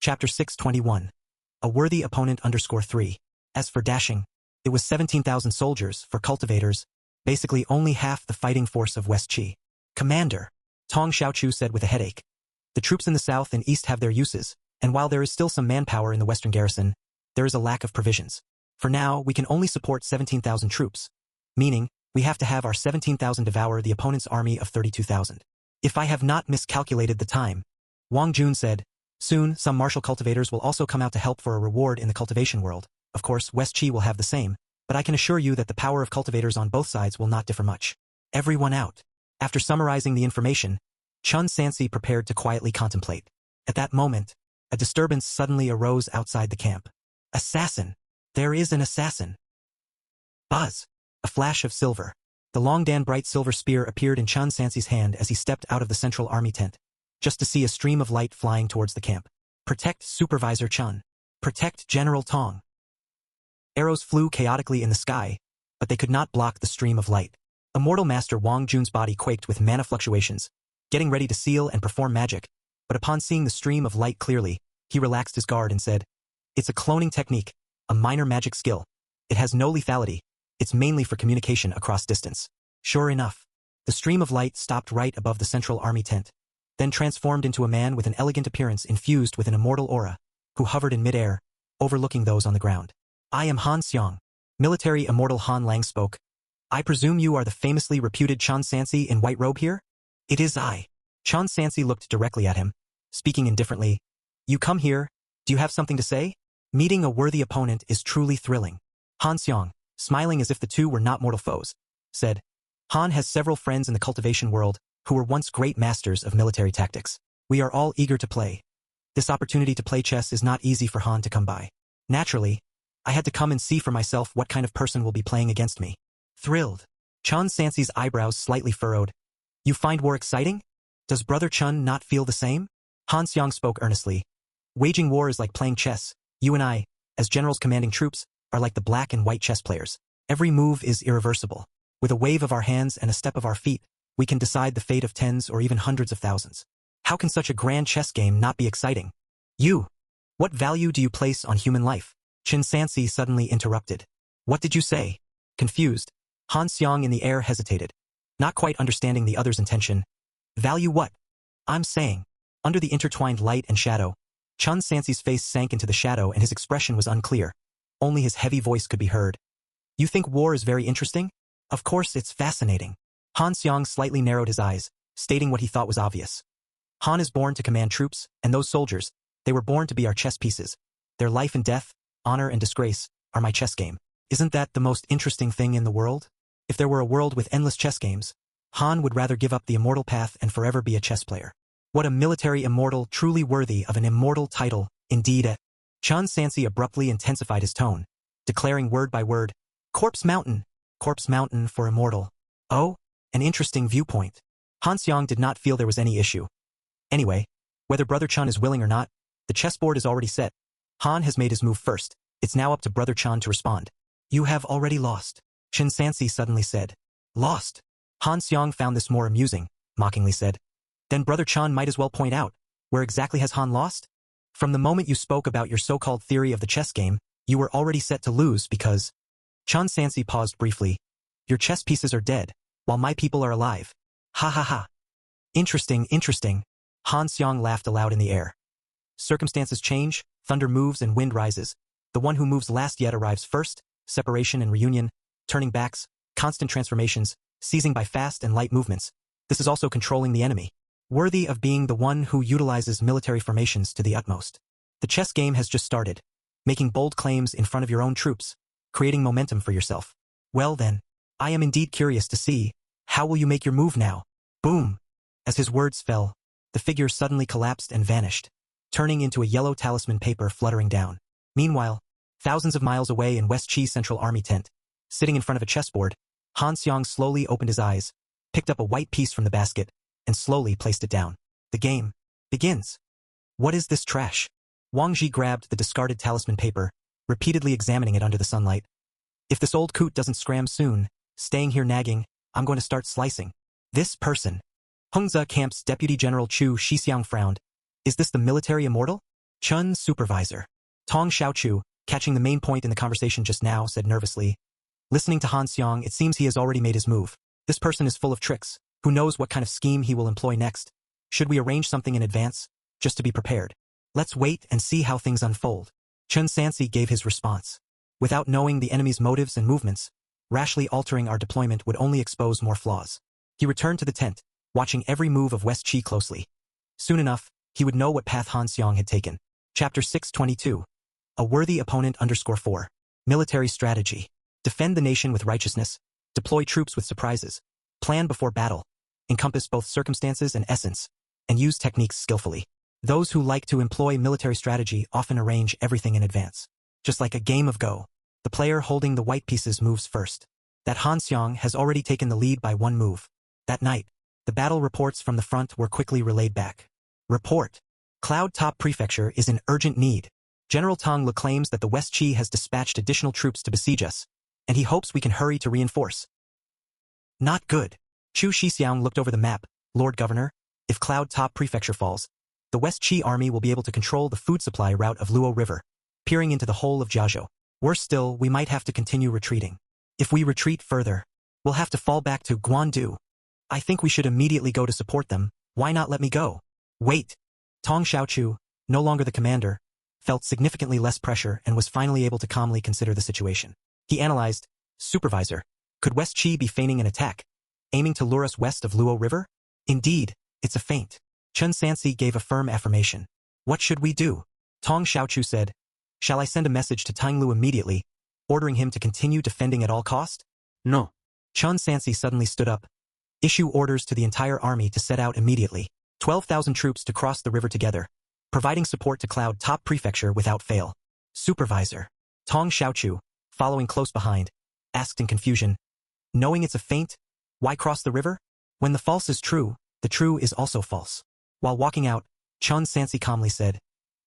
Chapter 621. A worthy opponent _3. As for dashing, it was 17,000 soldiers for cultivators, basically only half the fighting force of West Qi. Commander, Tong Xiaochu said with a headache. The troops in the south and east have their uses, and while there is still some manpower in the western garrison, there is a lack of provisions. For now, we can only support 17,000 troops, meaning we have to have our 17,000 devour the opponent's army of 32,000. If I have not miscalculated the time, Wang Jun said, soon some martial cultivators will also come out to help for a reward in the cultivation world. Of course, West Qi will have the same, but I can assure you that the power of cultivators on both sides will not differ much. Everyone out. After summarizing the information, Chun Sansi prepared to quietly contemplate. At that moment, a disturbance suddenly arose outside the camp. Assassin! There is an assassin! Buzz! A flash of silver. The long Dan bright silver spear appeared in Chun Sansi's hand as he stepped out of the central army tent, just to see a stream of light flying towards the camp. Protect Supervisor Chun. Protect General Tong. Arrows flew chaotically in the sky, but they could not block the stream of light. Immortal Master Wang Jun's body quaked with mana fluctuations, getting ready to seal and perform magic, but upon seeing the stream of light clearly, he relaxed his guard and said, "It's a cloning technique, a minor magic skill. It has no lethality. It's mainly for communication across distance." Sure enough, the stream of light stopped right above the central army tent, then transformed into a man with an elegant appearance infused with an immortal aura, who hovered in midair, overlooking those on the ground. "I am Han Xiang." Military Immortal Han Lang spoke. "I presume you are the famously reputed Chun Sansi in white robe here?" "It is I." Chun Sansi looked directly at him, speaking indifferently. "You come here, do you have something to say?" "Meeting a worthy opponent is truly thrilling." Han Xiang, smiling as if the two were not mortal foes, said, "Han has several friends in the cultivation world who were once great masters of military tactics. We are all eager to play. This opportunity to play chess is not easy for Han to come by. Naturally, I had to come and see for myself what kind of person will be playing against me." Thrilled. Chun Sansi's eyebrows slightly furrowed. "You find war exciting? Does Brother Chun not feel the same?" Han Xiang spoke earnestly. "Waging war is like playing chess. You and I, as generals commanding troops, are like the black and white chess players. Every move is irreversible. With a wave of our hands and a step of our feet, we can decide the fate of tens or even hundreds of thousands. How can such a grand chess game not be exciting?" "You! What value do you place on human life?" Chun Sansi suddenly interrupted. "What did you say?" Confused, Han Xiang in the air hesitated, not quite understanding the other's intention. "Value what?" "I'm saying." Under the intertwined light and shadow, Chun Sansi's face sank into the shadow and his expression was unclear. Only his heavy voice could be heard. "You think war is very interesting? Of course it's fascinating." Han Xiang slightly narrowed his eyes, stating what he thought was obvious. "Han is born to command troops, and those soldiers, they were born to be our chess pieces. Their life and death, honor and disgrace, are my chess game. Isn't that the most interesting thing in the world? If there were a world with endless chess games, Han would rather give up the immortal path and forever be a chess player. What a military immortal truly worthy of an immortal title, indeed." Chun Sansi abruptly intensified his tone, declaring word by word, Corpse Mountain for immortal." "Oh, an interesting viewpoint." Han Xiang did not feel there was any issue. "Anyway, whether Brother Chun is willing or not, the chessboard is already set. Han has made his move first. It's now up to Brother Chun to respond." "You have already lost," Chun Sansi suddenly said. "Lost?" Han Xiang found this more amusing, mockingly said. "Then Brother Chun might as well point out, where exactly has Han lost? From the moment you spoke about your so-called theory of the chess game, you were already set to lose because..." Chun Sansi paused briefly. "Your chess pieces are dead, while my people are alive. Ha ha ha." Interesting. Han Xiang laughed aloud in the air. "Circumstances change, thunder moves and wind rises. The one who moves last yet arrives first, separation and reunion, turning backs, constant transformations, seizing by fast and light movements. This is also controlling the enemy. Worthy of being the one who utilizes military formations to the utmost. The chess game has just started, making bold claims in front of your own troops, creating momentum for yourself. Well then, I am indeed curious to see, how will you make your move now?" Boom! As his words fell, the figure suddenly collapsed and vanished, turning into a yellow talisman paper fluttering down. Meanwhile, thousands of miles away in West Qi's Central Army tent, sitting in front of a chessboard, Han Xiang slowly opened his eyes, picked up a white piece from the basket, and slowly placed it down. "The game begins." "What is this trash?" Wang Ji grabbed the discarded talisman paper, repeatedly examining it under the sunlight. "If this old coot doesn't scram soon, staying here nagging, I'm going to start slicing." "This person." Hengze Camp's Deputy General Chu Shixiang frowned. "Is this the military immortal?" Chun's supervisor. Tong Xiaochu, catching the main point in the conversation just now, said nervously. Listening to Han Xiang, it seems he has already made his move. This person is full of tricks. Who knows what kind of scheme he will employ next? Should we arrange something in advance, just to be prepared? Let's wait and see how things unfold. Chun Sansi gave his response. Without knowing the enemy's motives and movements, rashly altering our deployment would only expose more flaws. He returned to the tent, watching every move of West Qi closely. Soon enough, he would know what path Han Xiang had taken. Chapter 622. A worthy opponent _4. Military strategy. Defend the nation with righteousness, deploy troops with surprises, plan before battle, encompass both circumstances and essence, and use techniques skillfully. Those who like to employ military strategy often arrange everything in advance. Just like a game of Go, the player holding the white pieces moves first. That Han Xiang has already taken the lead by one move. That night, the battle reports from the front were quickly relayed back. Report. Cloud Top Prefecture is in urgent need. General Tong Le claims that the West Qi has dispatched additional troops to besiege us, and he hopes we can hurry to reinforce. Not good. Chu Shixiang looked over the map. Lord Governor, if Cloud Top Prefecture falls, the West Qi army will be able to control the food supply route of Luo River, peering into the whole of Jiazhou. Worse still, we might have to continue retreating. If we retreat further, we'll have to fall back to Guandu. I think we should immediately go to support them. Why not let me go? Wait. Tong Xiaochu, no longer the commander, felt significantly less pressure and was finally able to calmly consider the situation. He analyzed, Supervisor, could West Qi be feigning an attack, aiming to lure us west of Luo River? Indeed, it's a feint. Chun Sansi gave a firm affirmation. What should we do? Tong Xiaochu said, shall I send a message to Tanglu immediately, ordering him to continue defending at all cost? No. Chun Sansi suddenly stood up. Issue orders to the entire army to set out immediately. 12,000 troops to cross the river together, providing support to Cloud Top Prefecture without fail. Supervisor. Tong Xiaochu, following close behind, asked in confusion, knowing it's a feint, why cross the river? When the false is true, the true is also false. While walking out, Chun Sansi calmly said,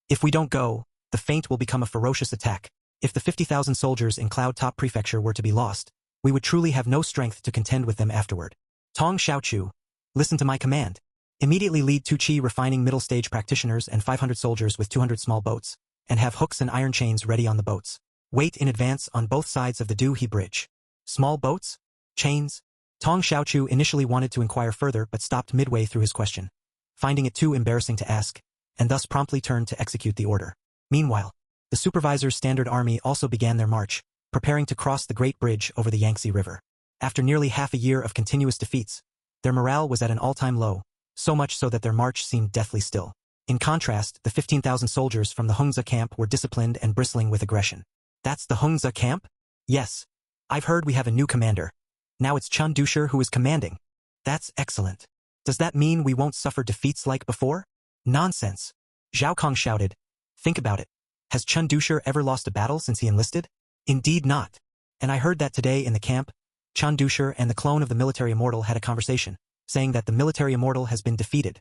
if we don't go, the feint will become a ferocious attack. If the 50,000 soldiers in Cloud Top Prefecture were to be lost, we would truly have no strength to contend with them afterward. Tong Xiaochu, listen to my command. Immediately lead 2 Qi refining middle stage practitioners and 500 soldiers with 200 small boats, and have hooks and iron chains ready on the boats. Wait in advance on both sides of the Du-He Bridge. Small boats? Chains? Tong Xiaochu initially wanted to inquire further but stopped midway through his question, finding it too embarrassing to ask, and thus promptly turned to execute the order. Meanwhile, the supervisor's standard army also began their march, preparing to cross the Great Bridge over the Yangtze River. After nearly half a year of continuous defeats, their morale was at an all-time low, so much so that their march seemed deathly still. In contrast, the 15,000 soldiers from the Hongzhe camp were disciplined and bristling with aggression. That's the Hongzhe camp? Yes. I've heard we have a new commander. Now it's Chun Dusher who is commanding. That's excellent. Does that mean we won't suffer defeats like before? Nonsense. Zhao Kong shouted. Think about it. Has Chun Dusher ever lost a battle since he enlisted? Indeed not. And I heard that today in the camp, Chun Dusher and the clone of the military immortal had a conversation, saying that the military immortal has been defeated.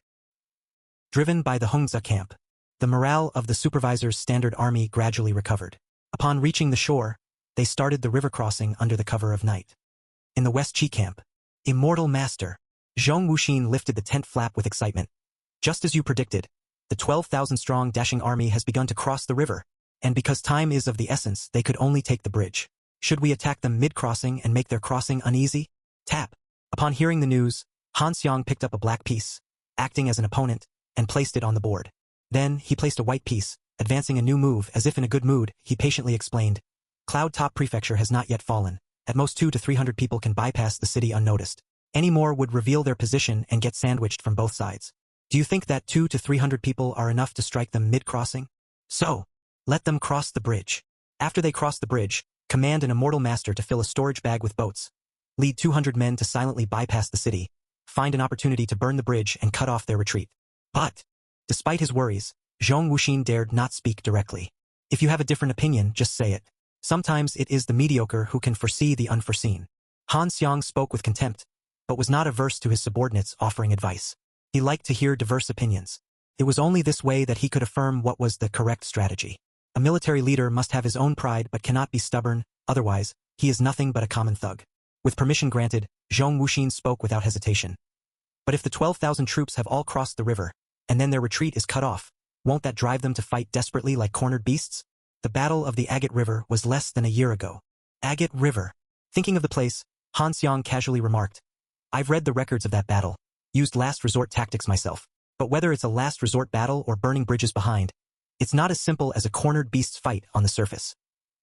Driven by the Hongzhe camp, the morale of the supervisor's standard army gradually recovered. Upon reaching the shore, they started the river crossing under the cover of night. In the West Qi camp, Immortal Master, Zhong Wuxin lifted the tent flap with excitement. Just as you predicted, the 12,000-strong dashing army has begun to cross the river, and because time is of the essence, they could only take the bridge. Should we attack them mid-crossing and make their crossing uneasy? Tap. Upon hearing the news, Han Xiang picked up a black piece, acting as an opponent, and placed it on the board. Then, he placed a white piece, advancing a new move. As if in a good mood, he patiently explained, Cloud Top Prefecture has not yet fallen. At most 200 to 300 people can bypass the city unnoticed. Any more would reveal their position and get sandwiched from both sides. Do you think that 200 to 300 people are enough to strike them mid-crossing? So, let them cross the bridge. After they cross the bridge, command an immortal master to fill a storage bag with boats. Lead 200 men to silently bypass the city. Find an opportunity to burn the bridge and cut off their retreat. But, despite his worries, Zhong Wuxin dared not speak directly. If you have a different opinion, just say it. Sometimes it is the mediocre who can foresee the unforeseen. Han Xiang spoke with contempt, but was not averse to his subordinates offering advice. He liked to hear diverse opinions. It was only this way that he could affirm what was the correct strategy. A military leader must have his own pride but cannot be stubborn, otherwise, he is nothing but a common thug. With permission granted, Zhong Wuxin spoke without hesitation. But if the 12,000 troops have all crossed the river, and then their retreat is cut off, Won't that drive them to fight desperately like cornered beasts? The Battle of the Agate River was less than a year ago. Agate River. Thinking of the place, Han Xiang casually remarked. I've read the records of that battle, used last resort tactics myself. But whether it's a last resort battle or burning bridges behind, it's not as simple as a cornered beast's fight on the surface.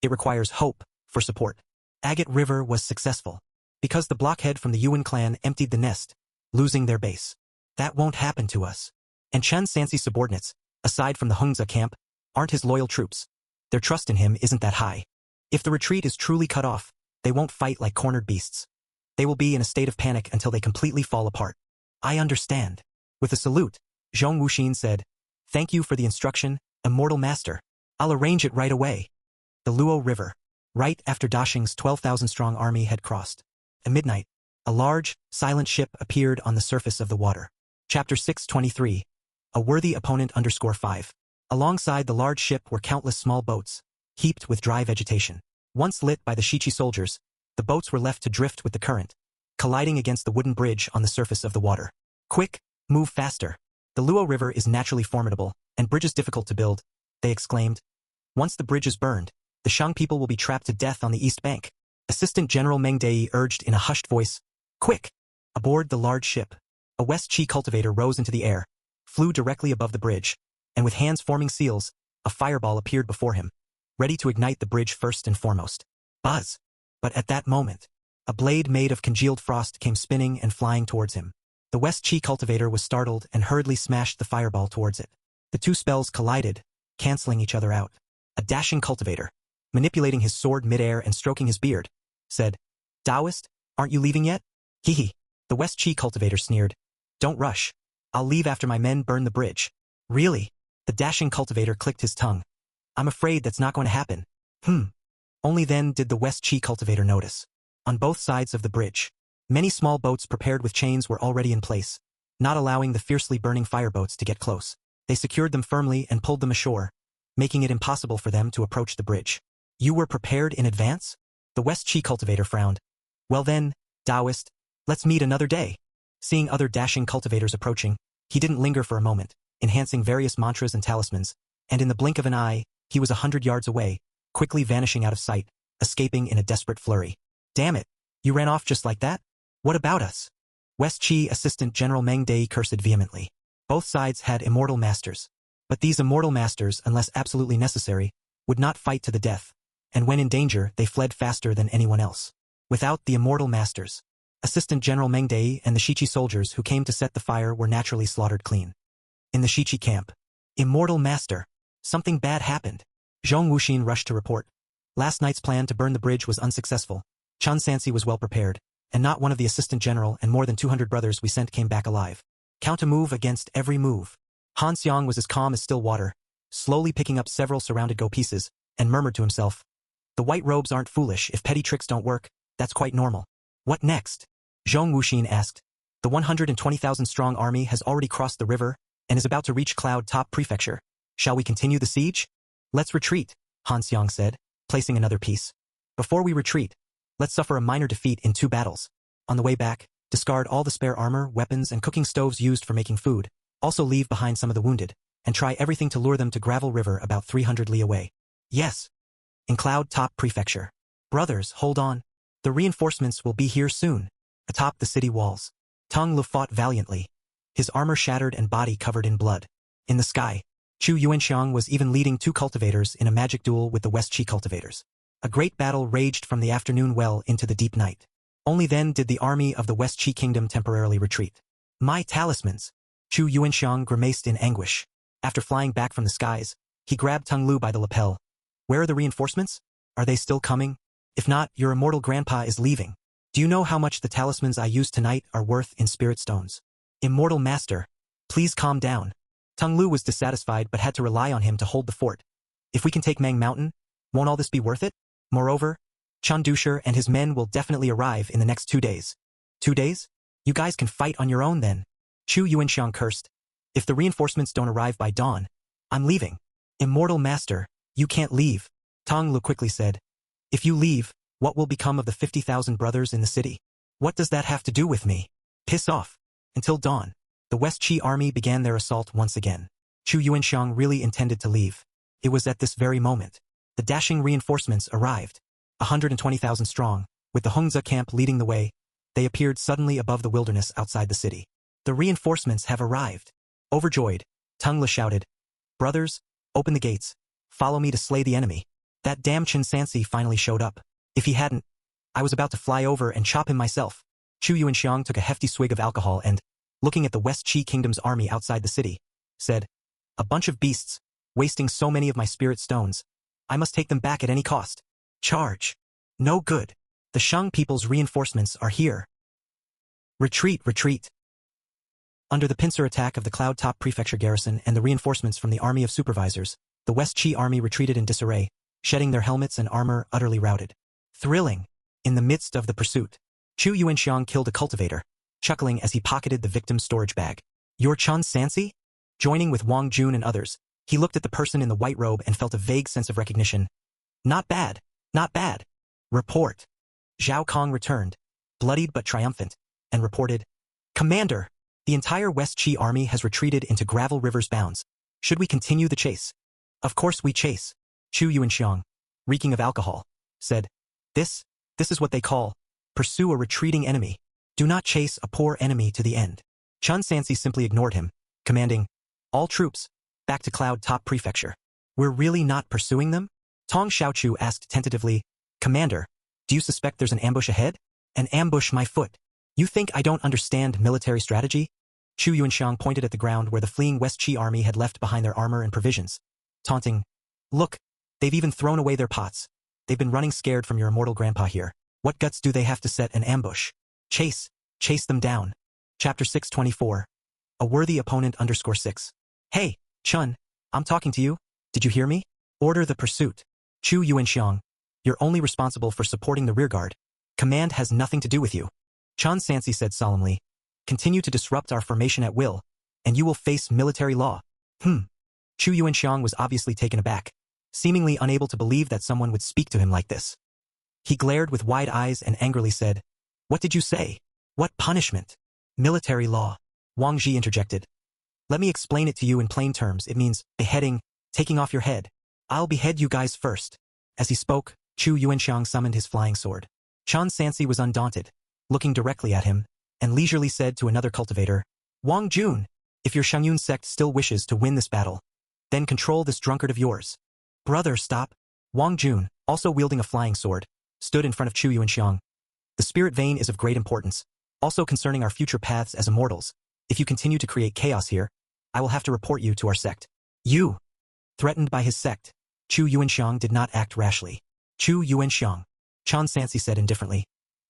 It requires hope for support. Agate River was successful, because the blockhead from the Yuan clan emptied the nest, losing their base. That won't happen to us. And Chen Sanxi's subordinates, aside from the Hungza camp, aren't his loyal troops. Their trust in him isn't that high. If the retreat is truly cut off, they won't fight like cornered beasts. They will be in a state of panic until they completely fall apart. I understand. With a salute, Zhong Wuxin said, Thank you for the instruction, Immortal Master. I'll arrange it right away. The Luo River. Right after Daxing's 12,000-strong army had crossed. At midnight, a large, silent ship appeared on the surface of the water. Chapter 623. A worthy opponent _5. Alongside the large ship were countless small boats, heaped with dry vegetation. Once lit by the Shiqi soldiers, the boats were left to drift with the current, colliding against the wooden bridge on the surface of the water. Quick, move faster. The Luo River is naturally formidable, and bridges difficult to build, they exclaimed. Once the bridge is burned, the Shang people will be trapped to death on the east bank. Assistant General Meng Dei urged in a hushed voice. Quick! Aboard the large ship, a West Qi cultivator rose into the air, flew directly above the bridge, and with hands forming seals, a fireball appeared before him, ready to ignite the bridge first and foremost. Buzz! But at that moment, a blade made of congealed frost came spinning and flying towards him. The West Qi cultivator was startled and hurriedly smashed the fireball towards it. The two spells collided, canceling each other out. A dashing cultivator, manipulating his sword midair and stroking his beard, said, Taoist, aren't you leaving yet? Hee. The West Qi cultivator sneered. Don't rush. I'll leave after my men burn the bridge. Really? The dashing cultivator clicked his tongue. I'm afraid that's not going to happen. Only then did the West Qi cultivator notice. On both sides of the bridge, many small boats prepared with chains were already in place, not allowing the fiercely burning fireboats to get close. They secured them firmly and pulled them ashore, making it impossible for them to approach the bridge. You were prepared in advance? The West Qi cultivator frowned. Well then, Taoist, let's meet another day. Seeing other dashing cultivators approaching, he didn't linger for a moment, enhancing various mantras and talismans, and in the blink of an eye, he was 100 yards away, quickly vanishing out of sight, escaping in a desperate flurry. Damn it, you ran off just like that? What about us? West Qi Assistant General Meng Dei cursed vehemently. Both sides had immortal masters. But these immortal masters, unless absolutely necessary, would not fight to the death, and when in danger they fled faster than anyone else. Without the immortal masters, Assistant General Meng Dei and the Shiqi soldiers who came to set the fire were naturally slaughtered clean. In the Shiqi camp, Immortal Master, something bad happened. Zhong Wuxin rushed to report. Last night's plan to burn the bridge was unsuccessful. Chen Sanxi was well prepared, and not one of the Assistant General and more than 200 brothers we sent came back alive. Count a move against every move. Han Xiang was as calm as still water, slowly picking up several surrounded go pieces, and murmured to himself. The white robes aren't foolish. If petty tricks don't work, that's quite normal. What next? Zhong Wuxin asked. The 120,000-strong army has already crossed the river and is about to reach Cloud Top Prefecture. Shall we continue the siege? Let's retreat, Han Xiang said, placing another piece. Before we retreat, let's suffer a minor defeat in 2 battles. On the way back, discard all the spare armor, weapons, and cooking stoves used for making food. Also leave behind some of the wounded, and try everything to lure them to Gravel River about 300 li away. Yes. In Cloud Top Prefecture. Brothers, hold on. The reinforcements will be here soon. Atop the city walls, Tung Lu fought valiantly, his armor shattered and body covered in blood. In the sky, Chu Yuanxiang was even leading 2 cultivators in a magic duel with the West Qi cultivators. A great battle raged from the afternoon well into the deep night. Only then did the army of the West Qi kingdom temporarily retreat. My talismans! Chu Yuanxiang grimaced in anguish. After flying back from the skies, he grabbed Tung Lu by the lapel. Where are the reinforcements? Are they still coming? If not, your immortal grandpa is leaving. Do you know how much the talismans I used tonight are worth in spirit stones? Immortal Master, please calm down. Tung Lu was dissatisfied but had to rely on him to hold the fort. If we can take Mang Mountain, won't all this be worth it? Moreover, Chen Dusher and his men will definitely arrive in the next 2 days. 2 days? You guys can fight on your own then. Chu Yuanxiang cursed. If the reinforcements don't arrive by dawn, I'm leaving. Immortal Master, you can't leave. Tung Lu quickly said. If you leave, what will become of the 50,000 brothers in the city? What does that have to do with me? Piss off. Until dawn, the West Qi army began their assault once again. Chu Yuanxiang really intended to leave. It was at this very moment. The dashing reinforcements arrived. 120,000 strong, with the Hongzhe camp leading the way. They appeared suddenly above the wilderness outside the city. The reinforcements have arrived. Overjoyed, Tung Le shouted, "Brothers, open the gates. Follow me to slay the enemy." That damn Chen Sansi finally showed up. If he hadn't, I was about to fly over and chop him myself. Chu Yuanxiang took a hefty swig of alcohol and, looking at the West Qi Kingdom's army outside the city, said, "A bunch of beasts, wasting so many of my spirit stones. I must take them back at any cost. Charge. No good. The Shang people's reinforcements are here. Retreat, retreat." Under the pincer attack of the Cloud Top Prefecture garrison and the reinforcements from the army of supervisors, the West Qi army retreated in disarray, shedding their helmets and armor utterly routed. Thrilling. In the midst of the pursuit, Chu Yuanxiang killed a cultivator, chuckling as he pocketed the victim's storage bag. "You're Chen Sansi?" Joining with Wang Jun and others, he looked at the person in the white robe and felt a vague sense of recognition. "Not bad, not bad." Report. Zhao Kong returned, bloodied but triumphant, and reported, "Commander, the entire West Qi army has retreated into Gravel River's bounds. Should we continue the chase?" "Of course we chase." Chu Yuanxiang, reeking of alcohol, said, This is what they call, pursue a retreating enemy. Do not chase a poor enemy to the end." Chen Sansi simply ignored him, commanding, "All troops, back to Cloud Top Prefecture." "We're really not pursuing them?" Tong Xiaochu asked tentatively, "Commander, do you suspect there's an ambush ahead?" "An ambush, my foot. You think I don't understand military strategy?" Chu Yuanxiang pointed at the ground where the fleeing West Qi army had left behind their armor and provisions, taunting, "Look, they've even thrown away their pots. They've been running scared from your immortal grandpa here. What guts do they have to set an ambush? Chase them down." Chapter 624. A worthy opponent _6. "Hey, Chun, I'm talking to you. Did you hear me? Order the pursuit." Chu Yuanxiang, "You're only responsible for supporting the rearguard. Command has nothing to do with you." Chen Sansi said solemnly, "Continue to disrupt our formation at will, and you will face military law." Chu Yuanxiang was obviously taken aback, seemingly unable to believe that someone would speak to him like this. He glared with wide eyes and angrily said, "What did you say? What punishment?" "Military law." Wang Ji interjected. "Let me explain it to you in plain terms. It means beheading, taking off your head. I'll behead you guys first." As he spoke, Chu Yuanxiang summoned his flying sword. Chen Sansi was undaunted, looking directly at him, and leisurely said to another cultivator, "Wang Jun, if your Shangyun sect still wishes to win this battle, then control this drunkard of yours." "Brother, stop." Wang Jun, also wielding a flying sword, stood in front of Chu Yuanxiang. "The spirit vein is of great importance, also concerning our future paths as immortals. If you continue to create chaos here, I will have to report you to our sect." "You?" Threatened by his sect, Chu Yuanxiang did not act rashly. "Chu Yuanxiang," Chen Sansi said indifferently,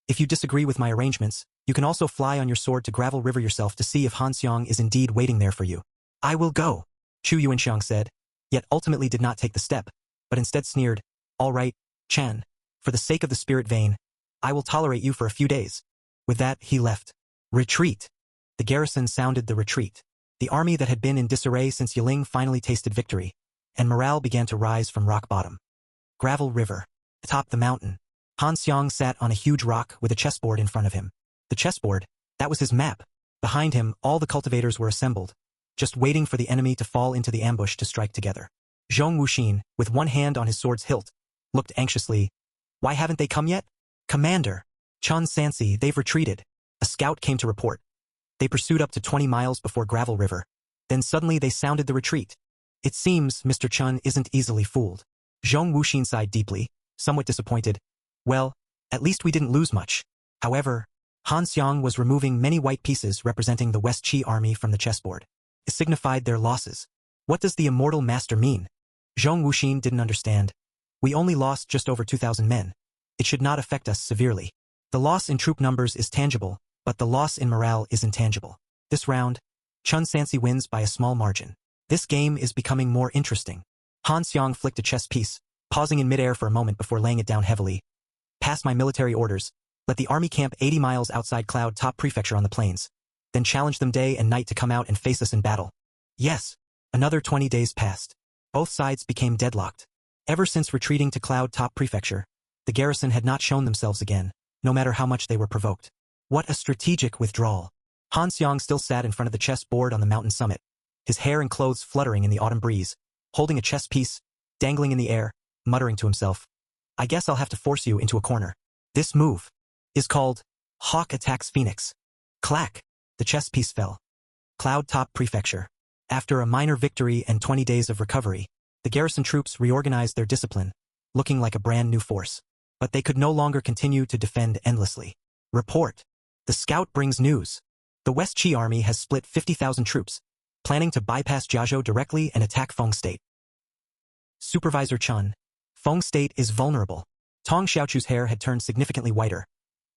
"if you disagree with my arrangements, you can also fly on your sword to Gravel River yourself to see if Han Xiang is indeed waiting there for you." "I will go," Chu Yuanxiang said, yet ultimately did not take the step, but instead sneered, "All right, Chan, for the sake of the spirit vein, I will tolerate you for a few days." With that, he left. Retreat. The garrison sounded the retreat. The army that had been in disarray since Yiling finally tasted victory, and morale began to rise from rock bottom. Gravel River. Atop the mountain, Han Xiang sat on a huge rock with a chessboard in front of him. The chessboard, that was his map. Behind him, all the cultivators were assembled, just waiting for the enemy to fall into the ambush to strike together. Zhong Wuxin, with one hand on his sword's hilt, looked anxiously. "Why haven't they come yet?" "Commander, Chen Sansi, they've retreated." A scout came to report. They pursued up to 20 miles before Gravel River. Then suddenly they sounded the retreat. "It seems Mr. Chen isn't easily fooled." Zhong Wuxin sighed deeply, somewhat disappointed. "Well, at least we didn't lose much." However, Han Xiang was removing many white pieces representing the West Qi army from the chessboard. It signified their losses. What does the immortal master mean? Zhong Wuxin didn't understand. "We only lost just over 2,000 men. It should not affect us severely. The loss in troop numbers is tangible, but the loss in morale is intangible. This round, Chen Sansi wins by a small margin. This game is becoming more interesting." Han Xiang flicked a chess piece, pausing in midair for a moment before laying it down heavily. "Pass my military orders. Let the army camp 80 miles outside Cloud Top Prefecture on the plains. Then challenge them day and night to come out and face us in battle." "Yes." Another 20 days passed. Both sides became deadlocked. Ever since retreating to Cloud Top Prefecture, the garrison had not shown themselves again, no matter how much they were provoked. What a strategic withdrawal. Han Xiang still sat in front of the chess board on the mountain summit, his hair and clothes fluttering in the autumn breeze, holding a chess piece, dangling in the air, muttering to himself. I guess I'll have to force you into a corner. This move is called Hawk Attacks Phoenix. Clack! The chess piece fell. Cloud Top Prefecture. After a minor victory and 20 days of recovery, the garrison troops reorganized their discipline, looking like a brand new force. But they could no longer continue to defend endlessly. Report. The scout brings news. The West Qi army has split 50,000 troops, planning to bypass Jiazhou directly and attack Feng State. Supervisor Chun. Feng State is vulnerable. Tong Xiaochu's hair had turned significantly whiter.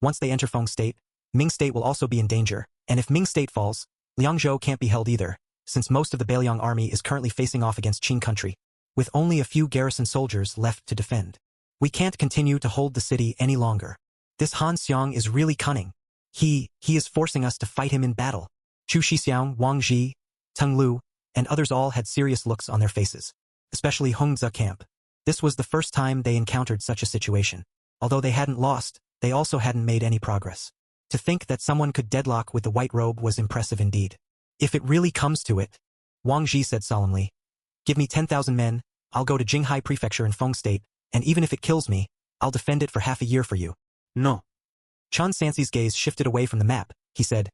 Once they enter Feng State, Ming State will also be in danger, and if Ming State falls, Liangzhou can't be held either, since most of the Beiliang army is currently facing off against Qing country, with only a few garrison soldiers left to defend. We can't continue to hold the city any longer. This Han Xiang is really cunning. He is forcing us to fight him in battle. Chu Shixiang, Wang Ji, Teng Lu, and others all had serious looks on their faces, especially Hongzhe camp. This was the first time they encountered such a situation. Although they hadn't lost, they also hadn't made any progress. To think that someone could deadlock with the white robe was impressive indeed. If it really comes to it, Wang Ji said solemnly, give me 10,000 men, I'll go to Jinghai Prefecture in Feng State, and even if it kills me, I'll defend it for half a year for you. No. Chun Sanxi's gaze shifted away from the map. He said,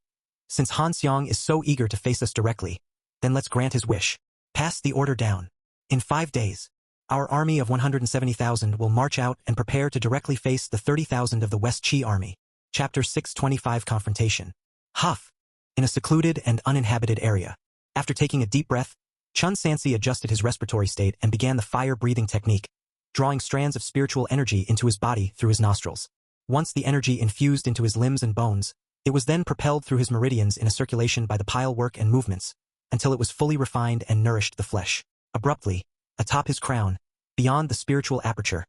since Han Xiang is so eager to face us directly, then let's grant his wish. Pass the order down. In 5 days, our army of 170,000 will march out and prepare to directly face the 30,000 of the West Qi army. Chapter 625 Confrontation. Huff. In a secluded and uninhabited area. After taking a deep breath, Chun Sanxi adjusted his respiratory state and began the fire-breathing technique, drawing strands of spiritual energy into his body through his nostrils. Once the energy infused into his limbs and bones, it was then propelled through his meridians in a circulation by the pile work and movements, until it was fully refined and nourished the flesh. Abruptly, atop his crown, beyond the spiritual aperture,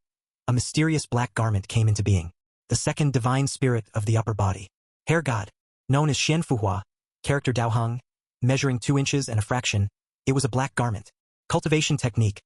a mysterious black garment came into being. The second divine spirit of the upper body. Hair god, known as Xian Fuhua, character Daoheng, measuring 2 inches and a fraction, it was a black garment. Cultivation technique.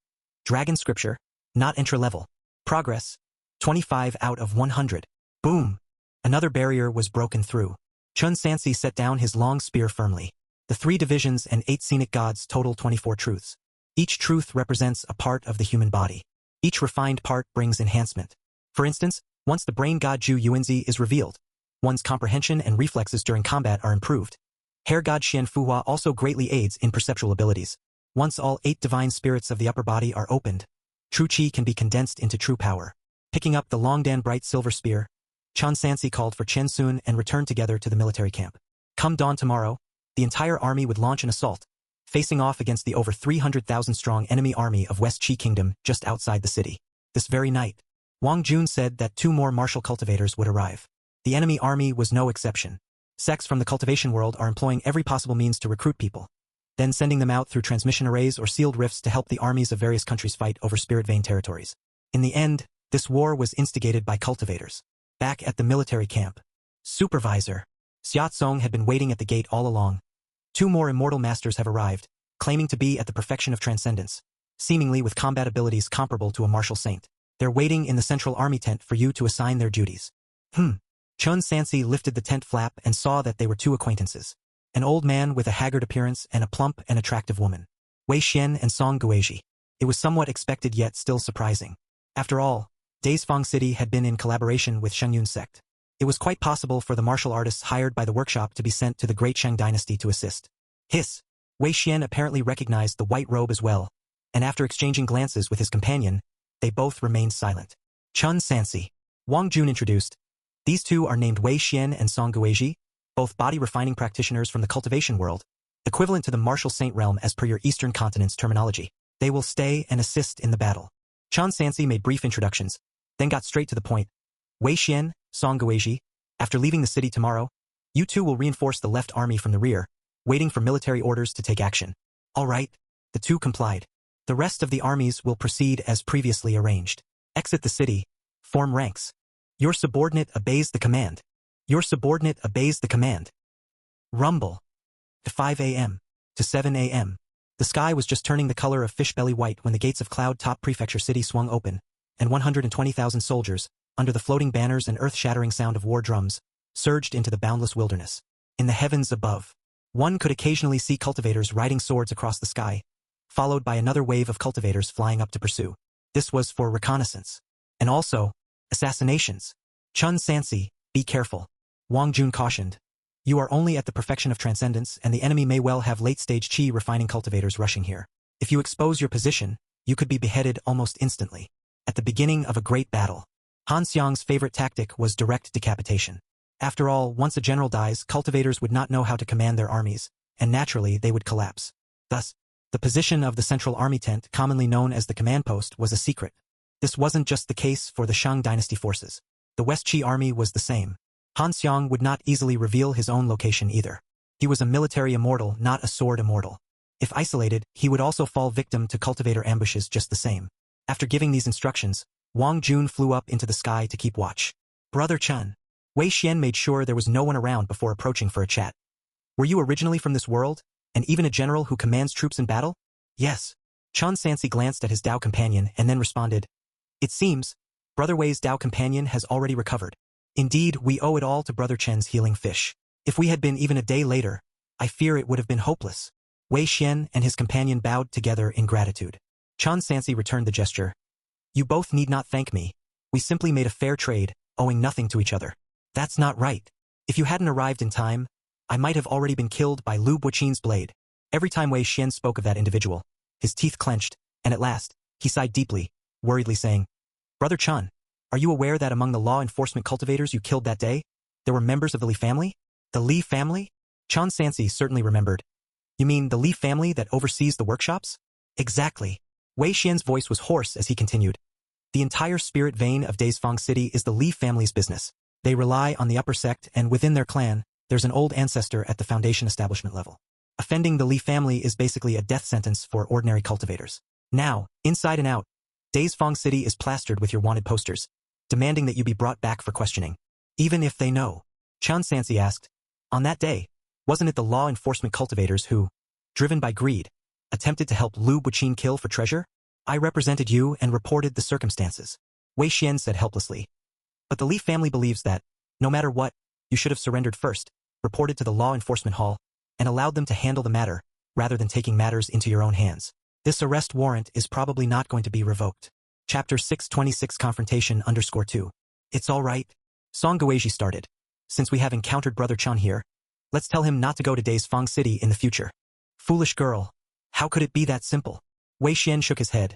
Dragon scripture, not entry-level. Progress, 25 out of 100. Boom! Another barrier was broken through. Chun Sanxi set down his long spear firmly. The 3 divisions and 8 scenic gods total 24 truths. Each truth represents a part of the human body. Each refined part brings enhancement. For instance, once the brain god Zhu Yuanzi is revealed, one's comprehension and reflexes during combat are improved. Hair god Xian Fuhua also greatly aids in perceptual abilities. Once all 8 divine spirits of the upper body are opened, true qi can be condensed into true power. Picking up the Longdan bright silver spear, Chun Sanxi called for Chen Sun and returned together to the military camp. Come dawn tomorrow, the entire army would launch an assault, facing off against the over 300,000-strong enemy army of West Qi Kingdom just outside the city. This very night, Wang Jun said that 2 more martial cultivators would arrive. The enemy army was no exception. Sects from the cultivation world are employing every possible means to recruit people, then sending them out through transmission arrays or sealed rifts to help the armies of various countries fight over spirit vein territories. In the end, this war was instigated by cultivators. Back at the military camp, Supervisor Xia Tsong had been waiting at the gate all along. 2 more immortal masters have arrived, claiming to be at the perfection of transcendence, seemingly with combat abilities comparable to a martial saint. They're waiting in the central army tent for you to assign their duties. Chun Sanxi lifted the tent flap and saw that they were 2 acquaintances. An old man with a haggard appearance and a plump and attractive woman. Wei Xian and Song Guizhi. It was somewhat expected yet still surprising. After all, Daisfang City had been in collaboration with Shengyun sect. It was quite possible for the martial artists hired by the workshop to be sent to the Great Sheng dynasty to assist. Hiss! Wei Xian apparently recognized the white robe as well, and after exchanging glances with his companion, they both remained silent. Chun Sanxi. Wang Jun introduced. These 2 are named Wei Xian and Song Guizhi, both body refining practitioners from the cultivation world, equivalent to the martial saint realm as per your Eastern continent's terminology. They will stay and assist in the battle. Chun Sanxi made brief introductions, then got straight to the point. Wei Xian, Song Guizhi, after leaving the city tomorrow, you 2 will reinforce the left army from the rear, waiting for military orders to take action. All right, the 2 complied. The rest of the armies will proceed as previously arranged. Exit the city. Form ranks. Your subordinate obeys the command. Your subordinate obeys the command. Rumble. To 5 a.m. To 7 a.m. The sky was just turning the color of fish-belly white when the gates of Cloud Top Prefecture City swung open, and 120,000 soldiers, under the floating banners and earth-shattering sound of war drums, surged into the boundless wilderness. In the heavens above, One could occasionally see cultivators riding swords across the sky, followed by another wave of cultivators flying up to pursue. This was for reconnaissance. And also, assassinations. Chun Sansi, be careful. Wang Jun cautioned. You are only at the perfection of transcendence, and the enemy may well have late-stage qi refining cultivators rushing here. If you expose your position, you could be beheaded almost instantly. At the beginning of a great battle, Han Xiang's favorite tactic was direct decapitation. After all, once a general dies, cultivators would not know how to command their armies, and naturally they would collapse. Thus, the position of the central army tent, commonly known as the command post, was a secret. This wasn't just the case for the Shang dynasty forces. The West Qi army was the same. Han Xiang would not easily reveal his own location either. He was a military immortal, not a sword immortal. If isolated, he would also fall victim to cultivator ambushes just the same. After giving these instructions, Wang Jun flew up into the sky to keep watch. Brother Chun. Wei Xian made sure there was no one around before approaching for a chat. Were you originally from this world, and even a general who commands troops in battle? Yes. Chun Sansi glanced at his Dao companion and then responded. It seems, Brother Wei's Dao companion has already recovered. Indeed, we owe it all to Brother Chen's healing fish. If we had been even a day later, I fear it would have been hopeless. Wei Xian and his companion bowed together in gratitude. Chun Sansi returned the gesture. You both need not thank me. We simply made a fair trade, owing nothing to each other. That's not right. If you hadn't arrived in time, I might have already been killed by Lu Buqin's blade. Every time Wei Xian spoke of that individual, his teeth clenched, and at last, he sighed deeply, worriedly saying, Brother Chun, are you aware that among the law enforcement cultivators you killed that day, there were members of the Li family? The Li family? Chun Sansi certainly remembered. You mean the Li family that oversees the workshops? Exactly. Wei Xian's voice was hoarse as he continued. The entire spirit vein of Daisfang City is the Li family's business. They rely on the upper sect, and within their clan, there's an old ancestor at the foundation establishment level. Offending the Li family is basically a death sentence for ordinary cultivators. Now, inside and out, Daisfang City is plastered with your wanted posters, demanding that you be brought back for questioning. Even if they know. Chun Sansi asked. On that day, wasn't it the law enforcement cultivators who, driven by greed, attempted to help Lu Buqin kill for treasure? I represented you and reported the circumstances. Wei Xian said helplessly. But the Li family believes that, no matter what, you should have surrendered first, reported to the law enforcement hall, and allowed them to handle the matter, rather than taking matters into your own hands. This arrest warrant is probably not going to be revoked. Chapter 626 Confrontation _2. It's all right. Song Guizhi started. Since we have encountered Brother Chun here, let's tell him not to go to Daisfang City in the future. Foolish girl. How could it be that simple? Wei Xian shook his head.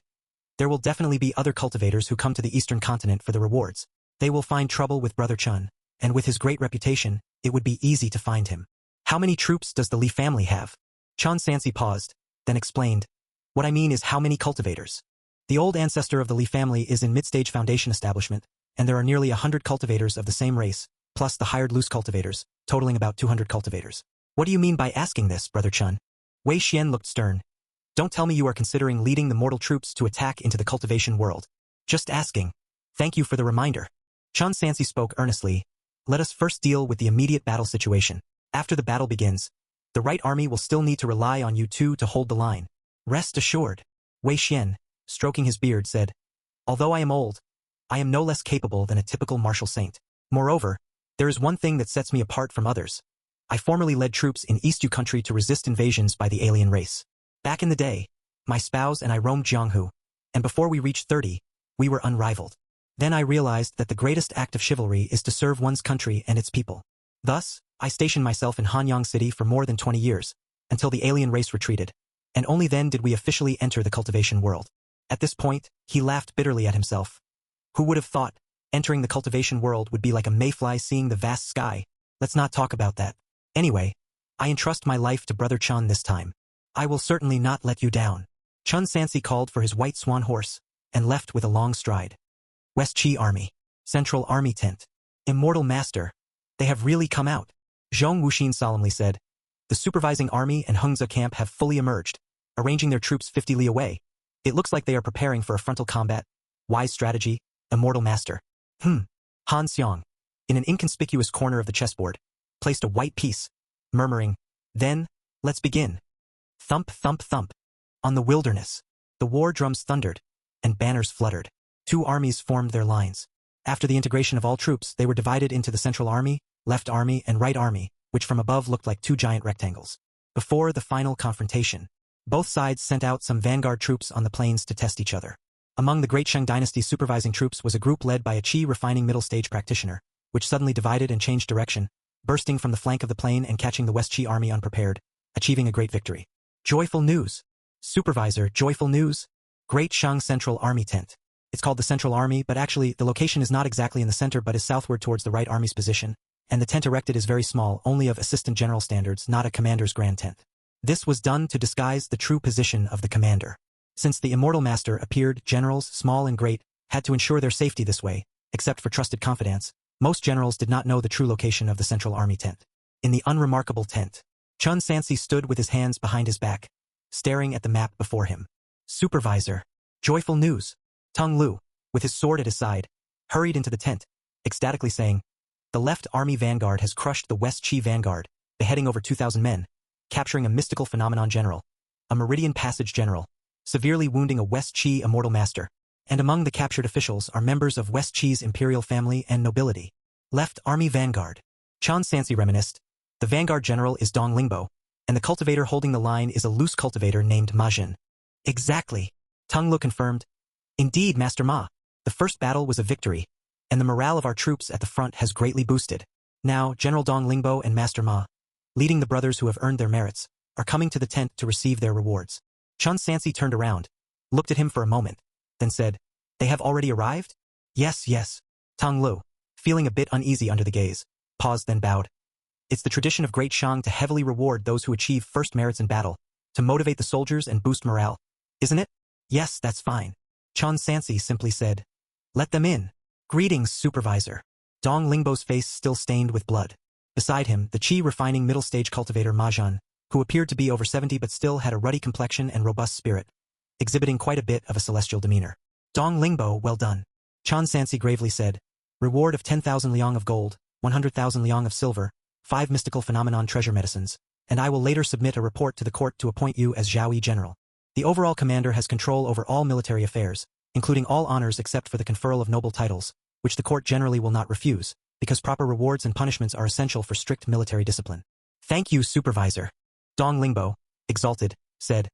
There will definitely be other cultivators who come to the eastern continent for the rewards. They will find trouble with Brother Chun, and with his great reputation, it would be easy to find him. How many troops does the Li family have? Chun Sansi paused, then explained. What I mean is how many cultivators. The old ancestor of the Li family is in mid-stage foundation establishment, and there are nearly 100 cultivators of the same race, plus the hired loose cultivators, totaling about 200 cultivators. What do you mean by asking this, Brother Chun? Wei Xian looked stern. Don't tell me you are considering leading the mortal troops to attack into the cultivation world. Just asking. Thank you for the reminder. Chun Sansi spoke earnestly. Let us first deal with the immediate battle situation. After the battle begins, the right army will still need to rely on you two to hold the line. Rest assured. Wei Xian, stroking his beard, said, although I am old, I am no less capable than a typical martial saint. Moreover, there is one thing that sets me apart from others. I formerly led troops in East Yu country to resist invasions by the alien race. Back in the day, my spouse and I roamed Jianghu, and before we reached 30, we were unrivaled. Then I realized that the greatest act of chivalry is to serve one's country and its people. Thus, I stationed myself in Hanyang City for more than 20 years, until the alien race retreated, and only then did we officially enter the cultivation world. At this point, he laughed bitterly at himself. Who would have thought, entering the cultivation world would be like a mayfly seeing the vast sky? Let's not talk about that. Anyway, I entrust my life to Brother Chun this time. I will certainly not let you down. Chun Sansi called for his white swan horse, and left with a long stride. West Qi Army. Central Army Tent. Immortal Master. They have really come out. Zhong Wuxin solemnly said. The supervising army and Hengze camp have fully emerged, arranging their troops 50 li away. It looks like they are preparing for a frontal combat. Wise strategy, Immortal Master. Han Xiang, in an inconspicuous corner of the chessboard, placed a white piece, murmuring, then, let's begin. Thump, thump, thump. On the wilderness, the war drums thundered, and banners fluttered. Two armies formed their lines. After the integration of all troops, they were divided into the Central Army, Left Army, and Right Army, which from above looked like two giant rectangles. Before the final confrontation, both sides sent out some vanguard troops on the plains to test each other. Among the Great Shang Dynasty's supervising troops was a group led by a Qi refining middle stage practitioner, which suddenly divided and changed direction, bursting from the flank of the plain and catching the West Qi army unprepared, achieving a great victory. Joyful news! Supervisor, joyful news! Great Shang Central Army Tent. It's called the Central Army, but actually, the location is not exactly in the center but is southward towards the right army's position, and the tent erected is very small, only of assistant general standards, not a commander's grand tent. This was done to disguise the true position of the commander. Since the immortal master appeared, generals, small and great, had to ensure their safety this way, except for trusted confidants. Most generals did not know the true location of the Central Army tent. In the unremarkable tent, Chun Sansi stood with his hands behind his back, staring at the map before him. Supervisor. Joyful news. Tung Lu, with his sword at his side, hurried into the tent, ecstatically saying, "The left army vanguard has crushed the West Qi vanguard, beheading over 2,000 men, capturing a mystical phenomenon general, a meridian passage general, severely wounding a West Qi immortal master, and among the captured officials are members of West Qi's imperial family and nobility." Left army vanguard. Chun Sansi reminisced. The vanguard general is Dong Lingbo, and the cultivator holding the line is a loose cultivator named Ma Jin. Exactly. Tung Lu confirmed. Indeed, Master Ma. The first battle was a victory, and the morale of our troops at the front has greatly boosted. Now, General Dong Lingbo and Master Ma, leading the brothers who have earned their merits, are coming to the tent to receive their rewards. Chun Sansi turned around, looked at him for a moment, then said, "They have already arrived?" Yes, yes. Tung Lu, feeling a bit uneasy under the gaze, paused then bowed. It's the tradition of Great Shang to heavily reward those who achieve first merits in battle, to motivate the soldiers and boost morale. Isn't it? Yes, that's fine. Chun Sansi simply said, "Let them in." Greetings, Supervisor. Dong Lingbo's face still stained with blood. Beside him, the Qi refining middle stage cultivator Ma Jin, who appeared to be over 70 but still had a ruddy complexion and robust spirit, exhibiting quite a bit of a celestial demeanor. Dong Lingbo, well done. Chun Sansi gravely said, "Reward of 10,000 liang of gold, 100,000 liang of silver, 5 mystical phenomenon treasure medicines, and I will later submit a report to the court to appoint you as Zhaoyi General. The overall commander has control over all military affairs, including all honors except for the conferral of noble titles, which the court generally will not refuse, because proper rewards and punishments are essential for strict military discipline." Thank you, Supervisor. Dong Lingbo, exalted, said,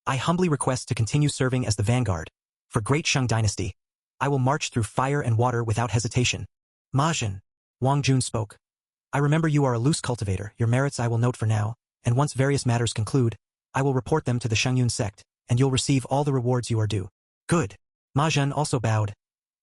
"I humbly request to continue serving as the vanguard. For Great Shang Dynasty, I will march through fire and water without hesitation." Ma Jin, Wang Jun spoke. "I remember you are a loose cultivator, your merits I will note for now, and once various matters conclude, I will report them to the Shangyun sect, and you'll receive all the rewards you are due." Good. Ma Jin also bowed.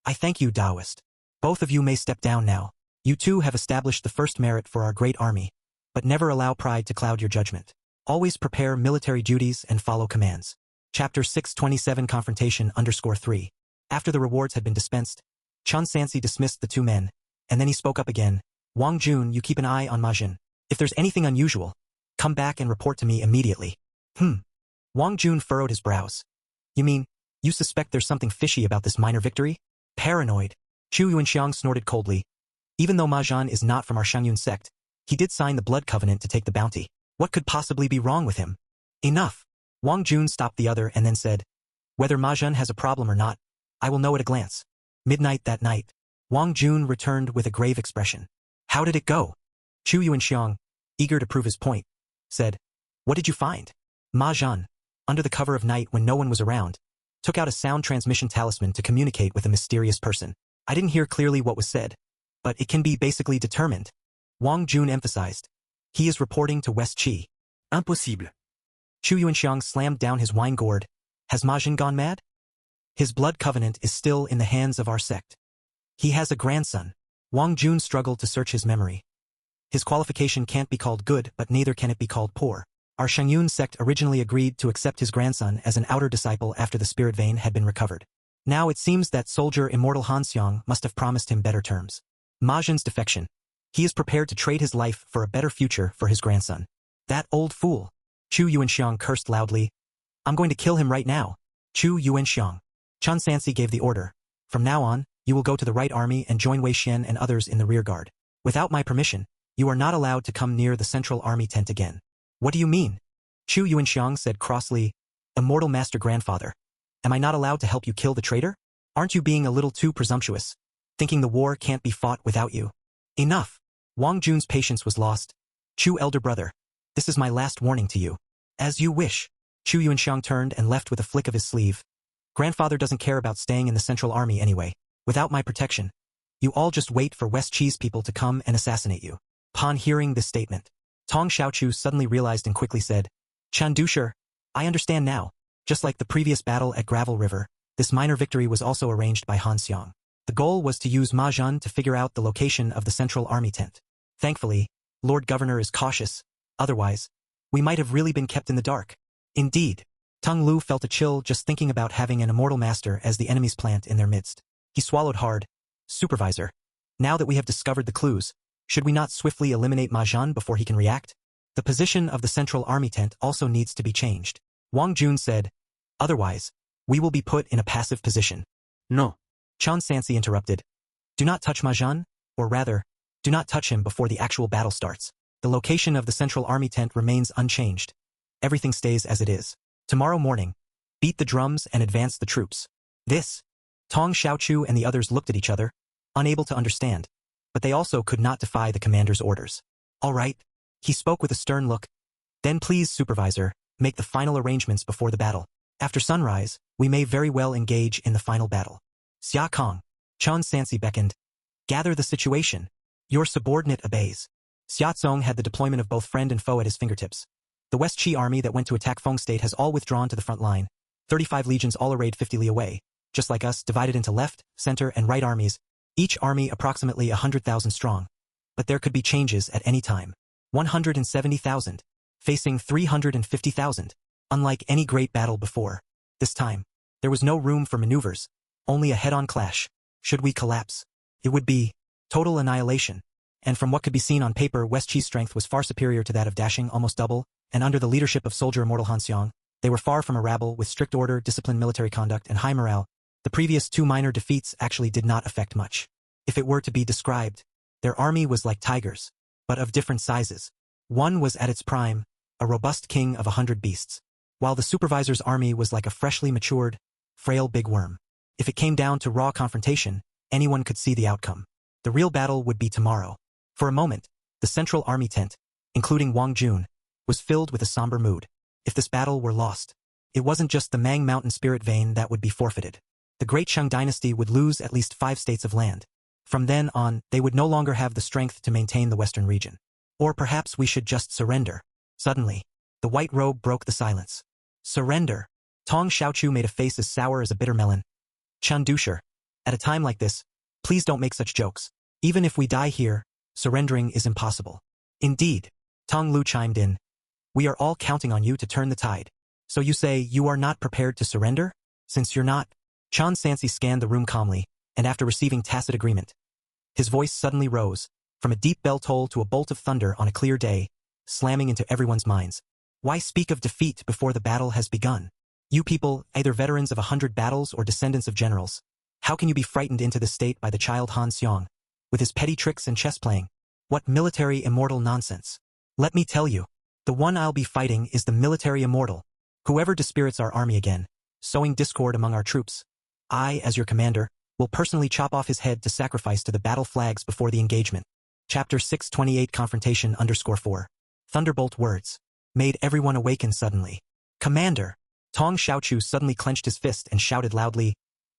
"I thank you, Taoist. Both of you may step down now. You two have established the first merit for our great army, but never allow pride to cloud your judgment. Always prepare military duties and follow commands." Chapter 627 Confrontation _3. After the rewards had been dispensed, Chun Sansi dismissed the two men, and then he spoke up again. "Wang Jun, you keep an eye on Ma Jin. If there's anything unusual, come back and report to me immediately." Wang Jun furrowed his brows. "You mean, you suspect there's something fishy about this minor victory?" Paranoid. Chu Yuanxiang snorted coldly. "Even though Ma Jin is not from our Shangyun sect, he did sign the blood covenant to take the bounty. What could possibly be wrong with him?" "Enough." Wang Jun stopped the other and then said, "Whether Ma Jin has a problem or not, I will know at a glance." Midnight that night, Wang Jun returned with a grave expression. "How did it go?" Chu Yuanxiang, eager to prove his point, said, "What did you find?" Ma Jin, under the cover of night when no one was around, took out a sound transmission talisman to communicate with a mysterious person. "I didn't hear clearly what was said, but it can be basically determined," Wang Jun emphasized. "He is reporting to West Qi." "Impossible." Chu Yuanxiang slammed down his wine gourd. "Has Ma Jin gone mad? His blood covenant is still in the hands of our sect. He has a grandson." Wang Jun struggled to search his memory. "His qualification can't be called good, but neither can it be called poor. Our Shangyun sect originally agreed to accept his grandson as an outer disciple after the spirit vein had been recovered. Now it seems that soldier immortal Han Xiang must have promised him better terms. Ma Jin's defection. He is prepared to trade his life for a better future for his grandson. That old fool." Chu Yuanxiang cursed loudly. "I'm going to kill him right now." Chu Yuanxiang. Chun Sansi gave the order. "From now on, you will go to the right army and join Wei Xian and others in the rear guard. Without my permission, you are not allowed to come near the central army tent again." "What do you mean?" Chu Yuanxiang said crossly. "Immortal Master Grandfather, am I not allowed to help you kill the traitor? Aren't you being a little too presumptuous, thinking the war can't be fought without you?" "Enough." Wang Jun's patience was lost. "Chu elder brother, This is my last warning to you. As you wish. Chu Yuanxiang turned and left with a flick of his sleeve. Grandfather doesn't care about staying in the Central Army anyway. Without my protection, you all just wait for West Chi's people to come and assassinate you. Upon hearing this statement, Tong Xiaochu suddenly realized and quickly said, Chan Dusher, I understand now. Just like the previous battle at Gravel River, this minor victory was also arranged by Han Xiang. The goal was to use Ma Zhan to figure out the location of the Central Army tent. Thankfully, Lord Governor is cautious. Otherwise, we might have really been kept in the dark. Indeed, Tung Lu felt a chill just thinking about having an immortal master as the enemy's plant in their midst. He swallowed hard. Supervisor, now that we have discovered the clues, should we not swiftly eliminate Ma Zhan before he can react? The position of the Central Army tent also needs to be changed. Wang Jun said, otherwise, we will be put in a passive position. No. Chan Sansi interrupted. Do not touch Ma Zhan, or rather, do not touch him before the actual battle starts. The location of the Central Army tent remains unchanged. Everything stays as it is. Tomorrow morning, beat the drums and advance the troops. This. Tong Xiaochu and the others looked at each other, unable to understand, but they also could not defy the commander's orders. All right, he spoke with a stern look. Then please, supervisor, make the final arrangements before the battle. After sunrise, we may very well engage in the final battle. Xia Kong, Chan Sansi beckoned. Gather the situation. Your subordinate obeys. Xia Zong had the deployment of both friend and foe at his fingertips. The West Qi army that went to attack Feng State has all withdrawn to the front line. 35 legions all arrayed 50 li away, just like us, divided into left, center, and right armies, each army approximately 100,000 strong. But there could be changes at any time. 170,000, facing 350,000. Unlike any great battle before, this time, there was no room for maneuvers, only a head-on clash. Should we collapse, it would be total annihilation. And from what could be seen on paper, West Qi's strength was far superior to that of Dashing, almost double, and under the leadership of soldier immortal Han Xiang, they were far from a rabble with strict order, disciplined military conduct, and high morale. The previous two minor defeats actually did not affect much. If it were to be described, their army was like tigers, but of different sizes. One was at its prime, a robust king of 100 beasts, while the supervisor's army was like a freshly matured, frail big worm. If it came down to raw confrontation, anyone could see the outcome. The real battle would be tomorrow. For a moment, the Central Army tent, including Wang Jun, was filled with a somber mood. If this battle were lost, it wasn't just the Mang Mountain spirit vein that would be forfeited. The Great Shang dynasty would lose at least 5 states of land. From then on, they would no longer have the strength to maintain the western region. Or perhaps we should just surrender. Suddenly, the white robe broke the silence. Surrender. Tong Xiaochu made a face as sour as a bitter melon. Chan Dusher, at a time like this, please don't make such jokes. Even if we die here, surrendering is impossible. Indeed, Tong Lu chimed in. We are all counting on you to turn the tide. So you say you are not prepared to surrender? Since you're not, Chan Sansi scanned the room calmly, and after receiving tacit agreement, his voice suddenly rose, from a deep bell toll to a bolt of thunder on a clear day, slamming into everyone's minds. Why speak of defeat before the battle has begun? You people, either veterans of 100 battles or descendants of generals, how can you be frightened into this state by the child Han Xiang, with his petty tricks and chess playing? What military immortal nonsense. Let me tell you, the one I'll be fighting is the military immortal. Whoever dispirits our army again, sowing discord among our troops, I, as your commander, will personally chop off his head to sacrifice to the battle flags before the engagement. Chapter 628 Confrontation _4. Thunderbolt words made everyone awaken suddenly. Commander! Tong Xiaochu suddenly clenched his fist and shouted loudly,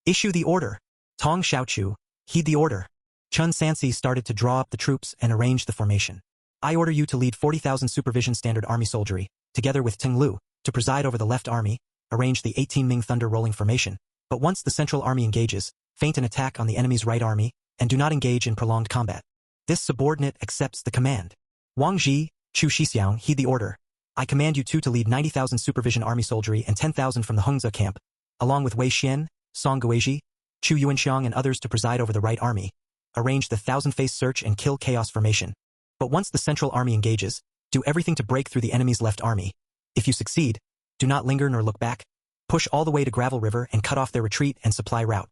Issue the order! Tong Xiaochu, heed the order. Chun Sansi started to draw up the troops and arrange the formation. I order you to lead 40,000 supervision standard army soldiery, together with Ting Lu, to preside over the left army, arrange the 18 Ming thunder rolling formation. But once the central army engages, feint an attack on the enemy's right army, and do not engage in prolonged combat. This subordinate accepts the command. Wang Ji, Chu Shixiang, heed the order. I command you two to lead 90,000 supervision army soldiery and 10,000 from the Hongzhe camp, along with Wei Xian, Song Guizhi, Chu Yuanxiang and others to preside over the right army, arrange the thousand-face search and kill chaos formation. But once the central army engages, do everything to break through the enemy's left army. If you succeed, do not linger nor look back. Push all the way to Gravel River and cut off their retreat and supply route.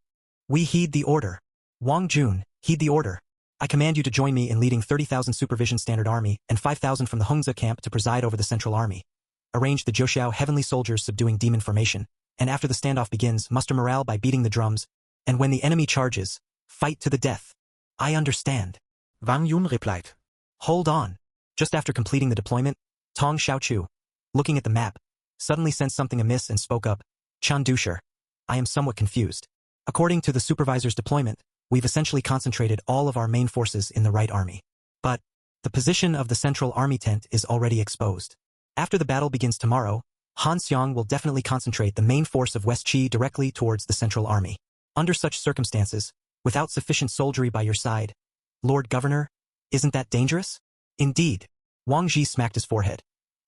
We heed the order. Wang Jun, heed the order. I command you to join me in leading 30,000 supervision standard army and 5,000 from the Hongzhe camp to preside over the central army. Arrange the Zhouxiao heavenly soldiers subduing demon formation, and after the standoff begins, muster morale by beating the drums, and when the enemy charges, fight to the death. I understand. Wang Yun replied. Hold on. Just after completing the deployment, Tong Xiaochu, looking at the map, suddenly sensed something amiss and spoke up. Chan Dusher, I am somewhat confused. According to the supervisor's deployment, we've essentially concentrated all of our main forces in the right army. But the position of the central army tent is already exposed. After the battle begins tomorrow, Han Xiang will definitely concentrate the main force of West Qi directly towards the central army. Under such circumstances, without sufficient soldiery by your side, Lord Governor, isn't that dangerous? Indeed. Wang Ji smacked his forehead.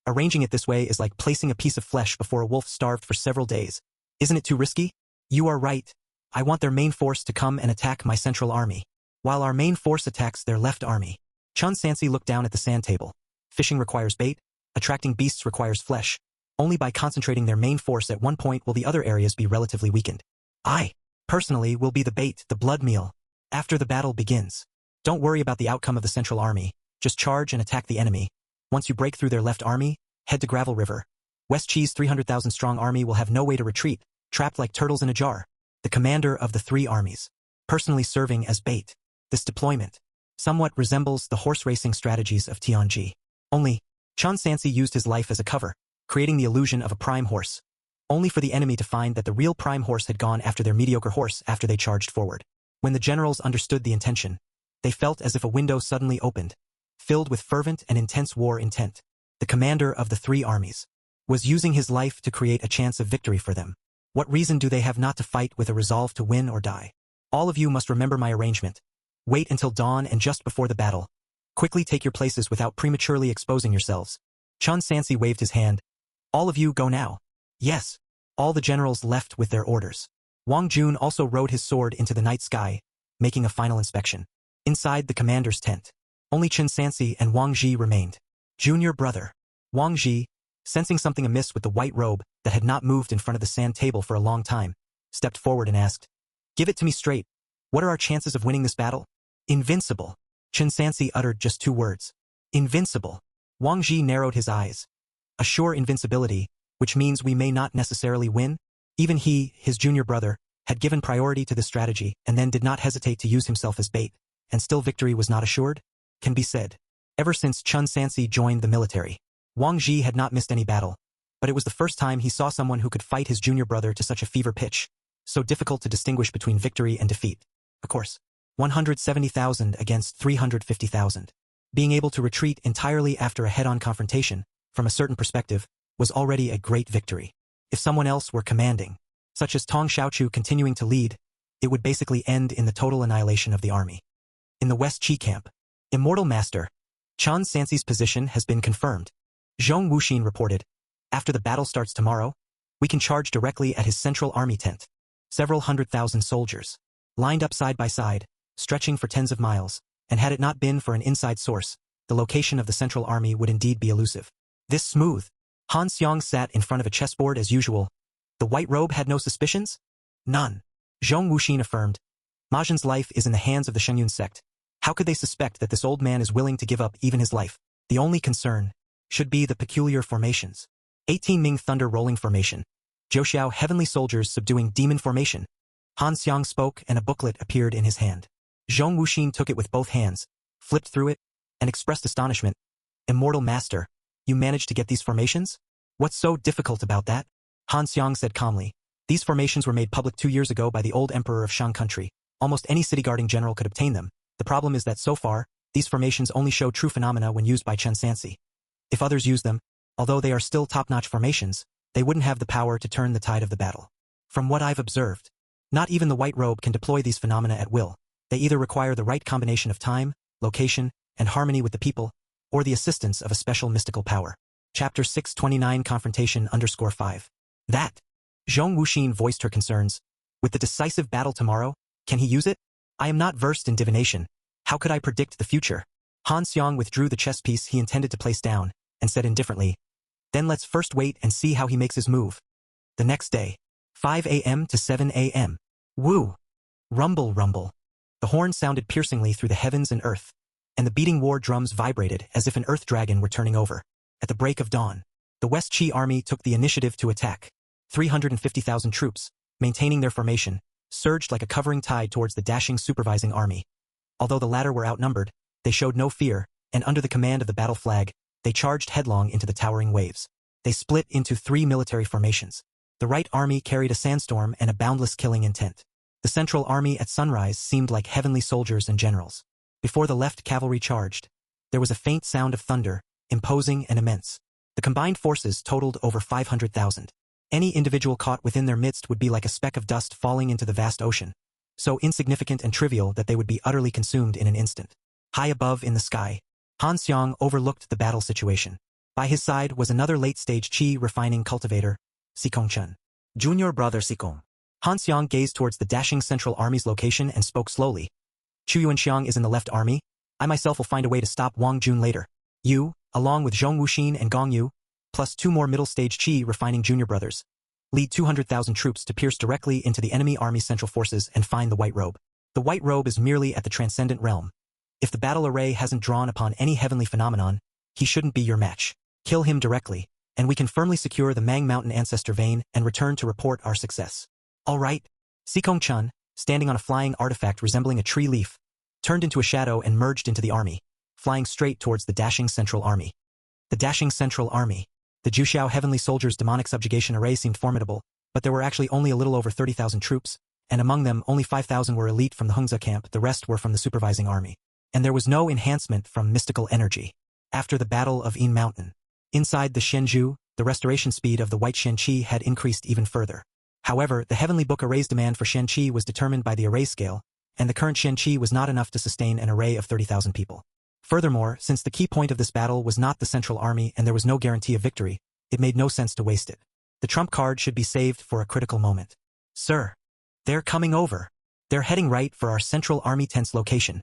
Arranging it this way is like placing a piece of flesh before a wolf starved for several days. Isn't it too risky? You are right. I want their main force to come and attack my central army, while our main force attacks their left army. Chun Sansi looked down at the sand table. Fishing requires bait, attracting beasts requires flesh. Only by concentrating their main force at one point will the other areas be relatively weakened. I, personally, will be the bait, the blood meal, after the battle begins. Don't worry about the outcome of the central army, just charge and attack the enemy. Once you break through their left army, head to Gravel River. West Qi's 300,000 strong army will have no way to retreat, trapped like turtles in a jar. The commander of the three armies, personally serving as bait. This deployment somewhat resembles the horse racing strategies of Tianji. Only, Chun Sansi used his life as a cover, creating the illusion of a prime horse, only for the enemy to find that the real prime horse had gone after their mediocre horse after they charged forward. When the generals understood the intention, they felt as if a window suddenly opened, filled with fervent and intense war intent. The commander of the three armies was using his life to create a chance of victory for them. What reason do they have not to fight with a resolve to win or die? All of you must remember my arrangement. Wait until dawn and just before the battle. Quickly take your places without prematurely exposing yourselves. Chun Sansi waved his hand. All of you go now. Yes. All the generals left with their orders. Wang Jun also rode his sword into the night sky, making a final inspection. Inside the commander's tent, only Chun Sansi and Wang Ji remained. Junior brother. Wang Ji, sensing something amiss with the white robe that had not moved in front of the sand table for a long time, stepped forward and asked, Give it to me straight. What are our chances of winning this battle? Invincible. Chun Sansi uttered just two words. Invincible. Wang Ji narrowed his eyes. A sure invincibility, which means we may not necessarily win? Even he, his junior brother, had given priority to this strategy and then did not hesitate to use himself as bait, and still victory was not assured? Can be said. Ever since Chun Sansi joined the military, Wang Ji had not missed any battle, but it was the first time he saw someone who could fight his junior brother to such a fever pitch, so difficult to distinguish between victory and defeat. Of course, 170,000 against 350,000. Being able to retreat entirely after a head-on confrontation, from a certain perspective, was already a great victory. If someone else were commanding, such as Tong Xiaochu continuing to lead, it would basically end in the total annihilation of the army. In the West Qi camp, Immortal Master, Chun Sansi's position has been confirmed. Zhong Wuxin reported, after the battle starts tomorrow, we can charge directly at his central army tent. Several 100,000 soldiers, lined up side by side, stretching for tens of miles, and had it not been for an inside source, the location of the central army would indeed be elusive. This smooth. Han Xiang sat in front of a chessboard as usual. The white robe had no suspicions? None. Zhong Wuxin affirmed. Majin's life is in the hands of the Shengyun sect. How could they suspect that this old man is willing to give up even his life? The only concern should be the peculiar formations. 18 Ming Thunder Rolling Formation. Zhou Heavenly Soldiers Subduing Demon Formation. Han Xiang spoke and a booklet appeared in his hand. Zhong Wuxin took it with both hands, flipped through it, and expressed astonishment. Immortal Master, you managed to get these formations? What's so difficult about that? Han Xiang said calmly. These formations were made public 2 years ago by the old emperor of Shang country. Almost any city-guarding general could obtain them. The problem is that so far, these formations only show true phenomena when used by Chun Sansi. If others use them, although they are still top-notch formations, they wouldn't have the power to turn the tide of the battle. From what I've observed, not even the white robe can deploy these phenomena at will. They either require the right combination of time, location, and harmony with the people, or the assistance of a special mystical power. Chapter 629 Confrontation _5. That. Zhong Wuxin voiced her concerns. With the decisive battle tomorrow, can he use it? I am not versed in divination. How could I predict the future? Han Xiang withdrew the chess piece he intended to place down, and said indifferently, Then let's first wait and see how he makes his move. The next day, 5 a.m. to 7 a.m. Woo! Rumble, rumble. The horn sounded piercingly through the heavens and earth, and the beating war drums vibrated as if an earth dragon were turning over. At the break of dawn, the West Qi army took the initiative to attack. 350,000 troops, maintaining their formation, surged like a covering tide towards the dashing supervising army. Although the latter were outnumbered, they showed no fear, and under the command of the battle flag, They charged headlong into the towering waves. They split into 3 military formations. The right army carried a sandstorm and a boundless killing intent. The central army at sunrise seemed like heavenly soldiers and generals. Before the left cavalry charged, there was a faint sound of thunder, imposing and immense. The combined forces totaled over 500,000. Any individual caught within their midst would be like a speck of dust falling into the vast ocean, so insignificant and trivial that they would be utterly consumed in an instant. High above in the sky, Han Xiang overlooked the battle situation. By his side was another late-stage qi refining cultivator, Sikong Chen. Junior brother Sikong. Han Xiang gazed towards the dashing central army's location and spoke slowly. Chu Yuanxiang is in the left army. I myself will find a way to stop Wang Jun later. You, along with Zhong Wuxin and Gong Yu, plus 2 more middle-stage qi refining junior brothers, lead 200,000 troops to pierce directly into the enemy army's central forces and find the White Robe. The White Robe is merely at the transcendent realm. If the battle array hasn't drawn upon any heavenly phenomenon, he shouldn't be your match. Kill him directly, and we can firmly secure the Mang Mountain Ancestor Vein and return to report our success. All right. Sikong Chen, standing on a flying artifact resembling a tree leaf, turned into a shadow and merged into the army, flying straight towards the dashing central army. The dashing central army. The Juxiao Heavenly Soldiers' demonic subjugation array seemed formidable, but there were actually only a little over 30,000 troops, and among them only 5,000 were elite from the Hungza camp, the rest were from the supervising army. And there was no enhancement from mystical energy. After the Battle of Yin Mountain, inside the Shenju, the restoration speed of the White Shen Qi had increased even further. However, the Heavenly Book array's demand for Shen Qi was determined by the array scale, and the current Shen Qi was not enough to sustain an array of 30,000 people. Furthermore, since the key point of this battle was not the central army and there was no guarantee of victory, it made no sense to waste it. The trump card should be saved for a critical moment. Sir, they're coming over. They're heading right for our central army tent's location.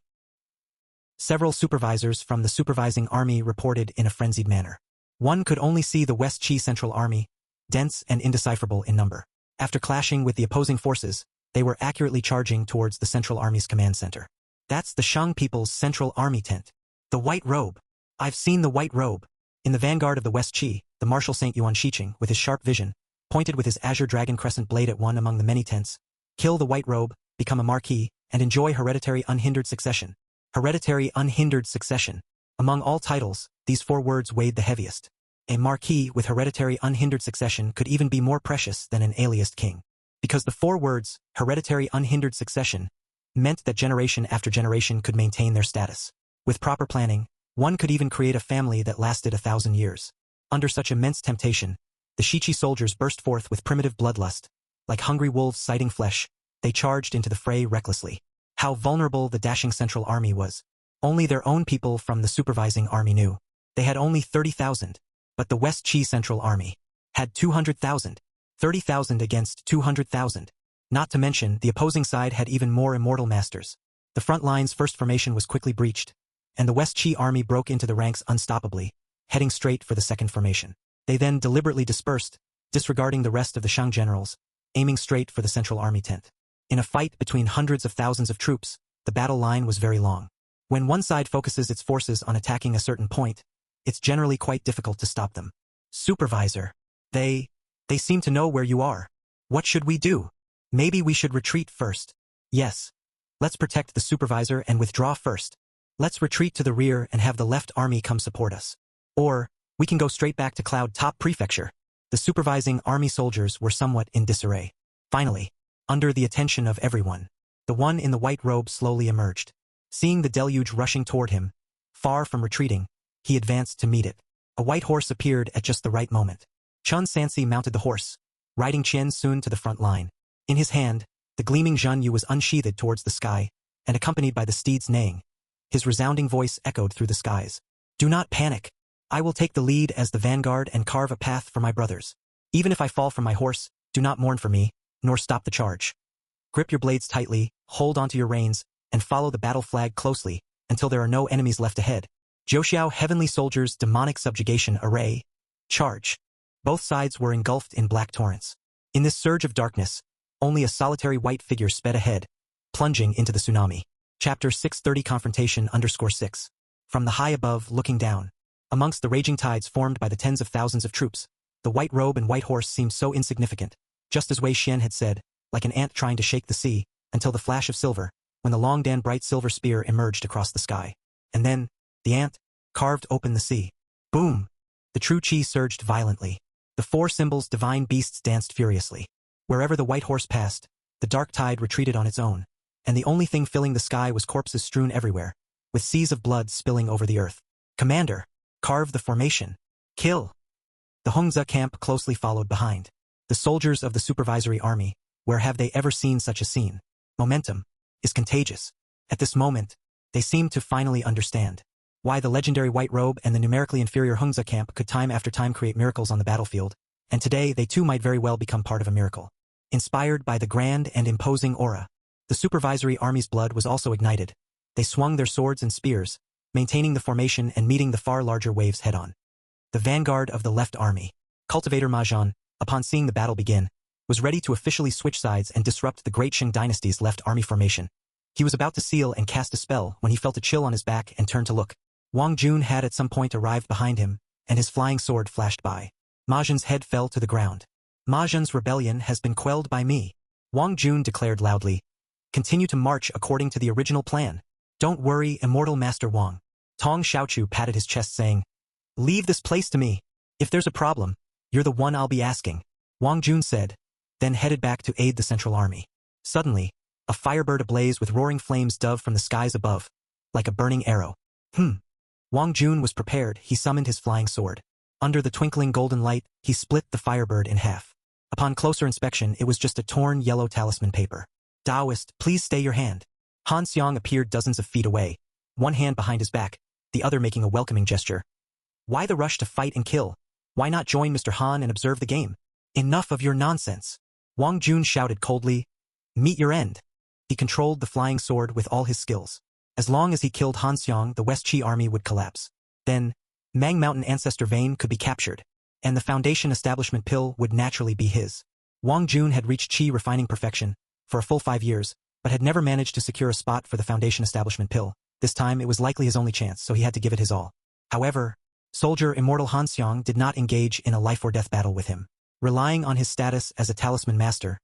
Several supervisors from the supervising army reported in a frenzied manner. One could only see the West Qi Central Army, dense and indecipherable in number. After clashing with the opposing forces, they were accurately charging towards the Central Army's command center. That's the Shang people's Central Army tent. The White Robe. I've seen the White Robe. In the vanguard of the West Qi, the Marshal St. Yuan Shiqing, with his sharp vision, pointed with his azure dragon crescent blade at one among the many tents. Kill the White Robe, become a marquis, and enjoy hereditary unhindered succession. Hereditary unhindered succession. Among all titles, these 4 words weighed the heaviest. A marquis with hereditary unhindered succession could even be more precious than an aliased king. Because the 4 words, hereditary unhindered succession, meant that generation after generation could maintain their status. With proper planning, one could even create a family that lasted 1,000 years. Under such immense temptation, the Shiqi soldiers burst forth with primitive bloodlust. Like hungry wolves sighting flesh, they charged into the fray recklessly. How vulnerable the dashing central army was. Only their own people from the supervising army knew. They had only 30,000, but the West Qi Central Army had 200,000. 30,000 against 200,000. Not to mention, the opposing side had even more immortal masters. The front line's first formation was quickly breached, and the West Qi army broke into the ranks unstoppably, heading straight for the second formation. They then deliberately dispersed, disregarding the rest of the Shang generals, aiming straight for the central army tent. In a fight between hundreds of thousands of troops, the battle line was very long. When one side focuses its forces on attacking a certain point, it's generally quite difficult to stop them. Supervisor. They seem to know where you are. What should we do? Maybe we should retreat first. Yes. Let's protect the supervisor and withdraw first. Let's retreat to the rear and have the left army come support us. Or, we can go straight back to Cloud Top Prefecture. The supervising army soldiers were somewhat in disarray. Finally, under the attention of everyone, the one in the white robe slowly emerged. Seeing the deluge rushing toward him, far from retreating, he advanced to meet it. A white horse appeared at just the right moment. Chun Sansi mounted the horse, riding Qian Sun to the front line. In his hand, the gleaming Zhen Yu was unsheathed towards the sky, and accompanied by the steed's neighing. His resounding voice echoed through the skies. Do not panic. I will take the lead as the vanguard and carve a path for my brothers. Even if I fall from my horse, do not mourn for me, nor stop the charge. Grip your blades tightly, hold onto your reins, and follow the battle flag closely, until there are no enemies left ahead. Zhouxiao Heavenly Soldiers Demonic Subjugation Array. Charge. Both sides were engulfed in black torrents. In this surge of darkness, only a solitary white figure sped ahead, plunging into the tsunami. Chapter 630 Confrontation _6. From the high above, looking down, amongst the raging tides formed by the tens of thousands of troops, the white robe and white horse seemed so insignificant, just as Wei Xian had said, like an ant trying to shake the sea, until the flash of silver, when the long dan bright silver spear emerged across the sky. And then, the ant carved open the sea. Boom! The true chi surged violently. The four symbols divine beasts danced furiously. Wherever the white horse passed, the dark tide retreated on its own, and the only thing filling the sky was corpses strewn everywhere, with seas of blood spilling over the earth. Commander! Carve the formation. Kill! The Hongza camp closely followed behind. The soldiers of the supervisory army, where have they ever seen such a scene? Momentum is contagious. At this moment, they seemed to finally understand why the legendary White Robe and the numerically inferior Hongza camp could time after time create miracles on the battlefield, and today they too might very well become part of a miracle. Inspired by the grand and imposing aura, the supervisory army's blood was also ignited. They swung their swords and spears, maintaining the formation and meeting the far larger waves head-on. The vanguard of the left army, Cultivator Majan, upon seeing the battle begin, was ready to officially switch sides and disrupt the Great Qing dynasty's left army formation. He was about to seal and cast a spell when he felt a chill on his back and turned to look. Wang Jun had at some point arrived behind him, and his flying sword flashed by. Majan's head fell to the ground. Majan's rebellion has been quelled by me, Wang Jun declared loudly. Continue to march according to the original plan. Don't worry, immortal Master Wang. Tong Xiaochu patted his chest saying, leave this place to me. If there's a problem, you're the one I'll be asking, Wang Jun said, then headed back to aid the Central Army. Suddenly, a firebird ablaze with roaring flames dove from the skies above, like a burning arrow. Wang Jun was prepared. He summoned his flying sword. Under the twinkling golden light, he split the firebird in half. Upon closer inspection, it was just a torn yellow talisman paper. Taoist, please stay your hand. Han Xiang appeared dozens of feet away, one hand behind his back, the other making a welcoming gesture. Why the rush to fight and kill? Why not join Mr. Han and observe the game? Enough of your nonsense. Wang Jun shouted coldly. Meet your end. He controlled the flying sword with all his skills. As long as he killed Han Xiang, the West Qi army would collapse. Then, Mang Mountain Ancestor Vein could be captured, and the Foundation Establishment Pill would naturally be his. Wang Jun had reached Qi refining perfection for a full 5 years, but had never managed to secure a spot for the Foundation Establishment Pill. This time it was likely his only chance, so he had to give it his all. However, soldier immortal Han Xiang did not engage in a life-or-death battle with him. Relying on his status as a talisman master,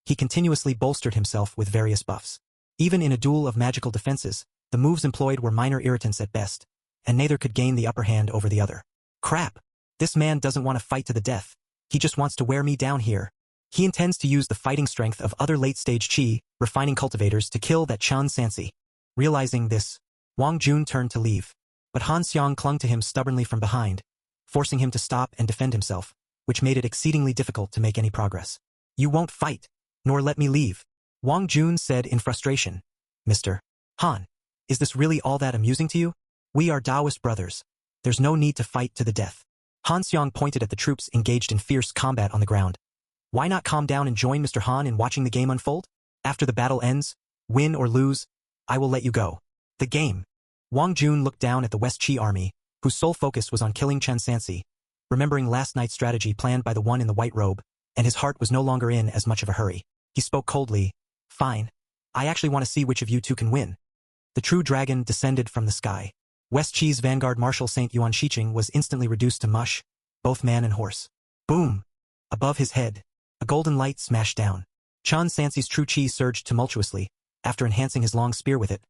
he continuously bolstered himself with various buffs. Even in a duel of magical defenses, the moves employed were minor irritants at best, and neither could gain the upper hand over the other. Crap! This man doesn't want to fight to the death. He just wants to wear me down here. He intends to use the fighting strength of other late-stage Qi, refining cultivators to kill that Chan Sansi. Realizing this, Wang Jun turned to leave, but Han Xiang clung to him stubbornly from behind, forcing him to stop and defend himself, which made it exceedingly difficult to make any progress. You won't fight, nor let me leave, Wang Jun said in frustration. Mr. Han, is this really all that amusing to you? We are Taoist brothers. There's no need to fight to the death. Han Xiang pointed at the troops engaged in fierce combat on the ground. Why not calm down and join Mr. Han in watching the game unfold? After the battle ends, win or lose, I will let you go. The game. Wang Jun looked down at the West Qi army, whose sole focus was on killing Chen Sansi, remembering last night's strategy planned by the one in the white robe, and his heart was no longer in as much of a hurry. He spoke coldly. Fine. I actually want to see which of you two can win. The true dragon descended from the sky. West Qi's vanguard Marshal Saint Yuan Shiqing was instantly reduced to mush, both man and horse. Boom! Above his head, a golden light smashed down. Chan Sansi's true Qi surged tumultuously, after enhancing his long spear with it.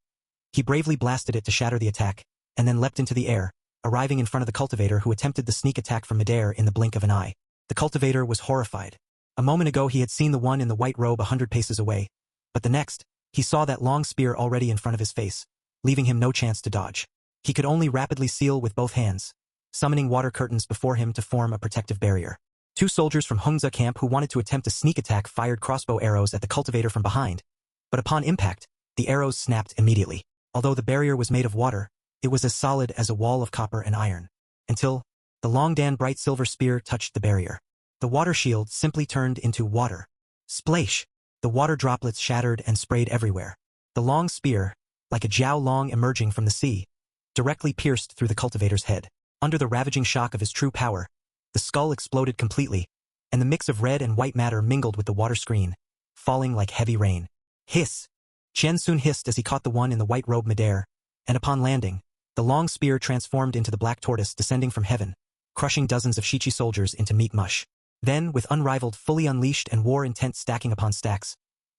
He bravely blasted it to shatter the attack, and then leapt into the air, arriving in front of the cultivator who attempted the sneak attack from midair in the blink of an eye. The cultivator was horrified. A moment ago he had seen the one in the white robe 100 paces away, but the next, he saw that long spear already in front of his face, leaving him no chance to dodge. He could only rapidly seal with both hands, summoning water curtains before him to form a protective barrier. 2 soldiers from Hongza camp who wanted to attempt a sneak attack fired crossbow arrows at the cultivator from behind, but upon impact, the arrows snapped immediately. Although the barrier was made of water, it was as solid as a wall of copper and iron, until the long Dan bright silver spear touched the barrier. The water shield simply turned into water. Splash! The water droplets shattered and sprayed everywhere. The long spear, like a jiao long emerging from the sea, directly pierced through the cultivator's head. Under the ravaging shock of his true power, the skull exploded completely, and the mix of red and white matter mingled with the water screen, falling like heavy rain. Hiss! Chen Sun hissed as he caught the one in the white robe midair, and upon landing, the long spear transformed into the black tortoise descending from heaven, crushing dozens of Shichi soldiers into meat mush. Then, with unrivaled fully unleashed and war intent stacking upon stacks,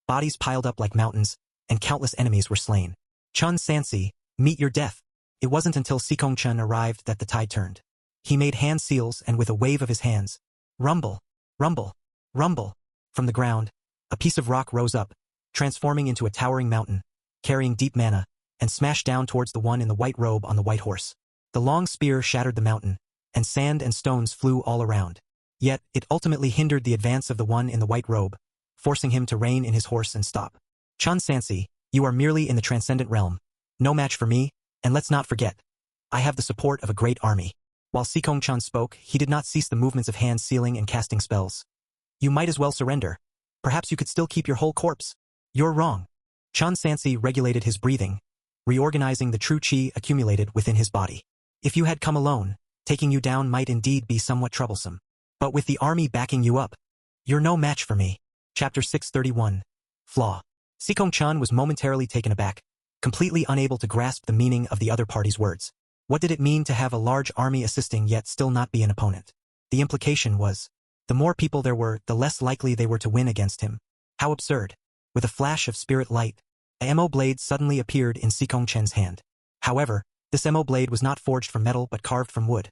bodies piled up like mountains, and countless enemies were slain. Chun Sansi, meet your death. It wasn't until Sikong Chen arrived that the tide turned. He made hand seals and with a wave of his hands, rumble, rumble, rumble, from the ground, a piece of rock rose up, transforming into a towering mountain, carrying deep mana, and smashed down towards the one in the white robe on the white horse. The long spear shattered the mountain, and sand and stones flew all around. Yet, it ultimately hindered the advance of the one in the white robe, forcing him to rein in his horse and stop. Chun Sansi, you are merely in the transcendent realm. No match for me, and let's not forget, I have the support of a great army. While Sikong Chun spoke, he did not cease the movements of hand sealing and casting spells. You might as well surrender. Perhaps you could still keep your whole corpse. You're wrong. Chun Sansi regulated his breathing, reorganizing the true chi accumulated within his body. If you had come alone, taking you down might indeed be somewhat troublesome. But with the army backing you up, you're no match for me. Chapter 631. Flaw. Sikong Chun was momentarily taken aback, completely unable to grasp the meaning of the other party's words. What did it mean to have a large army assisting yet still not be an opponent? The implication was, the more people there were, the less likely they were to win against him. How absurd. With a flash of spirit light, a mo blade suddenly appeared in Sikong Chen's hand. However, this mo blade was not forged from metal but carved from wood.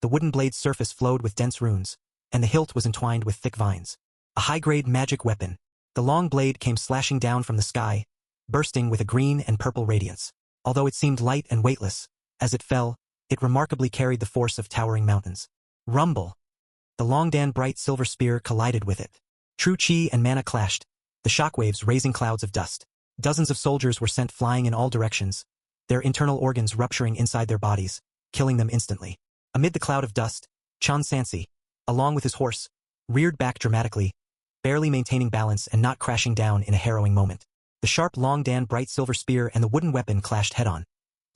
The wooden blade's surface flowed with dense runes, and the hilt was entwined with thick vines. A high-grade magic weapon. The long blade came slashing down from the sky, bursting with a green and purple radiance. Although it seemed light and weightless, as it fell, it remarkably carried the force of towering mountains. Rumble. The long-dan bright silver spear collided with it. True chi and mana clashed, the shockwaves raising clouds of dust. Dozens of soldiers were sent flying in all directions, their internal organs rupturing inside their bodies, killing them instantly. Amid the cloud of dust, Chun Sansi, along with his horse, reared back dramatically, barely maintaining balance and not crashing down in a harrowing moment. The sharp long-dan bright silver spear and the wooden weapon clashed head-on.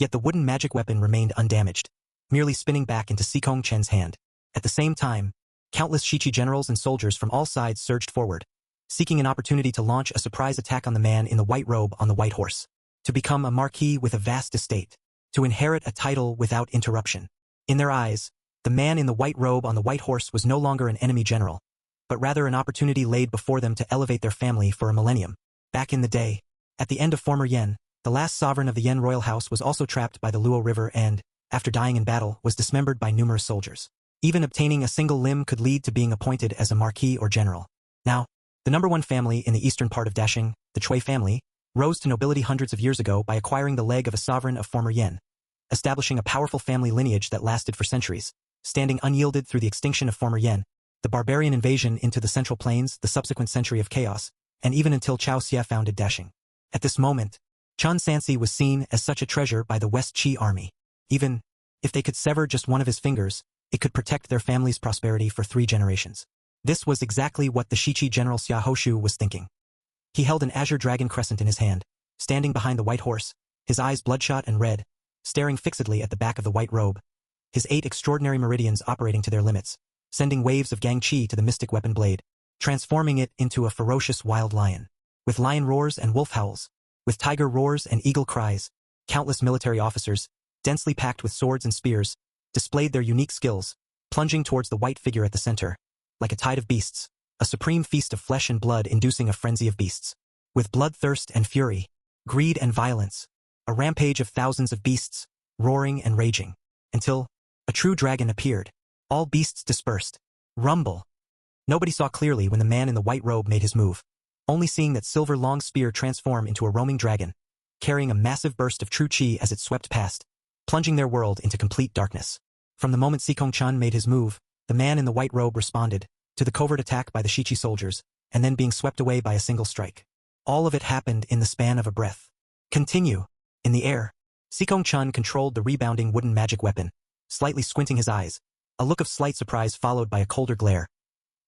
Yet the wooden magic weapon remained undamaged, merely spinning back into Sikong Chen's hand. At the same time, countless Shichi generals and soldiers from all sides surged forward, seeking an opportunity to launch a surprise attack on the man in the white robe on the white horse. To become a marquis with a vast estate. To inherit a title without interruption. In their eyes, the man in the white robe on the white horse was no longer an enemy general, but rather an opportunity laid before them to elevate their family for a millennium. Back in the day, at the end of former Yen, the last sovereign of the Yen royal house was also trapped by the Luo River and, after dying in battle, was dismembered by numerous soldiers. Even obtaining a single limb could lead to being appointed as a marquis or general. Now, the number one family in the eastern part of Dashing, the Chui family, rose to nobility hundreds of years ago by acquiring the leg of a sovereign of former Yen, establishing a powerful family lineage that lasted for centuries, standing unyielded through the extinction of former Yen, the barbarian invasion into the Central Plains, the subsequent century of chaos, and even until Chao Xia founded Dashing. At this moment, Chun Sansi was seen as such a treasure by the West Qi army. Even if they could sever just one of his fingers, it could protect their family's prosperity for 3 generations. This was exactly what the Shichi general Xia Hoshu was thinking. He held an azure dragon crescent in his hand, standing behind the white horse, his eyes bloodshot and red, staring fixedly at the back of the white robe, his 8 extraordinary meridians operating to their limits, sending waves of gang chi to the mystic weapon blade, transforming it into a ferocious wild lion. With lion roars and wolf howls, with tiger roars and eagle cries, countless military officers, densely packed with swords and spears, displayed their unique skills, plunging towards the white figure at the center, like a tide of beasts, a supreme feast of flesh and blood inducing a frenzy of beasts. With bloodthirst and fury, greed and violence, a rampage of thousands of beasts, roaring and raging, until a true dragon appeared. All beasts dispersed. Rumble. Nobody saw clearly when the man in the white robe made his move, only seeing that silver long spear transform into a roaming dragon, carrying a massive burst of true chi as it swept past, plunging their world into complete darkness. From the moment Sikong Chun made his move, the man in the white robe responded to the covert attack by the Shichi soldiers, and then being swept away by a single strike. All of it happened in the span of a breath. Continue. In the air, Sikong Chun controlled the rebounding wooden magic weapon, slightly squinting his eyes, a look of slight surprise followed by a colder glare.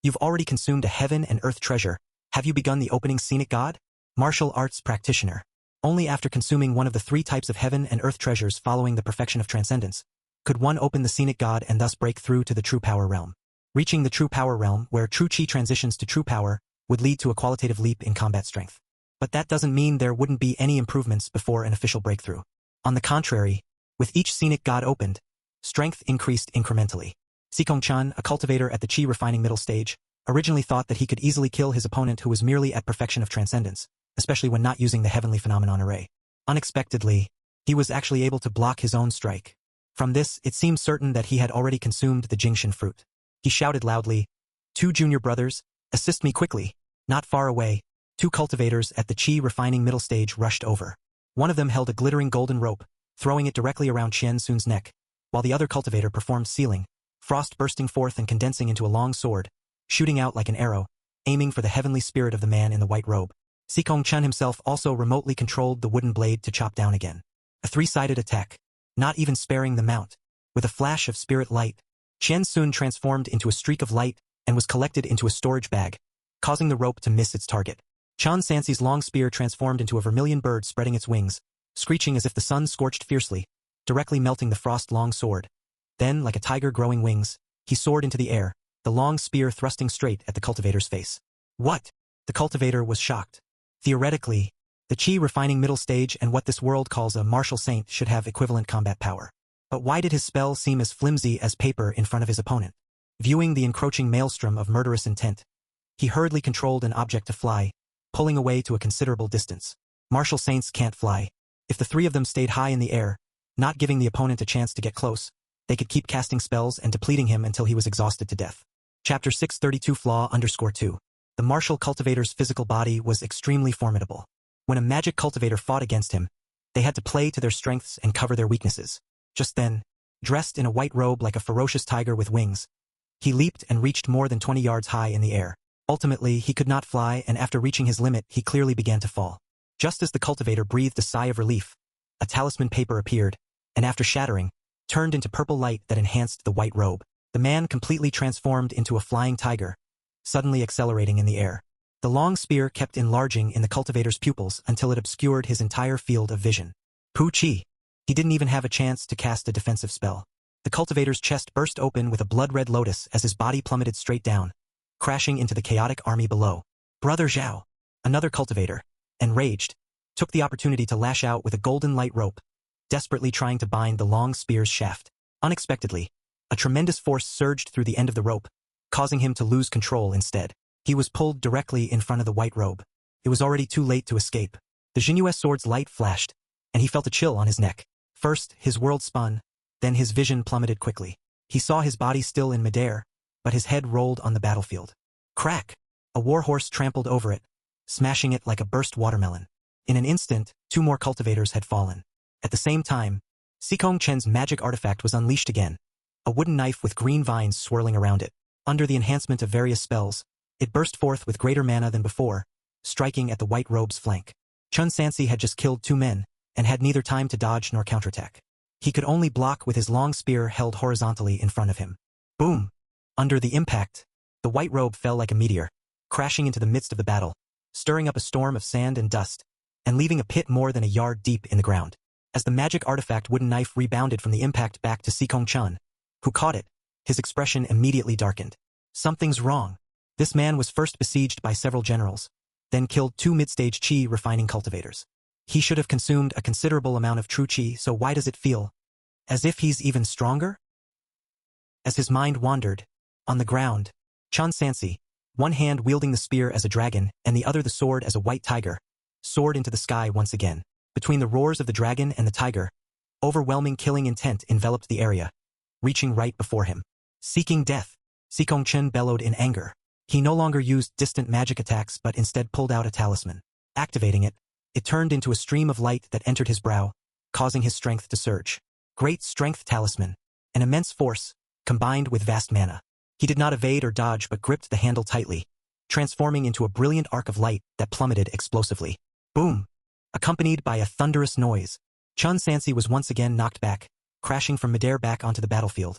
You've already consumed a heaven and earth treasure. Have you begun the opening scenic god? Martial arts practitioner. Only after consuming one of the 3 types of heaven and earth treasures following the perfection of transcendence, could one open the scenic god and thus break through to the true power realm. Reaching the true power realm, where true chi transitions to true power, would lead to a qualitative leap in combat strength. But that doesn't mean there wouldn't be any improvements before an official breakthrough. On the contrary, with each scenic god opened, strength increased incrementally. Sikong Chun, a cultivator at the chi refining middle stage, originally thought that he could easily kill his opponent who was merely at perfection of transcendence, especially when not using the heavenly phenomenon array. Unexpectedly, he was actually able to block his own strike. From this, it seemed certain that he had already consumed the Jingshan fruit. He shouted loudly, "Two junior brothers, assist me quickly." Not far away, two cultivators at the Qi refining middle stage rushed over. One of them held a glittering golden rope, throwing it directly around Qian Sun's neck, while the other cultivator performed sealing, frost bursting forth and condensing into a long sword, shooting out like an arrow, aiming for the heavenly spirit of the man in the white robe. Sikong Chun himself also remotely controlled the wooden blade to chop down again. A three-sided attack, not even sparing the mount. With a flash of spirit light, Qian Sun transformed into a streak of light and was collected into a storage bag, causing the rope to miss its target. Chan Sansi's long spear transformed into a vermilion bird spreading its wings, screeching as if the sun scorched fiercely, directly melting the frost-long sword. Then, like a tiger growing wings, he soared into the air, the long spear thrusting straight at the cultivator's face. What? The cultivator was shocked. Theoretically, the Qi refining middle stage and what this world calls a martial saint should have equivalent combat power. But why did his spell seem as flimsy as paper in front of his opponent? Viewing the encroaching maelstrom of murderous intent, he hurriedly controlled an object to fly, pulling away to a considerable distance. Martial saints can't fly. If the three of them stayed high in the air, not giving the opponent a chance to get close, they could keep casting spells and depleting him until he was exhausted to death. Chapter 632 Flaw_2. The martial cultivator's physical body was extremely formidable. When a magic cultivator fought against him, they had to play to their strengths and cover their weaknesses. Just then, dressed in a white robe like a ferocious tiger with wings, he leaped and reached more than 20 yards high in the air. Ultimately, he could not fly, and after reaching his limit, he clearly began to fall. Just as the cultivator breathed a sigh of relief, a talisman paper appeared, and after shattering, turned into purple light that enhanced the white robe. The man completely transformed into a flying tiger, suddenly accelerating in the air. The long spear kept enlarging in the cultivator's pupils until it obscured his entire field of vision. Pu Qi. He didn't even have a chance to cast a defensive spell. The cultivator's chest burst open with a blood-red lotus as his body plummeted straight down, crashing into the chaotic army below. Brother Zhao, another cultivator, enraged, took the opportunity to lash out with a golden light rope, desperately trying to bind the long spear's shaft. Unexpectedly, a tremendous force surged through the end of the rope, causing him to lose control instead. He was pulled directly in front of the white robe. It was already too late to escape. The Jinhue sword's light flashed, and he felt a chill on his neck. First, his world spun, then his vision plummeted quickly. He saw his body still in midair, but his head rolled on the battlefield. Crack! A warhorse trampled over it, smashing it like a burst watermelon. In an instant, two more cultivators had fallen. At the same time, Sikong Chen's magic artifact was unleashed again, a wooden knife with green vines swirling around it. Under the enhancement of various spells, it burst forth with greater mana than before, striking at the white robe's flank. Chun Sansi had just killed two men, and had neither time to dodge nor counterattack. He could only block with his long spear held horizontally in front of him. Boom! Under the impact, the white robe fell like a meteor, crashing into the midst of the battle, stirring up a storm of sand and dust, and leaving a pit more than a yard deep in the ground. As the magic artifact wooden knife rebounded from the impact back to Sikong Chun, who caught it, his expression immediately darkened. Something's wrong. This man was first besieged by several generals, then killed two mid-stage Qi refining cultivators. He should have consumed a considerable amount of true Qi, so why does it feel as if he's even stronger? As his mind wandered, on the ground, Chun Sansi, one hand wielding the spear as a dragon and the other the sword as a white tiger, soared into the sky once again. Between the roars of the dragon and the tiger, overwhelming killing intent enveloped the area, reaching right before him. Seeking death, Sikong Chen bellowed in anger. He no longer used distant magic attacks but instead pulled out a talisman. Activating it, it turned into a stream of light that entered his brow, causing his strength to surge. Great strength talisman, an immense force, combined with vast mana. He did not evade or dodge but gripped the handle tightly, transforming into a brilliant arc of light that plummeted explosively. Boom! Accompanied by a thunderous noise, Chun Sansi was once again knocked back, crashing from midair back onto the battlefield.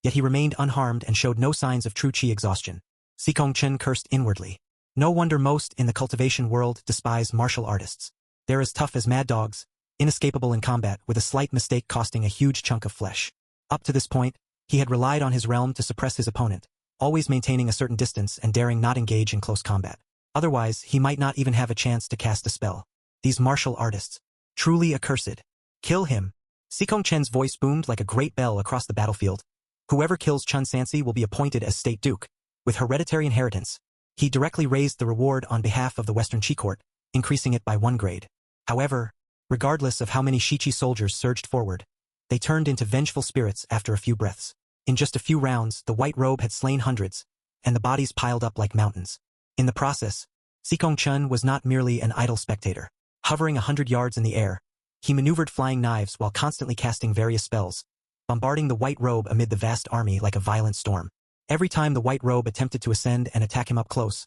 Yet he remained unharmed and showed no signs of true Qi exhaustion. Sikong Chen cursed inwardly. No wonder most in the cultivation world despise martial artists. They're as tough as mad dogs, inescapable in combat with a slight mistake costing a huge chunk of flesh. Up to this point, he had relied on his realm to suppress his opponent, always maintaining a certain distance and daring not engage in close combat. Otherwise, he might not even have a chance to cast a spell. These martial artists, truly accursed. Kill him! Sikong Chen's voice boomed like a great bell across the battlefield. Whoever kills Chun Sansi will be appointed as State Duke. With hereditary inheritance, he directly raised the reward on behalf of the Western Qi Court, increasing it by 1 grade. However, regardless of how many Shichi soldiers surged forward, They turned into vengeful spirits after a few breaths. In just a few rounds, the white robe had slain hundreds, and the bodies piled up like mountains. In the process, Sikong Chun was not merely an idle spectator. Hovering 100 yards in the air, he maneuvered flying knives while constantly casting various spells, bombarding the white robe amid the vast army like a violent storm. Every time the white robe attempted to ascend and attack him up close,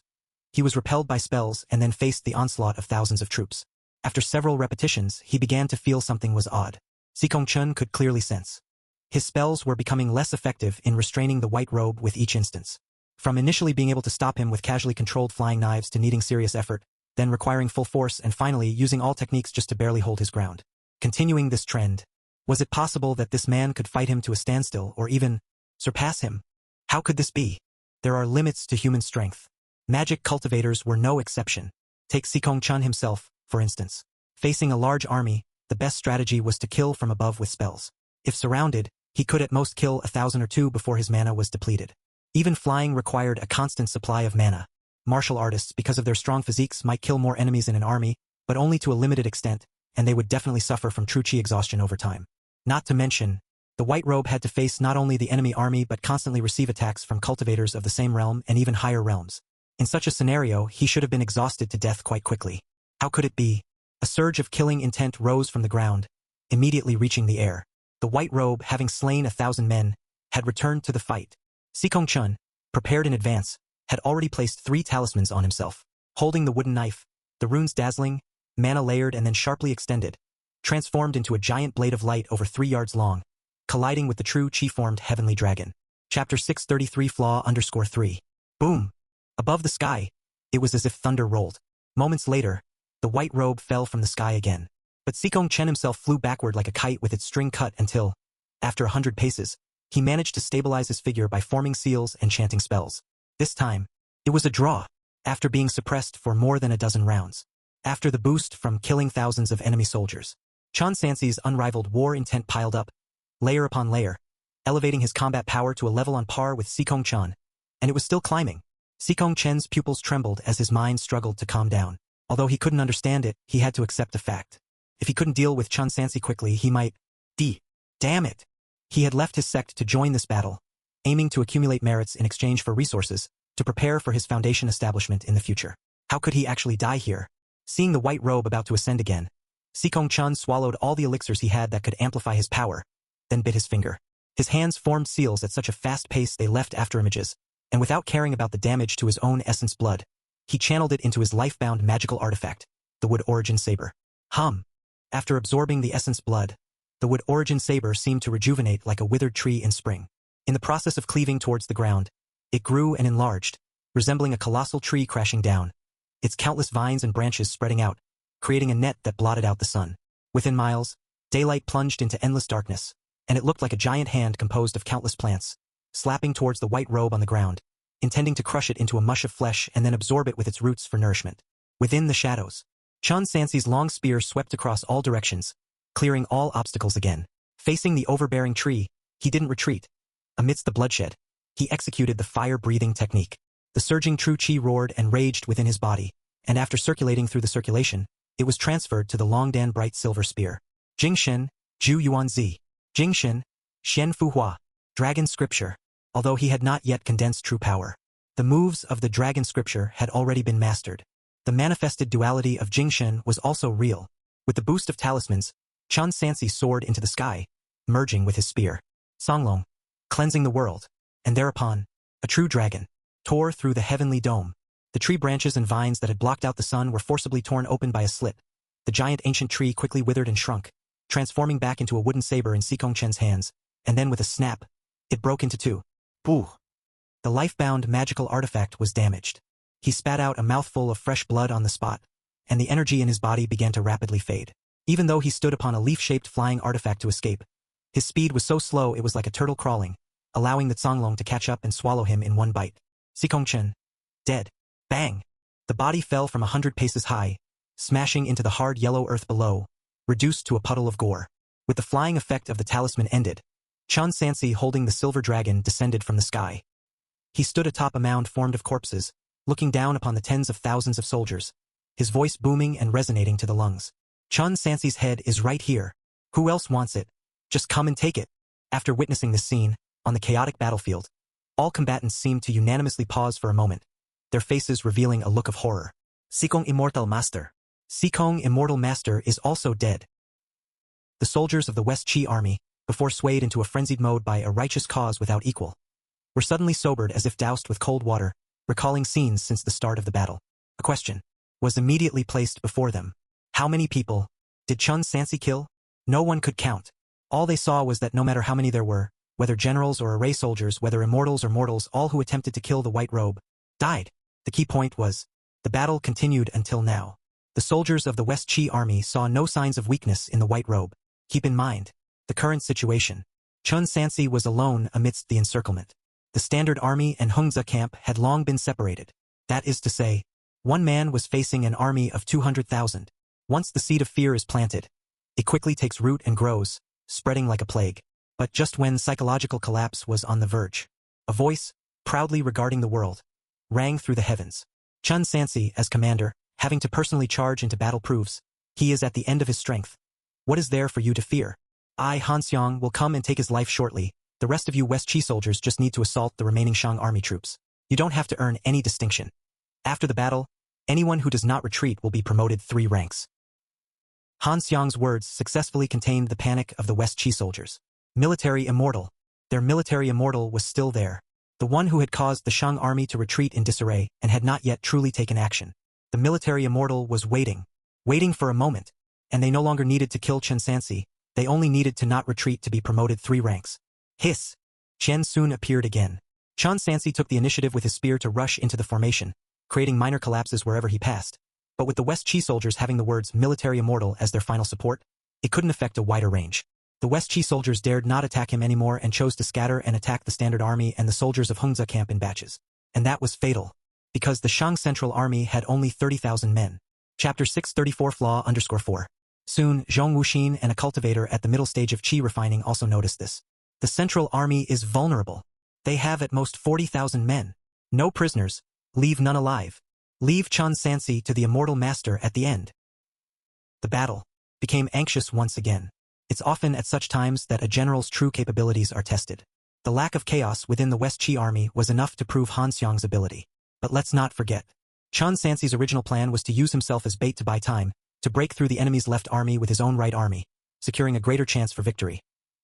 he was repelled by spells and then faced the onslaught of thousands of troops. After several repetitions, he began to feel something was odd. Sikong Chun could clearly sense. His spells were becoming less effective in restraining the white robe with each instance. From initially being able to stop him with casually controlled flying knives to needing serious effort, then requiring full force and finally using all techniques just to barely hold his ground. Continuing this trend, was it possible that this man could fight him to a standstill or even surpass him? How could this be? There are limits to human strength. Magic cultivators were no exception. Take Sikong Chun himself, for instance. Facing a large army, the best strategy was to kill from above with spells. If surrounded, he could at most kill 1,000 or 2 before his mana was depleted. Even flying required a constant supply of mana. Martial artists, because of their strong physiques, might kill more enemies in an army, but only to a limited extent, and they would definitely suffer from true chi exhaustion over time. Not to mention, the white robe had to face not only the enemy army but constantly receive attacks from cultivators of the same realm and even higher realms. In such a scenario, he should have been exhausted to death quite quickly. How could it be? A surge of killing intent rose from the ground, immediately reaching the air. The white robe, having slain 1,000 men, had returned to the fight. Sikong Chun, prepared in advance, had already placed 3 talismans on himself. Holding the wooden knife, the runes dazzling, mana layered and then sharply extended, transformed into a giant blade of light over 3 yards long, colliding with the true chi-formed heavenly dragon. Chapter 633 Flaw_3. Boom! Above the sky, it was as if thunder rolled. Moments later, the white robe fell from the sky again. But Sikong Chen himself flew backward like a kite with its string cut until, after 100 paces, he managed to stabilize his figure by forming seals and chanting spells. This time, it was a draw, after being suppressed for more than a dozen rounds. After the boost from killing thousands of enemy soldiers, Chun Sansi's unrivaled war intent piled up, layer upon layer, elevating his combat power to a level on par with Sikong Chun, and it was still climbing. Sikong Chen's pupils trembled as his mind struggled to calm down. Although he couldn't understand it, he had to accept the fact. If he couldn't deal with Chun Sansi quickly, he might... Damn it! He had left his sect to join this battle, aiming to accumulate merits in exchange for resources, to prepare for his foundation establishment in the future. How could he actually die here? Seeing the white robe about to ascend again, Sikong Chun swallowed all the elixirs he had that could amplify his power, then bit his finger. His hands formed seals at such a fast pace they left afterimages, and without caring about the damage to his own essence blood, he channeled it into his life-bound magical artifact, the Wood Origin Saber. After absorbing the essence blood, the Wood Origin Saber seemed to rejuvenate like a withered tree in spring. In the process of cleaving towards the ground, it grew and enlarged, resembling a colossal tree crashing down, its countless vines and branches spreading out, creating a net that blotted out the sun. Within miles, daylight plunged into endless darkness, and it looked like a giant hand composed of countless plants, slapping towards the white robe on the ground, intending to crush it into a mush of flesh and then absorb it with its roots for nourishment. Within the shadows, Chun Sansi's long spear swept across all directions, clearing all obstacles again. Facing the overbearing tree, he didn't retreat. Amidst the bloodshed, he executed the fire-breathing technique. The surging true chi roared and raged within his body, and after circulating through the circulation, it was transferred to the Longdan bright silver spear. Jingshen, Zhu Yuanzi. Jingshen, Xian Fu Hua. Dragon Scripture. Although he had not yet condensed true power, the moves of the Dragon Scripture had already been mastered. The manifested duality of Jingshen was also real. With the boost of talismans, Chun Sansi soared into the sky, merging with his spear. Songlong, cleansing the world, and thereupon, a true dragon, tore through the heavenly dome. The tree branches and vines that had blocked out the sun were forcibly torn open by a slit. The giant ancient tree quickly withered and shrunk, transforming back into a wooden saber in Sikong Chen's hands, and then with a snap, it broke into 2. Boo! The life-bound magical artifact was damaged. He spat out a mouthful of fresh blood on the spot, and the energy in his body began to rapidly fade. Even though he stood upon a leaf-shaped flying artifact to escape, his speed was so slow it was like a turtle crawling, allowing the Songlong to catch up and swallow him in one bite. Sikong Chen. Dead. Bang! The body fell from 100 paces high, smashing into the hard yellow earth below, reduced to a puddle of gore. With the flying effect of the talisman ended, Chun Sansi holding the silver dragon descended from the sky. He stood atop a mound formed of corpses, looking down upon the tens of thousands of soldiers, his voice booming and resonating to the lungs. Chun Sansi's head is right here. Who else wants it? Just come and take it. After witnessing this scene, on the chaotic battlefield, all combatants seemed to unanimously pause for a moment, their faces revealing a look of horror. Sikong Immortal Master. Sikong Immortal Master is also dead. The soldiers of the West Qi army, before swayed into a frenzied mode by a righteous cause without equal, were suddenly sobered as if doused with cold water, recalling scenes since the start of the battle. A question was immediately placed before them. How many people did Chun Sansi kill? No one could count. All they saw was that no matter how many there were, whether generals or array soldiers, whether immortals or mortals, all who attempted to kill the White Robe died. The key point was, the battle continued until now. The soldiers of the West Qi army saw no signs of weakness in the White Robe. Keep in mind the current situation. Chun Sansi was alone amidst the encirclement. The Standard Army and Hungza camp had long been separated. That is to say, one man was facing an army of 200,000. Once the seed of fear is planted, it quickly takes root and grows, spreading like a plague. But just when psychological collapse was on the verge, a voice, proudly regarding the world, rang through the heavens. Chun Sansi, as commander, having to personally charge into battle proves, he is at the end of his strength. What is there for you to fear? I, Han Xiong, will come and take his life shortly. The rest of you West Qi soldiers just need to assault the remaining Shang army troops. You don't have to earn any distinction. After the battle, anyone who does not retreat will be promoted 3 ranks. Han Xiong's words successfully contained the panic of the West Qi soldiers. Military immortal. Their military immortal was still there. The one who had caused the Shang army to retreat in disarray and had not yet truly taken action. The military immortal was waiting for a moment, and they no longer needed to kill Chun Sansi, they only needed to not retreat to be promoted 3 ranks. Hiss! Chen soon appeared again. Chun Sansi took the initiative with his spear to rush into the formation, creating minor collapses wherever he passed. But with the West Qi soldiers having the words military immortal as their final support, it couldn't affect a wider range. The West Qi soldiers dared not attack him anymore and chose to scatter and attack the Standard Army and the soldiers of Hungza camp in batches. And that was fatal, because the Shang Central Army had only 30,000 men. Chapter 634 Flaw_4. Soon, Zhong Wuxin and a cultivator at the middle stage of Qi refining also noticed this. The Central Army is vulnerable. They have at most 40,000 men. No prisoners. Leave none alive. Leave Chun Sansi to the Immortal Master at the end. The battle became anxious once again. It's often at such times that a general's true capabilities are tested. The lack of chaos within the West Qi army was enough to prove Han Xiong's ability. But let's not forget, Chun Sansi's original plan was to use himself as bait to buy time, to break through the enemy's left army with his own right army, securing a greater chance for victory.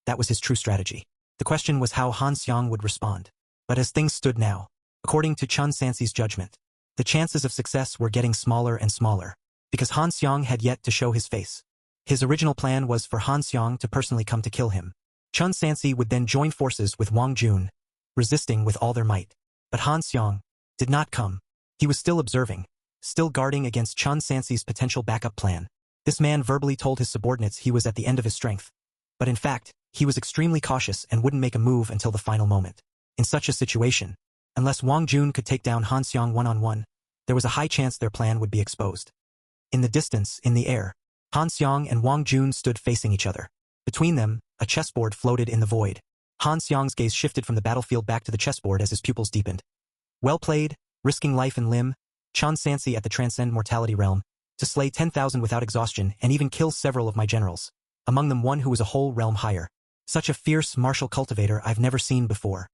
That was his true strategy. The question was how Han Xiong would respond. But as things stood now, according to Chun Sansi's judgment, the chances of success were getting smaller and smaller, because Han Xiong had yet to show his face. His original plan was for Han Xiong to personally come to kill him. Chun Sansi would then join forces with Wang Jun, resisting with all their might. But Han Xiong did not come. He was still observing, still guarding against Chun Sansi's potential backup plan. This man verbally told his subordinates he was at the end of his strength. But in fact, he was extremely cautious and wouldn't make a move until the final moment. In such a situation, unless Wang Jun could take down Han Xiong one-on-one, there was a high chance their plan would be exposed. In the distance, in the air, Han Xiong and Wang Jun stood facing each other. Between them, a chessboard floated in the void. Han Xiong's gaze shifted from the battlefield back to the chessboard as his pupils deepened. Well played, risking life and limb, Chun Sansi at the transcend mortality realm, to slay 10,000 without exhaustion and even kill several of my generals, among them one who was a whole realm higher. Such a fierce martial cultivator I've never seen before.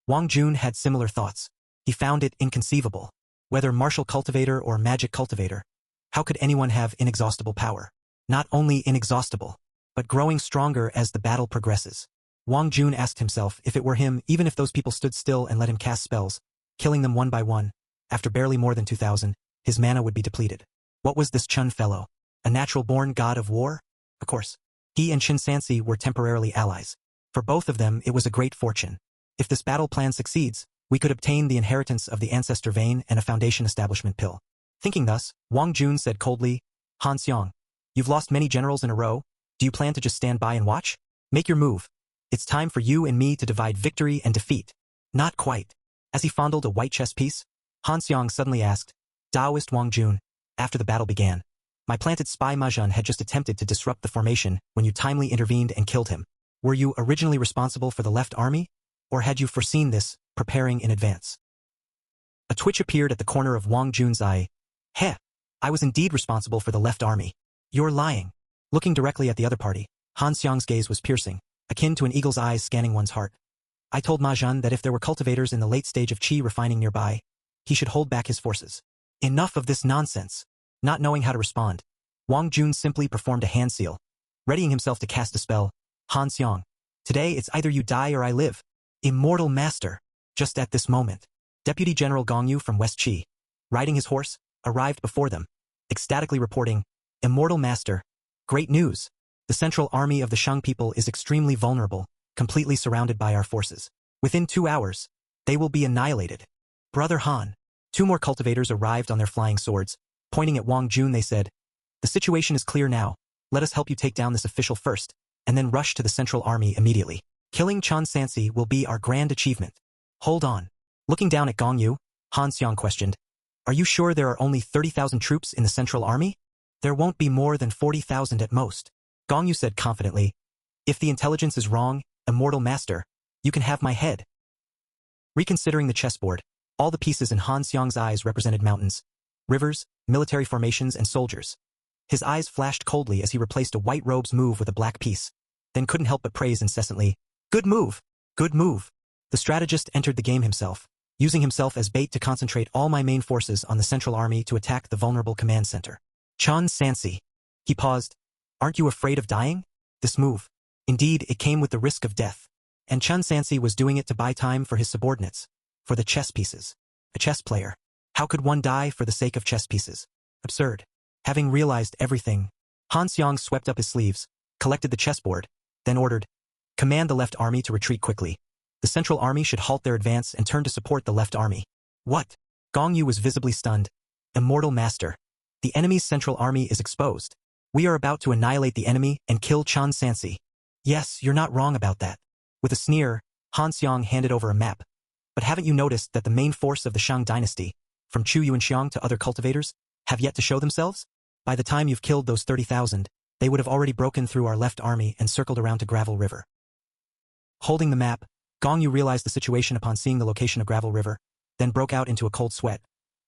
Wang Jun had similar thoughts. He found it inconceivable. Whether martial cultivator or magic cultivator, how could anyone have inexhaustible power? Not only inexhaustible, but growing stronger as the battle progresses. Wang Jun asked himself if it were him, even if those people stood still and let him cast spells, killing them one by one, after barely more than 2,000, his mana would be depleted. What was this Chun fellow? A natural-born god of war? Of course. He and Chun Sansi were temporarily allies. For both of them it was a great fortune. If this battle plan succeeds, we could obtain the inheritance of the ancestor vein and a foundation establishment pill. Thinking thus, Wang Jun said coldly, Han Xiong, you've lost many generals in a row. Do you plan to just stand by and watch? Make your move. It's time for you and me to divide victory and defeat. Not quite. As he fondled a white chess piece, Han Xiong suddenly asked, Taoist Wang Jun, after the battle began. My planted spy Ma Jun had just attempted to disrupt the formation when you timely intervened and killed him. Were you originally responsible for the left army? Or had you foreseen this, preparing in advance? A twitch appeared at the corner of Wang Jun's eye. Heh, I was indeed responsible for the left army. You're lying. Looking directly at the other party, Han Xiang's gaze was piercing, akin to an eagle's eyes scanning one's heart. I told Ma Zhen that if there were cultivators in the late stage of qi refining nearby, he should hold back his forces. Enough of this nonsense. Not knowing how to respond, Wang Jun simply performed a hand seal, readying himself to cast a spell. Han Xiang, today it's either you die or I live. Immortal Master. Just at this moment, Deputy General Gong Yu from West Qi, riding his horse, arrived before them, ecstatically reporting, Immortal Master. Great news. The central army of the Shang people is extremely vulnerable, completely surrounded by our forces. Within 2 hours, they will be annihilated. Brother Han. 2 more cultivators arrived on their flying swords. Pointing at Wang Jun, they said, the situation is clear now. Let us help you take down this official first, and then rush to the central army immediately. Killing Chen Sansi will be our grand achievement. Hold on. Looking down at Gong Yu, Han Xiang questioned, are you sure there are only 30,000 troops in the central army? There won't be more than 40,000 at most. Gong Yu said confidently, if the intelligence is wrong, Immortal Master, you can have my head. Reconsidering the chessboard, all the pieces in Han Xiang's eyes represented mountains, rivers, military formations, and soldiers. His eyes flashed coldly as he replaced a white robe's move with a black piece, then couldn't help but praise incessantly, good move, good move. The strategist entered the game himself, using himself as bait to concentrate all my main forces on the central army to attack the vulnerable command center. Chen Sansi. He paused. Aren't you afraid of dying? This move. Indeed, it came with the risk of death. And Chen Sansi was doing it to buy time for his subordinates, for the chess pieces. A chess player. How could one die for the sake of chess pieces? Absurd. Having realized everything, Han Xiang swept up his sleeves, collected the chessboard, then ordered, command the left army to retreat quickly. The central army should halt their advance and turn to support the left army. What? Gong Yu was visibly stunned. Immortal Master. The enemy's central army is exposed. We are about to annihilate the enemy and kill Chen Sansi. Yes, you're not wrong about that. With a sneer, Han Xiang handed over a map. But haven't you noticed that the main force of the Shang dynasty, from Chu Yuanxiang to other cultivators, have yet to show themselves? By the time you've killed those 30,000, they would have already broken through our left army and circled around to Gravel River. Holding the map, Gong Yu realized the situation upon seeing the location of Gravel River, then broke out into a cold sweat.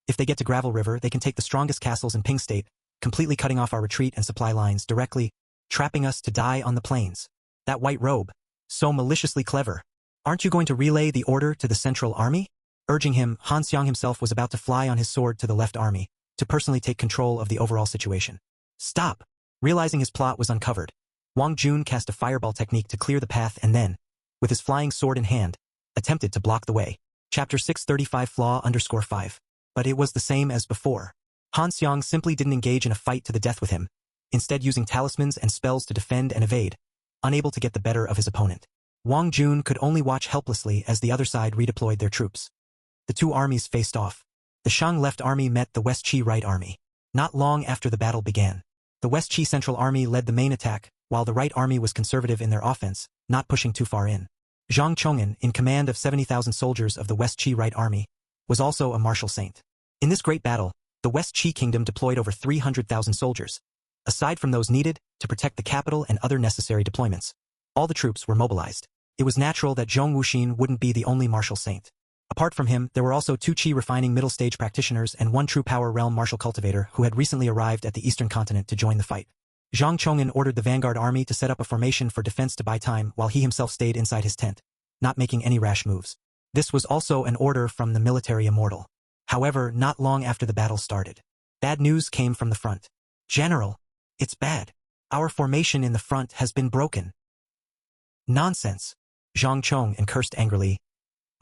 If they get to Gravel River, they can take the strongest castles in Ping State, completely cutting off our retreat and supply lines directly, trapping us to die on the plains. That white robe, so maliciously clever. Aren't you going to relay the order to the central army? Urging him, Han Xiang himself was about to fly on his sword to the left army, to personally take control of the overall situation. Stop! Realizing his plot was uncovered, Wang Jun cast a fireball technique to clear the path and then, with his flying sword in hand, attempted to block the way. Chapter 635 Flaw_5. But it was the same as before. Han Xiang simply didn't engage in a fight to the death with him, instead using talismans and spells to defend and evade, unable to get the better of his opponent. Wang Jun could only watch helplessly as the other side redeployed their troops. The 2 armies faced off. The Shang left army met the West Qi right army. Not long after the battle began, the West Qi central army led the main attack, while the right army was conservative in their offense, not pushing too far in. Zhang Chong'an, in command of 70,000 soldiers of the West Qi right army, was also a martial saint. In this great battle, the West Qi kingdom deployed over 300,000 soldiers, aside from those needed to protect the capital and other necessary deployments. All the troops were mobilized. It was natural that Zhong Wuxin wouldn't be the only martial saint. Apart from him, there were also 2 qi refining middle stage practitioners and 1 true power realm martial cultivator who had recently arrived at the eastern continent to join the fight. Zhang Chong'an ordered the vanguard army to set up a formation for defense to buy time while he himself stayed inside his tent, not making any rash moves. This was also an order from the military immortal. However, not long after the battle started, bad news came from the front. General, it's bad. Our formation in the front has been broken. Nonsense. Zhang Chong'an cursed angrily.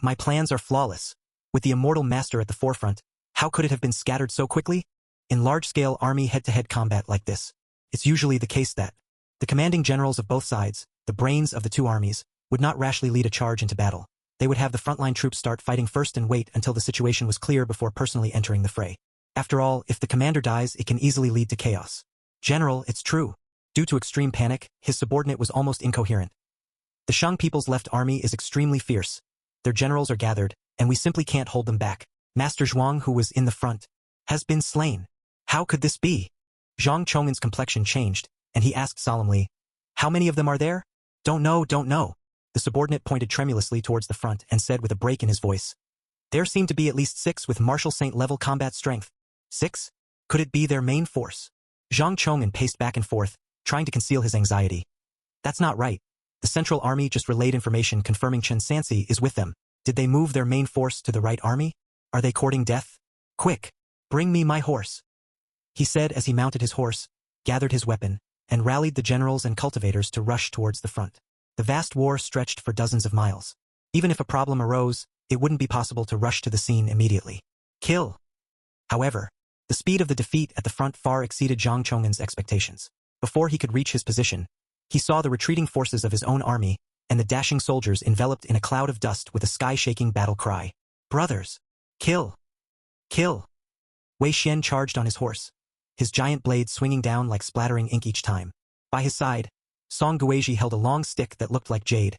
My plans are flawless. With the Immortal Master at the forefront, how could it have been scattered so quickly? In large-scale army head-to-head combat like this, it's usually the case that the commanding generals of both sides, the brains of the 2 armies, would not rashly lead a charge into battle. They would have the frontline troops start fighting first and wait until the situation was clear before personally entering the fray. After all, if the commander dies, it can easily lead to chaos. General, it's true. Due to extreme panic, his subordinate was almost incoherent. The Shang people's left army is extremely fierce. Their generals are gathered, and we simply can't hold them back. Master Zhuang, who was in the front, has been slain. How could this be? Zhang Chong'an's complexion changed, and he asked solemnly, how many of them are there? Don't know. The subordinate pointed tremulously towards the front and said with a break in his voice, there seem to be at least 6 with martial saint level combat strength. 6? Could it be their main force? Zhang Chong'an paced back and forth, trying to conceal his anxiety. That's not right. The Central Army just relayed information confirming Chen Sansi is with them. Did they move their main force to the right army? Are they courting death? Quick, bring me my horse, he said as he mounted his horse, gathered his weapon, and rallied the generals and cultivators to rush towards the front. The vast war stretched for dozens of miles. Even if a problem arose, it wouldn't be possible to rush to the scene immediately. Kill. However, the speed of the defeat at the front far exceeded Zhang Chong'an's expectations. Before he could reach his position, he saw the retreating forces of his own army and the dashing soldiers enveloped in a cloud of dust with a sky-shaking battle cry. Brothers! Kill! Kill! Wei Xian charged on his horse, his giant blade swinging down like splattering ink each time. By his side, Song Guizhi held a long stick that looked like jade,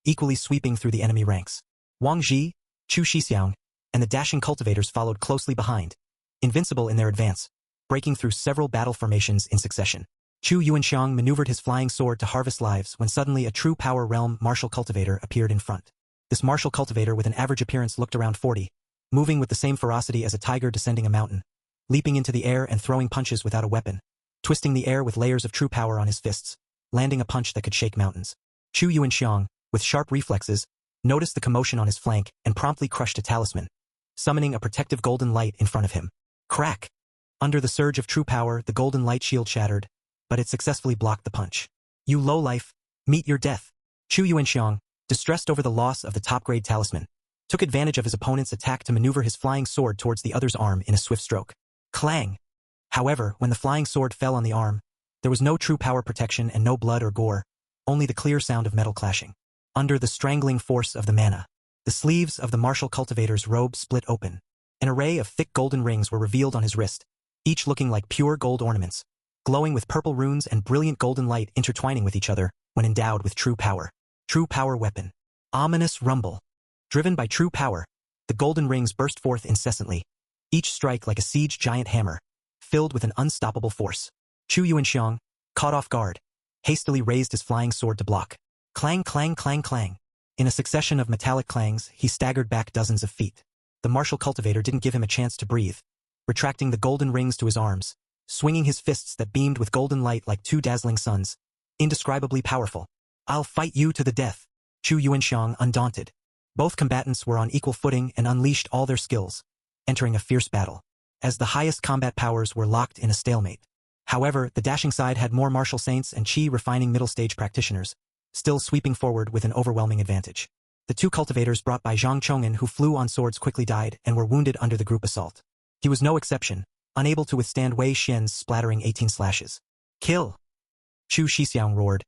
equally sweeping through the enemy ranks. Wang Ji, Chu Shixiang, and the dashing cultivators followed closely behind, invincible in their advance, breaking through several battle formations in succession. Chu Yuanxiang maneuvered his flying sword to harvest lives when suddenly a true power realm martial cultivator appeared in front. This martial cultivator with an average appearance looked around 40, moving with the same ferocity as a tiger descending a mountain, leaping into the air and throwing punches without a weapon, twisting the air with layers of true power on his fists, landing a punch that could shake mountains. Chu Yuanxiang, with sharp reflexes, noticed the commotion on his flank and promptly crushed a talisman, summoning a protective golden light in front of him. Crack! Under the surge of true power, the golden light shield shattered, but it successfully blocked the punch. You lowlife, meet your death. Chu Yuanxiang, distressed over the loss of the top-grade talisman, took advantage of his opponent's attack to maneuver his flying sword towards the other's arm in a swift stroke. Clang! However, when the flying sword fell on the arm, there was no true power protection and no blood or gore, only the clear sound of metal clashing. Under the strangling force of the mana, the sleeves of the martial cultivator's robe split open. An array of thick golden rings were revealed on his wrist, each looking like pure gold ornaments, glowing with purple runes and brilliant golden light intertwining with each other when endowed with true power. True power weapon. Ominous rumble. Driven by true power, the golden rings burst forth incessantly, each strike like a siege giant hammer, filled with an unstoppable force. Chu Yuanxiang, caught off guard, hastily raised his flying sword to block. Clang, clang, clang, clang. In a succession of metallic clangs, he staggered back dozens of feet. The martial cultivator didn't give him a chance to breathe, retracting the golden rings to his arms, swinging his fists that beamed with golden light like two dazzling suns. Indescribably powerful. I'll fight you to the death. Chu Yuanxiang undaunted. Both combatants were on equal footing and unleashed all their skills, entering a fierce battle, as the highest combat powers were locked in a stalemate. However, the dashing side had more martial saints and chi-refining middle-stage practitioners, still sweeping forward with an overwhelming advantage. The two cultivators brought by Zhang Chong'an who flew on swords quickly died and were wounded under the group assault. He was no exception, unable to withstand Wei Xian's splattering 18 slashes. Kill! Chu Shixiang roared.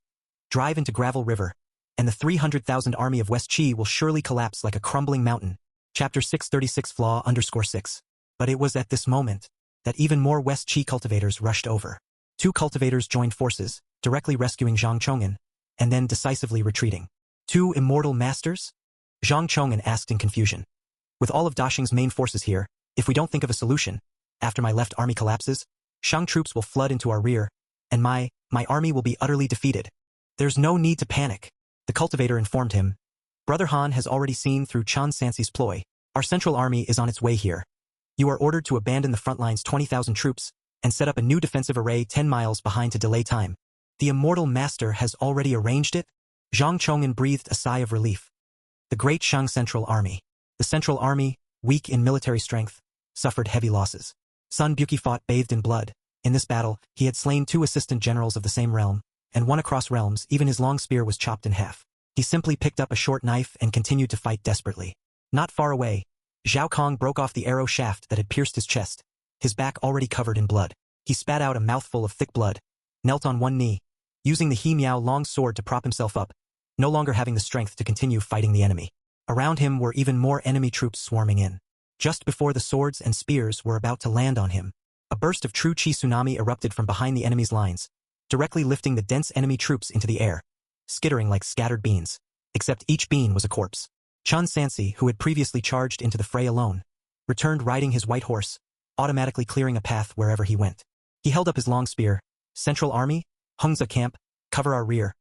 Drive into Gravel River, and the 300,000 army of West Qi will surely collapse like a crumbling mountain. Chapter 636-6. But it was at this moment that even more West Qi cultivators rushed over. Two cultivators joined forces, directly rescuing Zhang Chong'an, and then decisively retreating. Two immortal masters? Zhang Chong'an asked in confusion. With all of Daxing's main forces here, if we don't think of a solution, after my left army collapses, Shang troops will flood into our rear, and my army will be utterly defeated. There's no need to panic, the cultivator informed him. Brother Han has already seen through Chen Sansi's ploy. Our central army is on its way here. You are ordered to abandon the front line's 20,000 troops and set up a new defensive array 10 miles behind to delay time. The immortal master has already arranged it? Zhang Chong'an breathed a sigh of relief. The great Shang Central Army. The Central Army, weak in military strength, suffered heavy losses. Sun Buki fought bathed in blood. In this battle, he had slain 2 assistant generals of the same realm, and one across realms. Even his long spear was chopped in half. He simply picked up a short knife and continued to fight desperately. Not far away, Zhao Kong broke off the arrow shaft that had pierced his chest, his back already covered in blood. He spat out a mouthful of thick blood, knelt on one knee, using the He Miao long sword to prop himself up, no longer having the strength to continue fighting the enemy. Around him were even more enemy troops swarming in. Just before the swords and spears were about to land on him, a burst of true chi tsunami erupted from behind the enemy's lines, directly lifting the dense enemy troops into the air, skittering like scattered beans, except each bean was a corpse. Chen Sansi, who had previously charged into the fray alone, returned riding his white horse, automatically clearing a path wherever he went. He held up his long spear. Central Army, Hengzi camp, cover our rear.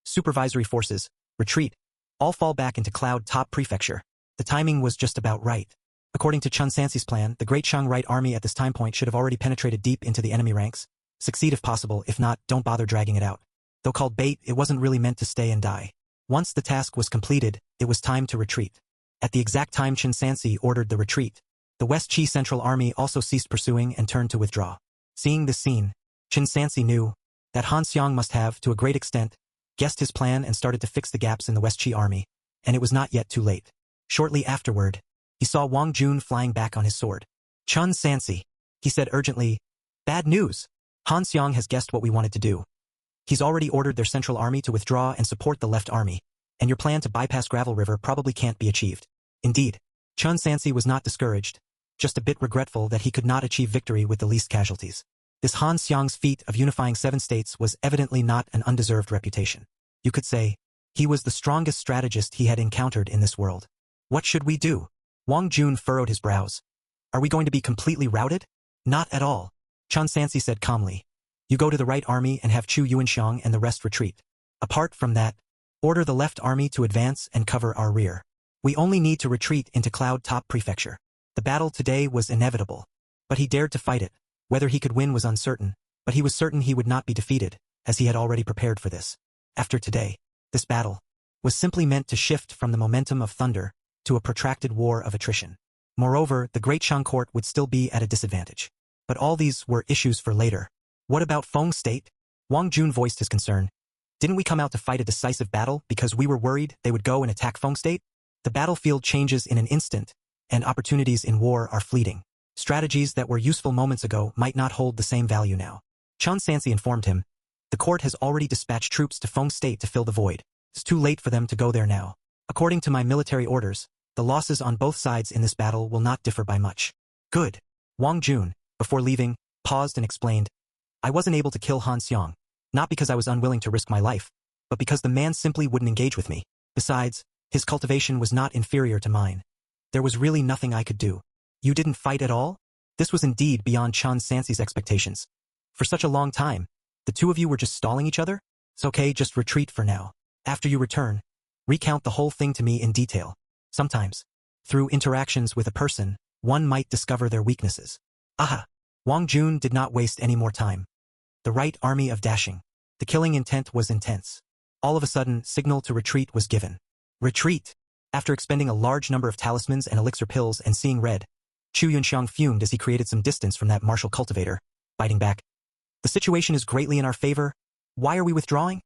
Supervisory forces, retreat. All fall back into Cloud Top Prefecture. The timing was just about right. According to Chen Sansi's plan, the Great Shang Right Army at this time point should have already penetrated deep into the enemy ranks. Succeed if possible, if not, don't bother dragging it out. Though called bait, it wasn't really meant to stay and die. Once the task was completed, it was time to retreat. At the exact time Chen Sansi ordered the retreat, the West Qi Central Army also ceased pursuing and turned to withdraw. Seeing this scene, Chen Sansi knew that Han Xiang must have, to a great extent, guessed his plan and started to fix the gaps in the West Qi army, and it was not yet too late. Shortly afterward, he saw Wang Jun flying back on his sword. "Chen Sansi," he said urgently, "bad news. Han Xiang has guessed what we wanted to do. He's already ordered their central army to withdraw and support the left army, and your plan to bypass Gravel River probably can't be achieved." Indeed, Chen Sansi was not discouraged, just a bit regretful that he could not achieve victory with the least casualties. This Han Xiang's feat of unifying 7 states was evidently not an undeserved reputation. You could say, he was the strongest strategist he had encountered in this world. "What should we do?" Wang Jun furrowed his brows. "Are we going to be completely routed?" "Not at all," Chen Sansi said calmly. "You go to the right army and have Chu Yuanxiang and the rest retreat. Apart from that, order the left army to advance and cover our rear. We only need to retreat into Cloud Top Prefecture." The battle today was inevitable, but he dared to fight it. Whether he could win was uncertain, but he was certain he would not be defeated, as he had already prepared for this. After today, this battle was simply meant to shift from the momentum of thunder to a protracted war of attrition. Moreover, the Great Shang Court would still be at a disadvantage. But all these were issues for later. "What about Feng State?" Wang Jun voiced his concern. "Didn't we come out to fight a decisive battle because we were worried they would go and attack Feng State? The battlefield changes in an instant, and opportunities in war are fleeting. Strategies that were useful moments ago might not hold the same value now." Chen Sansi informed him, "The court has already dispatched troops to Feng State to fill the void. It's too late for them to go there now. According to my military orders, the losses on both sides in this battle will not differ by much." "Good." Wang Jun, before leaving, paused and explained, "I wasn't able to kill Han Xiang, not because I was unwilling to risk my life, but because the man simply wouldn't engage with me. Besides, his cultivation was not inferior to mine. There was really nothing I could do." "You didn't fight at all?" This was indeed beyond Chen Sansi's expectations. "For such a long time, the two of you were just stalling each other? It's okay, just retreat for now. After you return, recount the whole thing to me in detail. Sometimes, through interactions with a person, one might discover their weaknesses." "Aha!" Wang Jun did not waste any more time. The right army of dashing. The killing intent was intense. All of a sudden, signal to retreat was given. "Retreat!" After expending a large number of talismans and elixir pills and seeing red, Chu Yunxiang fumed as he created some distance from that martial cultivator, biting back. "The situation is greatly in our favor. Why are we withdrawing?"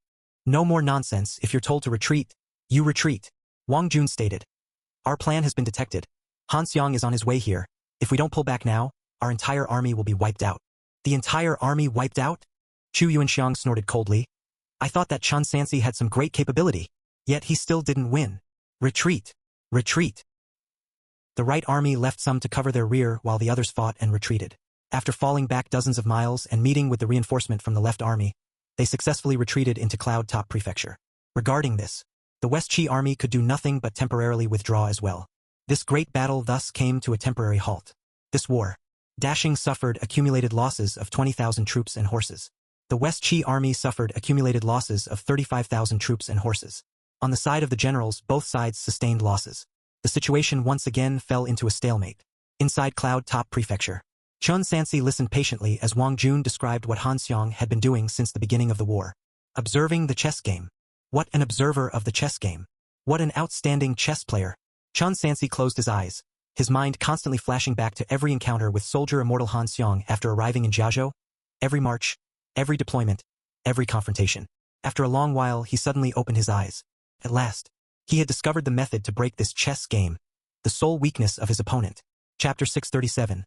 "No more nonsense. If you're told to retreat, you retreat," Wang Jun stated. "Our plan has been detected. Han Xiang is on his way here. If we don't pull back now, our entire army will be wiped out." "The entire army wiped out?" Chu Yuanxiang snorted coldly. "I thought that Chen Sansi had some great capability, yet he still didn't win. Retreat! Retreat!" The right army left some to cover their rear while the others fought and retreated. After falling back dozens of miles and meeting with the reinforcement from the left army, they successfully retreated into Cloud Top Prefecture. Regarding this, the West Qi army could do nothing but temporarily withdraw as well. This great battle thus came to a temporary halt. This war, Dashing suffered accumulated losses of 20,000 troops and horses. The West Qi army suffered accumulated losses of 35,000 troops and horses. On the side of the generals, both sides sustained losses. The situation once again fell into a stalemate. Inside Cloud Top Prefecture, Chen Sansi listened patiently as Wang Jun described what Han Xiang had been doing since the beginning of the war. Observing the chess game. What an observer of the chess game. What an outstanding chess player. Chen Sansi closed his eyes, his mind constantly flashing back to every encounter with soldier immortal Han Xiang after arriving in Jiazhou, every march, every deployment, every confrontation. After a long while, he suddenly opened his eyes. At last, he had discovered the method to break this chess game, the sole weakness of his opponent. Chapter 637.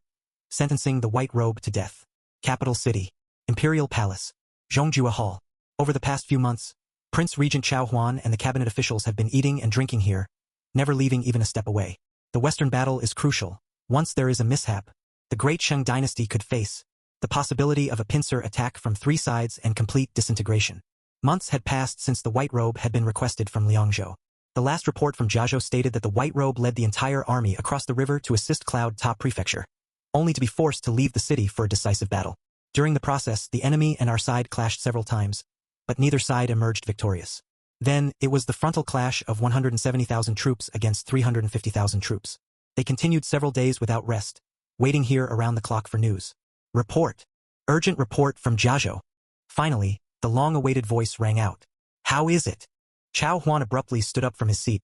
Sentencing the White Robe to Death. Capital City. Imperial Palace. Zhongjua Hall. Over the past few months, Prince Regent Chao Huan and the cabinet officials have been eating and drinking here, never leaving even a step away. The Western battle is crucial. Once there is a mishap, the Great Shang dynasty could face the possibility of a pincer attack from three sides and complete disintegration. Months had passed since the White Robe had been requested from Liangzhou. The last report from Jiazhou stated that the White Robe led the entire army across the river to assist Cloud Top Prefecture, only to be forced to leave the city for a decisive battle. During the process, the enemy and our side clashed several times, but neither side emerged victorious. Then, it was the frontal clash of 170,000 troops against 350,000 troops. They continued several days without rest, waiting here around the clock for news. Report. Urgent report from Jiazhou. Finally, The long-awaited voice rang out. How is it? Chao Huan abruptly stood up from his seat.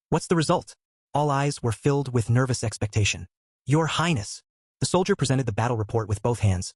What's the result? All eyes were filled with nervous expectation. Your Highness. The soldier presented the battle report with both hands.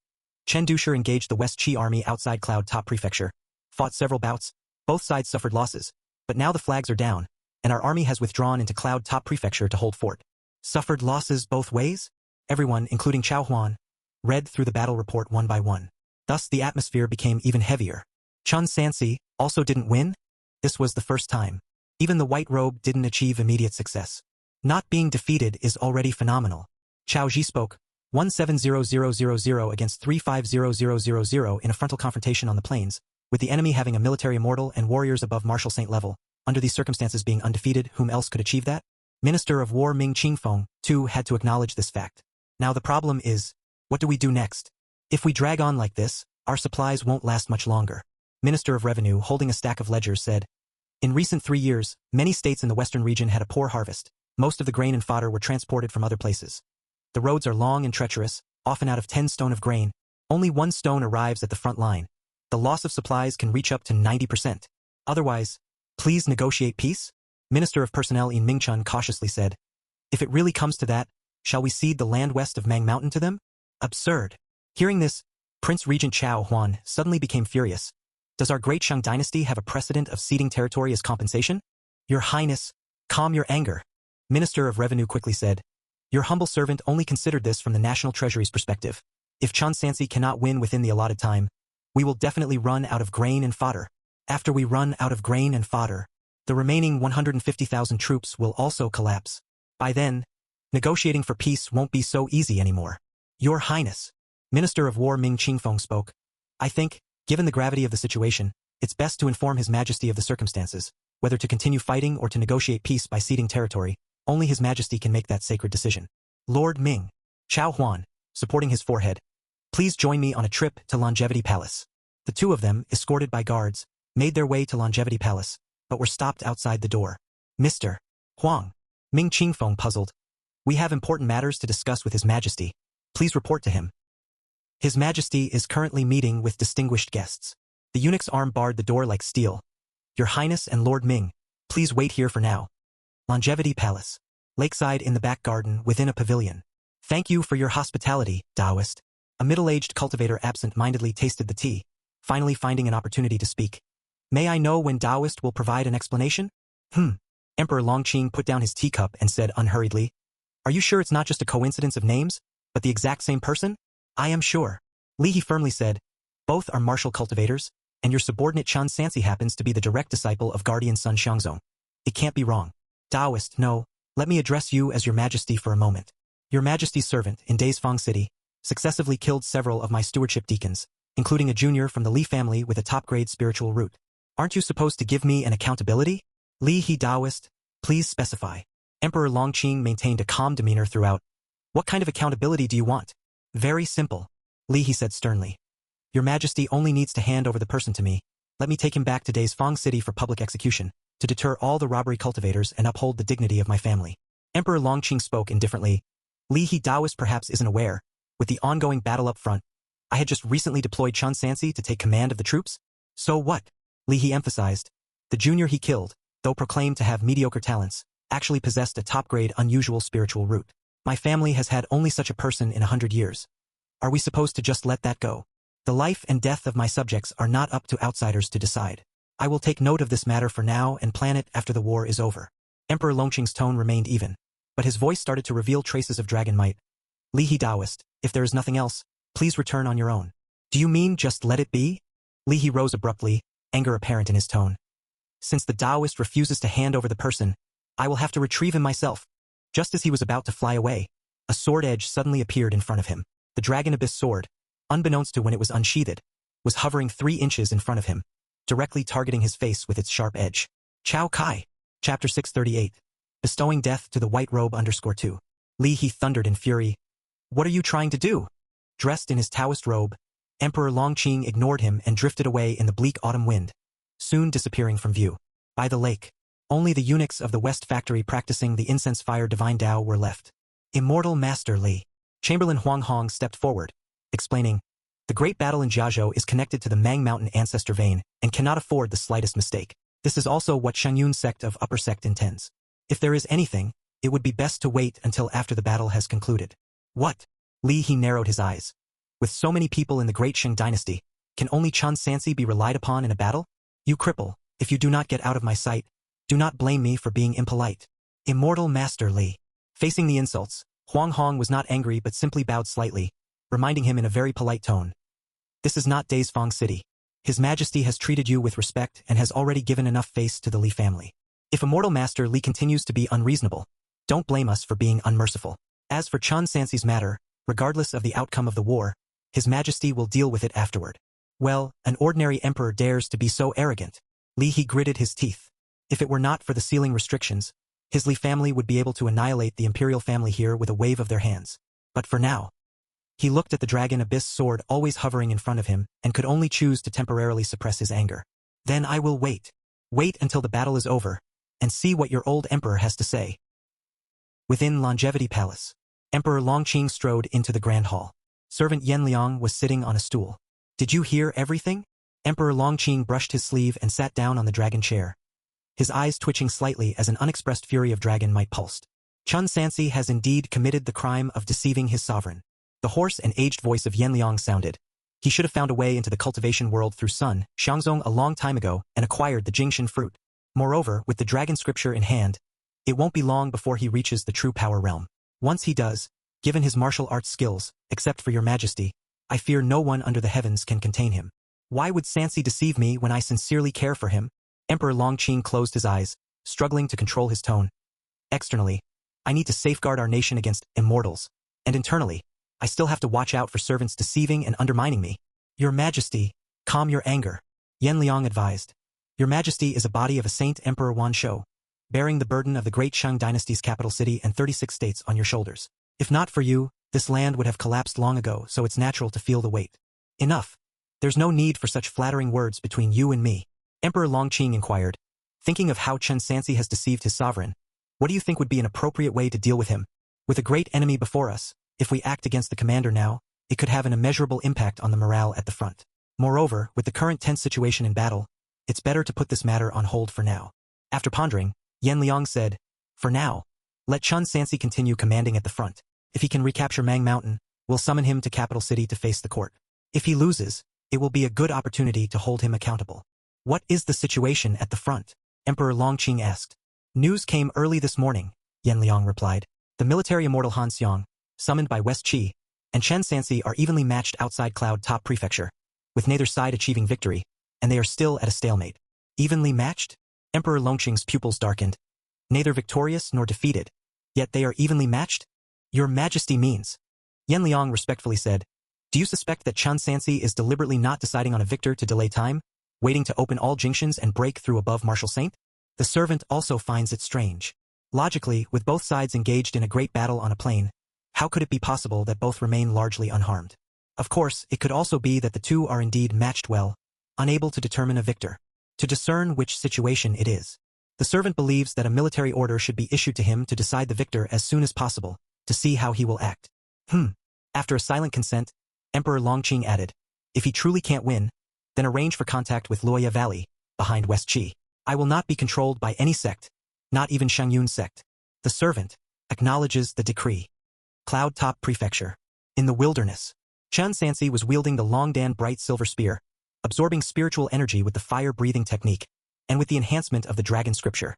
Chen Dusher engaged the West Qi army outside Cloud Top Prefecture, fought several bouts. Both sides suffered losses, but now the flags are down, and our army has withdrawn into Cloud Top Prefecture to hold fort. Suffered losses both ways? Everyone, including Chao Huan, read through the battle report one by one. Thus the atmosphere became even heavier. Chun Sansi also didn't win? This was the first time. Even the white robe didn't achieve immediate success. Not being defeated is already phenomenal. Chao Ji spoke, 170000 against 350000 in a frontal confrontation on the plains, with the enemy having a military immortal and warriors above Marshal Saint level, under these circumstances being undefeated, whom else could achieve that? Minister of War Ming Qingfeng, too, had to acknowledge this fact. Now the problem is, what do we do next? If we drag on like this, our supplies won't last much longer. Minister of Revenue, holding a stack of ledgers, said, in recent 3 years, many states in the western region had a poor harvest. Most of the grain and fodder were transported from other places. The roads are long and treacherous, often out of 10 stone of grain. Only 1 stone arrives at the front line. The loss of supplies can reach up to 90%. Otherwise, please negotiate peace? Minister of Personnel In Mingchun cautiously said, if it really comes to that, shall we cede the land west of Mang Mountain to them? Absurd. Hearing this, Prince Regent Chao Huan suddenly became furious. Does our great Shang dynasty have a precedent of ceding territory as compensation? Your Highness, calm your anger. Minister of Revenue quickly said, your humble servant only considered this from the National Treasury's perspective. If Chun Sansi cannot win within the allotted time, we will definitely run out of grain and fodder. After we run out of grain and fodder, the remaining 150,000 troops will also collapse. By then, negotiating for peace won't be so easy anymore. Your Highness, Minister of War Ming Qingfeng spoke, I think, given the gravity of the situation, it's best to inform His Majesty of the circumstances, whether to continue fighting or to negotiate peace by ceding territory. Only His Majesty can make that sacred decision. Lord Ming, Chao Huan, supporting his forehead, please join me on a trip to Longevity Palace. The two of them, escorted by guards, made their way to Longevity Palace, but were stopped outside the door. Mr. Huang, Ming Qingfeng puzzled. We have important matters to discuss with His Majesty. Please report to him. His Majesty is currently meeting with distinguished guests. The eunuch's arm barred the door like steel. Your Highness and Lord Ming, please wait here for now. Longevity Palace. Lakeside in the back garden within a pavilion. Thank you for your hospitality, Taoist. A middle-aged cultivator absent-mindedly tasted the tea, finally finding an opportunity to speak. May I know when Taoist will provide an explanation? Emperor Longqing put down his teacup and said unhurriedly, are you sure it's not just a coincidence of names, but the exact same person? I am sure. Li He firmly said, both are martial cultivators, and your subordinate Chun Sansi happens to be the direct disciple of Guardian Sun Xiangzong. It can't be wrong. Taoist, no, let me address you as your Majesty for a moment. Your Majesty's servant, in Daisfang City, successively killed several of my stewardship deacons, including a junior from the Li family with a top-grade spiritual root. Aren't you supposed to give me an accountability? Li He Taoist, please specify. Emperor Longqing maintained a calm demeanor throughout. What kind of accountability do you want? Very simple. Li He said sternly. Your Majesty only needs to hand over the person to me. Let me take him back to Daisfang City for public execution, to deter all the robbery cultivators and uphold the dignity of my family. Emperor Longqing spoke indifferently. Li He Taoist perhaps isn't aware, with the ongoing battle up front, I had just recently deployed Chun Sansi to take command of the troops. So what? Li He emphasized. The junior he killed, though proclaimed to have mediocre talents, actually possessed a top-grade unusual spiritual root. My family has had only such a person in 100 years. Are we supposed to just let that go? The life and death of my subjects are not up to outsiders to decide. I will take note of this matter for now and plan it after the war is over. Emperor Longqing's tone remained even, but his voice started to reveal traces of dragon might. Li He Taoist, if there is nothing else, please return on your own. Do you mean just let it be? Li He rose abruptly, anger apparent in his tone. Since the Taoist refuses to hand over the person, I will have to retrieve him myself. Just as he was about to fly away, a sword edge suddenly appeared in front of him. The Dragon Abyss sword, unbeknownst to when it was unsheathed, was hovering 3 inches in front of him, directly targeting his face with its sharp edge. Chao Kai. Chapter 638. Bestowing death to the white robe _2. Li He thundered in fury. What are you trying to do? Dressed in his Taoist robe, Emperor Longqing ignored him and drifted away in the bleak autumn wind, soon disappearing from view. By the lake, only the eunuchs of the West Factory practicing the incense fire divine Tao were left. Immortal Master Li. Chamberlain Huang Hong stepped forward, explaining, The great battle in Jiazhou is connected to the Mang Mountain ancestor vein and cannot afford the slightest mistake. This is also what Shangyun sect of Upper Sect intends. If there is anything, it would be best to wait until after the battle has concluded. What? He narrowed his eyes. With so many people in the great Shang dynasty, can only Chen Sansi be relied upon in a battle? You cripple, if you do not get out of my sight, do not blame me for being impolite. Immortal Master Li. Facing the insults, Huang Hong was not angry but simply bowed slightly, reminding him in a very polite tone. This is not Daisfang City. His Majesty has treated you with respect and has already given enough face to the Li family. If Immortal Master Li continues to be unreasonable, don't blame us for being unmerciful. As for Chen Sansi's matter, regardless of the outcome of the war, His Majesty will deal with it afterward. Well, an ordinary emperor dares to be so arrogant. He gritted his teeth. If it were not for the sealing restrictions, his Li family would be able to annihilate the imperial family here with a wave of their hands. But for now, he looked at the dragon abyss sword always hovering in front of him and could only choose to temporarily suppress his anger. Then I will wait. Wait until the battle is over, and see what your old emperor has to say. Within Longevity Palace, Emperor Longqing strode into the grand hall. Servant Yan Liang was sitting on a stool. Did you hear everything? Emperor Longqing brushed his sleeve and sat down on the dragon chair, his eyes twitching slightly as an unexpressed fury of dragon might pulsed. Chen Sansi has indeed committed the crime of deceiving his sovereign. The hoarse and aged voice of Yan Liang sounded. He should have found a way into the cultivation world through Sun Xiangzong a long time ago and acquired the Jingshan fruit. Moreover, with the dragon scripture in hand, it won't be long before he reaches the true power realm. Once he does, given his martial arts skills, except for your Majesty, I fear no one under the heavens can contain him. Why would Sansi deceive me when I sincerely care for him? Emperor Longqing closed his eyes, struggling to control his tone. Externally, I need to safeguard our nation against immortals, and internally, I still have to watch out for servants deceiving and undermining me. Your Majesty, calm your anger, Yan Liang advised. Your Majesty is a body of a saint Emperor Wan Shou, bearing the burden of the great Shang dynasty's capital city and 36 states on your shoulders. If not for you, this land would have collapsed long ago, so it's natural to feel the weight. Enough. There's no need for such flattering words between you and me. Emperor Longqing inquired, thinking of how Chen Sansi has deceived his sovereign. What do you think would be an appropriate way to deal with him? With a great enemy before us, if we act against the commander now, it could have an immeasurable impact on the morale at the front. Moreover, with the current tense situation in battle, it's better to put this matter on hold for now. After pondering, Yan Liang said, for now, let Chen Sansi continue commanding at the front. If he can recapture Mang Mountain, we'll summon him to capital city to face the court. If he loses, it will be a good opportunity to hold him accountable. What is the situation at the front? Emperor Longqing asked. News came early this morning, Yan Liang replied. The military immortal Han Xiang, summoned by West Qi, and Chen Sansi are evenly matched outside Cloud Top Prefecture, with neither side achieving victory, and they are still at a stalemate. Evenly matched? Emperor Longqing's pupils darkened. Neither victorious nor defeated, yet they are evenly matched? Your Majesty means. Yan Liang respectfully said, do you suspect that Chen Sansi is deliberately not deciding on a victor to delay time, waiting to open all junctions and break through above Marshal Saint? The servant also finds it strange. Logically, with both sides engaged in a great battle on a plain, how could it be possible that both remain largely unharmed? Of course, it could also be that the two are indeed matched well, unable to determine a victor. To discern which situation it is, the servant believes that a military order should be issued to him to decide the victor as soon as possible, to see how he will act. After a silent consent, Emperor Longqing added, if he truly can't win, then arrange for contact with Luoya Valley, behind West Qi. I will not be controlled by any sect, not even Shangyun sect. The servant acknowledges the decree. Cloud Top Prefecture. In the wilderness, Chen Sansi was wielding the Longdan bright silver spear, absorbing spiritual energy with the fire-breathing technique, and with the enhancement of the dragon scripture.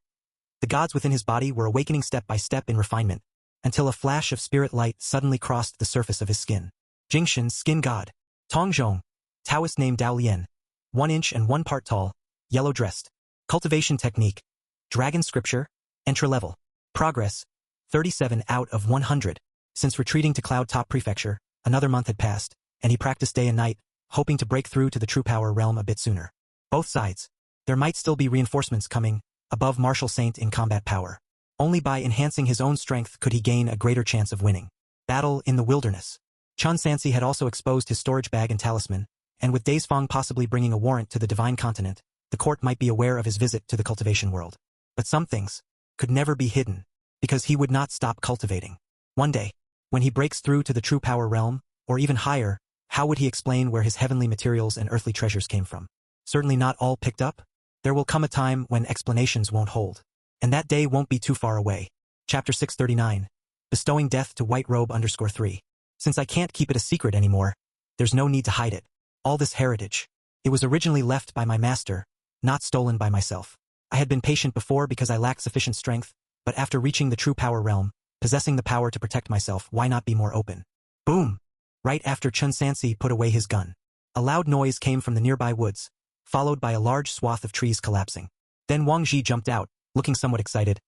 The gods within his body were awakening step by step in refinement, until a flash of spirit light suddenly crossed the surface of his skin. Jingshan skin god. Tongzhong, Taoist named Dao Lian, 1 inch and 1 part tall, yellow-dressed. Cultivation technique. Dragon scripture. Entry level. Progress. 37 out of 100. Since retreating to Cloud Top Prefecture, another month had passed, and he practiced day and night, hoping to break through to the true power realm a bit sooner. Both sides. There might still be reinforcements coming, above Marshal Saint in combat power. Only by enhancing his own strength could he gain a greater chance of winning. Battle in the wilderness. Chen Sansi had also exposed his storage bag and talisman, and with Daisfang possibly bringing a warrant to the Divine Continent, the court might be aware of his visit to the cultivation world. But some things could never be hidden, because he would not stop cultivating. One day, when he breaks through to the true power realm, or even higher, How would he explain where his heavenly materials and earthly treasures came from? Certainly not all picked up. There will come a time when explanations won't hold. And that day won't be too far away. Chapter 639. Bestowing death to White Robe _3. Since I can't keep it a secret anymore, there's no need to hide it. All this heritage. It was originally left by my master, not stolen by myself. I had been patient before because I lacked sufficient strength, but after reaching the true power realm, possessing the power to protect myself, why not be more open? Boom! Right after Chun Sansi put away his gun. A loud noise came from the nearby woods, followed by a large swath of trees collapsing. Then Wang Ji jumped out, looking somewhat excited.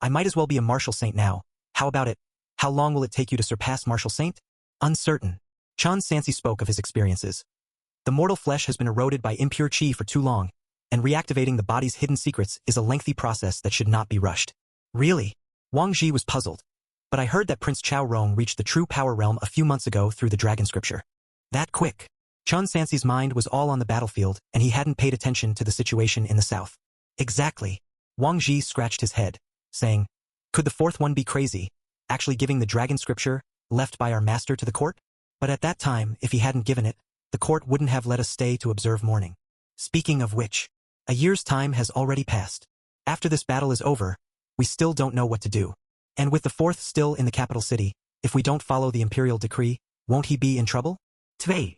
I might as well be a martial saint now. How about it? How long will it take you to surpass martial saint? Uncertain. Chun Sansi spoke of his experiences. The mortal flesh has been eroded by impure qi for too long, and reactivating the body's hidden secrets is a lengthy process that should not be rushed. Really? Wang Ji was puzzled. But I heard that Prince Chao Rong reached the true power realm a few months ago through the dragon scripture. That quick. Chun Sansi's mind was all on the battlefield, and he hadn't paid attention to the situation in the south. Exactly. Wang Ji scratched his head, saying, could the fourth one be crazy, actually giving the dragon scripture, left by our master to the court? But at that time, if he hadn't given it, the court wouldn't have let us stay to observe mourning. Speaking of which, a year's time has already passed. After this battle is over, we still don't know what to do. And with the fourth still in the capital city, if we don't follow the imperial decree, won't he be in trouble? Tvei.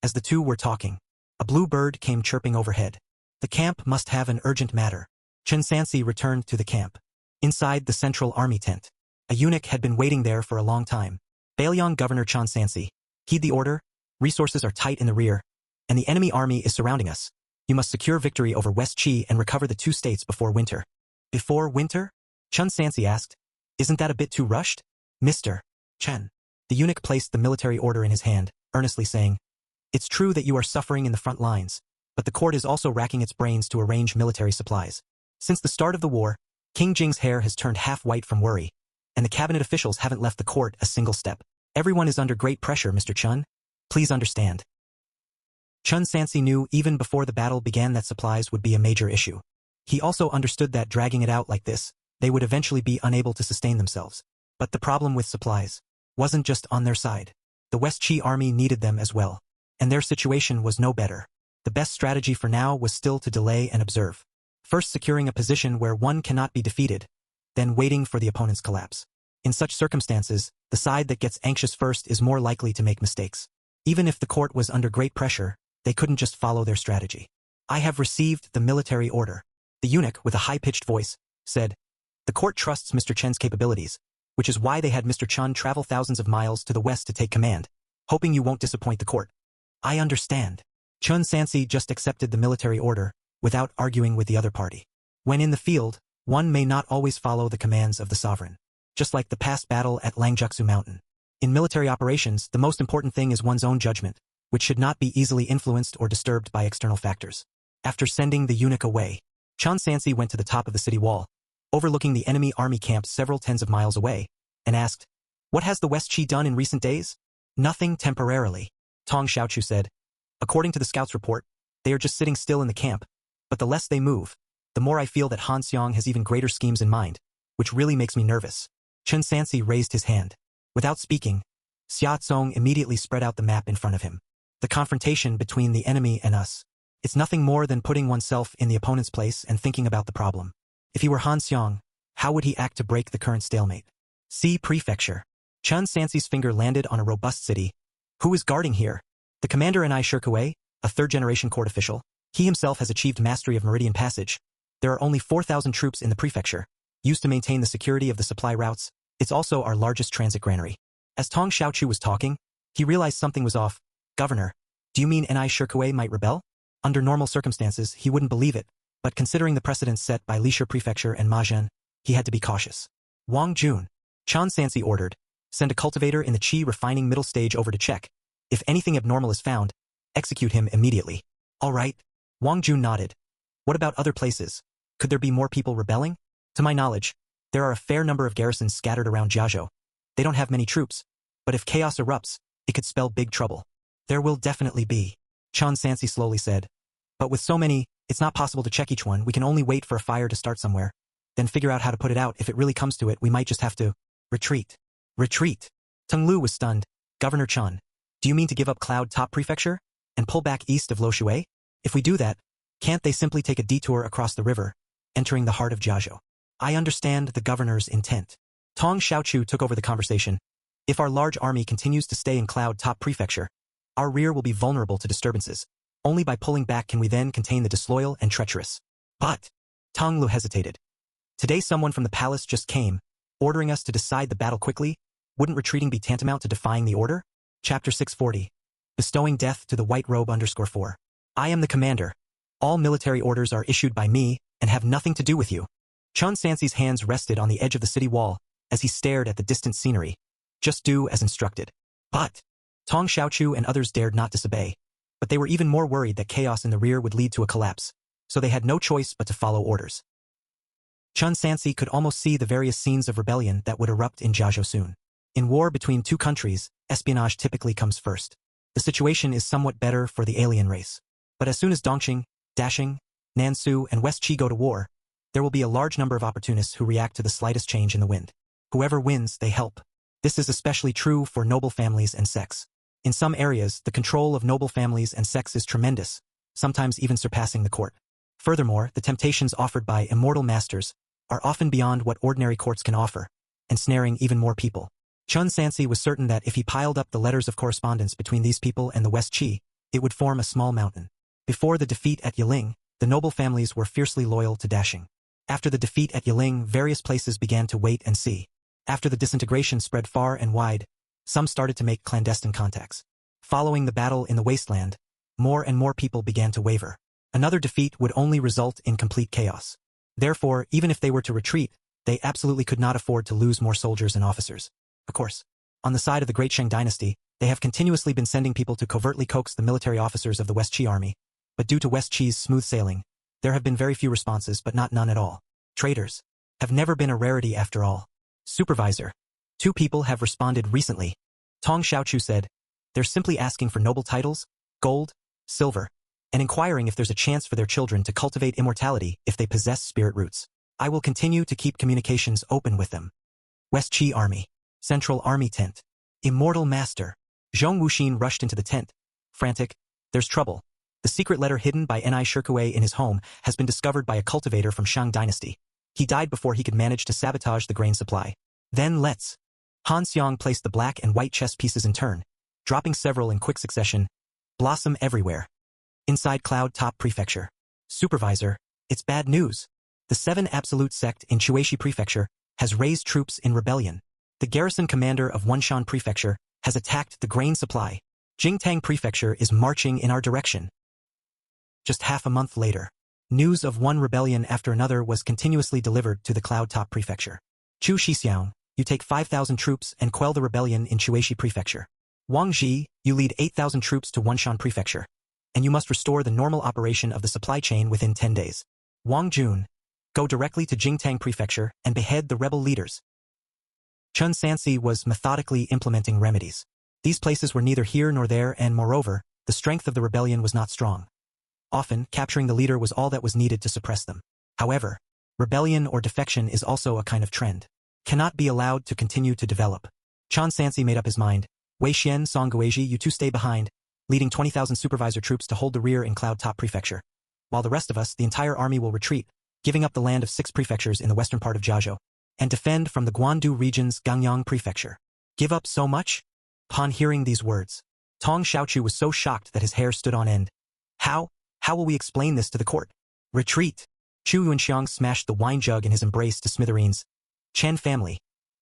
As the two were talking, a blue bird came chirping overhead. The camp must have an urgent matter. Chun Sansi returned to the camp. Inside the central army tent, a eunuch had been waiting there for a long time. Bailiang Governor Chun Sansi, heed the order. Resources are tight in the rear, and the enemy army is surrounding us. You must secure victory over West Qi and recover the two states before winter. Before winter? Chun Sansi asked. Isn't that a bit too rushed? Mr. Chen. The eunuch placed the military order in his hand, earnestly saying, it's true that you are suffering in the front lines, but the court is also racking its brains to arrange military supplies. Since the start of the war, King Jing's hair has turned half white from worry, and the cabinet officials haven't left the court a single step. Everyone is under great pressure, Mr. Chun. Please understand. Chun Sansi knew even before the battle began that supplies would be a major issue. He also understood that dragging it out like this, they would eventually be unable to sustain themselves. But the problem with supplies wasn't just on their side. The West Qi army needed them as well, and their situation was no better. The best strategy for now was still to delay and observe. First securing a position where one cannot be defeated, then waiting for the opponent's collapse. In such circumstances, the side that gets anxious first is more likely to make mistakes. Even if the court was under great pressure, they couldn't just follow their strategy. I have received the military order. The eunuch, with a high-pitched voice, said, the court trusts Mr. Chen's capabilities, which is why they had Mr. Chun travel thousands of miles to the west to take command, hoping you won't disappoint the court. I understand. Chun Sansi just accepted the military order, without arguing with the other party. When in the field, one may not always follow the commands of the sovereign. Just like the past battle at Langjutsu Mountain. In military operations, the most important thing is one's own judgment, which should not be easily influenced or disturbed by external factors. After sending the eunuch away, Chun Sansi went to the top of the city wall, overlooking the enemy army camp several tens of miles away, and asked, what has the West Qi done in recent days? Nothing temporarily, Tong Xiaochu said. According to the scouts' report, they are just sitting still in the camp, but the less they move, the more I feel that Han Xiong has even greater schemes in mind, which really makes me nervous. Chun Sansi raised his hand. Without speaking, Xia Tsong immediately spread out the map in front of him. The confrontation between the enemy and us. It's nothing more than putting oneself in the opponent's place and thinking about the problem. If he were Han Xiong, how would he act to break the current stalemate? See Prefecture. Chun Sansi's finger landed on a robust city. Who is guarding here? The commander Enai Shirkuei, a third-generation court official. He himself has achieved mastery of Meridian Passage. There are only 4,000 troops in the prefecture, used to maintain the security of the supply routes. It's also our largest transit granary. As Tong Xiaochu was talking, he realized something was off. Governor, do you mean Enai Shirkuei might rebel? Under normal circumstances, he wouldn't believe it, but considering the precedents set by Lisha Prefecture and Mazhen, he had to be cautious. Wang Jun, Chun Sansi ordered, send a cultivator in the Qi refining middle stage over to check. If anything abnormal is found, execute him immediately. All right. Wang Jun nodded. What about other places? Could there be more people rebelling? To my knowledge, there are a fair number of garrisons scattered around Jiazhou. They don't have many troops, but if chaos erupts, it could spell big trouble. There will definitely be, Chun Sansi slowly said. But with so many, it's not possible to check each one. We can only wait for a fire to start somewhere, then figure out how to put it out. If it really comes to it, we might just have to retreat. Retreat. Tung Lu was stunned. Governor Chun, Do you mean to give up Cloud Top Prefecture and pull back east of Loshui? If we do that, can't they simply take a detour across the river, entering the heart of Jiazhou? I understand the governor's intent. Tong Xiaochu took over the conversation. If our large army continues to stay in Cloud Top Prefecture, our rear will be vulnerable to disturbances. Only by pulling back can we then contain the disloyal and treacherous. But, Tong Lu hesitated. Today someone from the palace just came, ordering us to decide the battle quickly. Wouldn't retreating be tantamount to defying the order? Chapter 640. Bestowing death to the white robe _4. I am the commander. All military orders are issued by me and have nothing to do with you. Chun Sansi's hands rested on the edge of the city wall as he stared at the distant scenery. Just do as instructed. But, Tong Xiaochu and others dared not disobey. But they were even more worried that chaos in the rear would lead to a collapse, so they had no choice but to follow orders. Chun Sansi could almost see the various scenes of rebellion that would erupt in Jiazhou soon. In war between two countries, espionage typically comes first. The situation is somewhat better for the alien race. But as soon as Dongqing, Dashing, Nansu, and West Qi go to war, there will be a large number of opportunists who react to the slightest change in the wind. Whoever wins, they help. This is especially true for noble families and sects. In some areas, the control of noble families and sects is tremendous, sometimes even surpassing the court. Furthermore, the temptations offered by immortal masters are often beyond what ordinary courts can offer, ensnaring even more people. Chun Sansi was certain that if he piled up the letters of correspondence between these people and the West Qi, it would form a small mountain. Before the defeat at Yiling, the noble families were fiercely loyal to Dashing. After the defeat at Yiling, various places began to wait and see. After the disintegration spread far and wide, some started to make clandestine contacts. Following the battle in the wasteland, more and more people began to waver. Another defeat would only result in complete chaos. Therefore, even if they were to retreat, they absolutely could not afford to lose more soldiers and officers. Of course, on the side of the Great Shang dynasty, they have continuously been sending people to covertly coax the military officers of the West Qi army, but due to West Qi's smooth sailing, there have been very few responses but not none at all. Traitors have never been a rarity after all. Supervisor. 2 people have responded recently. Tong Xiaochu said, they're simply asking for noble titles, gold, silver, and inquiring if there's a chance for their children to cultivate immortality if they possess spirit roots. I will continue to keep communications open with them. West Qi Army. Central Army Tent. Immortal Master. Zhong Wuxin rushed into the tent. Frantic. There's trouble. The secret letter hidden by Ni Shirkuei in his home has been discovered by a cultivator from Shang dynasty. He died before he could manage to sabotage the grain supply. Then let's. Han Xiang placed the black and white chess pieces in turn, dropping several in quick succession. Blossom everywhere. Inside Cloud Top Prefecture. Supervisor, it's bad news. The 7 Absolute sect in Chuishi Prefecture has raised troops in rebellion. The garrison commander of Wunshan Prefecture has attacked the grain supply. Jingtang Prefecture is marching in our direction. Just half a month later, news of one rebellion after another was continuously delivered to the Cloud Top Prefecture. Chu Shixiang, you take 5,000 troops and quell the rebellion in Chuishi Prefecture. Wang Ji, you lead 8,000 troops to Wunshan Prefecture. And you must restore the normal operation of the supply chain within 10 days. Wang Jun, go directly to Jingtang Prefecture and behead the rebel leaders. Chun Sansi was methodically implementing remedies. These places were neither here nor there, and moreover, the strength of the rebellion was not strong. Often, capturing the leader was all that was needed to suppress them. However, rebellion or defection is also a kind of trend. Cannot be allowed to continue to develop. Chun Sansi made up his mind. Wei Xian, Song Guizhi, you two stay behind, leading 20,000 supervisor troops to hold the rear in Cloud Top Prefecture. While the rest of us, the entire army will retreat, giving up the land of 6 prefectures in the western part of Jiazhou, and defend from the Guandu region's Gangyang Prefecture. Give up so much? Upon hearing these words, Tong Xiaochu was so shocked that his hair stood on end. How will we explain this to the court? Retreat! Chu Yunxiang smashed the wine jug in his embrace to smithereens. Chen family.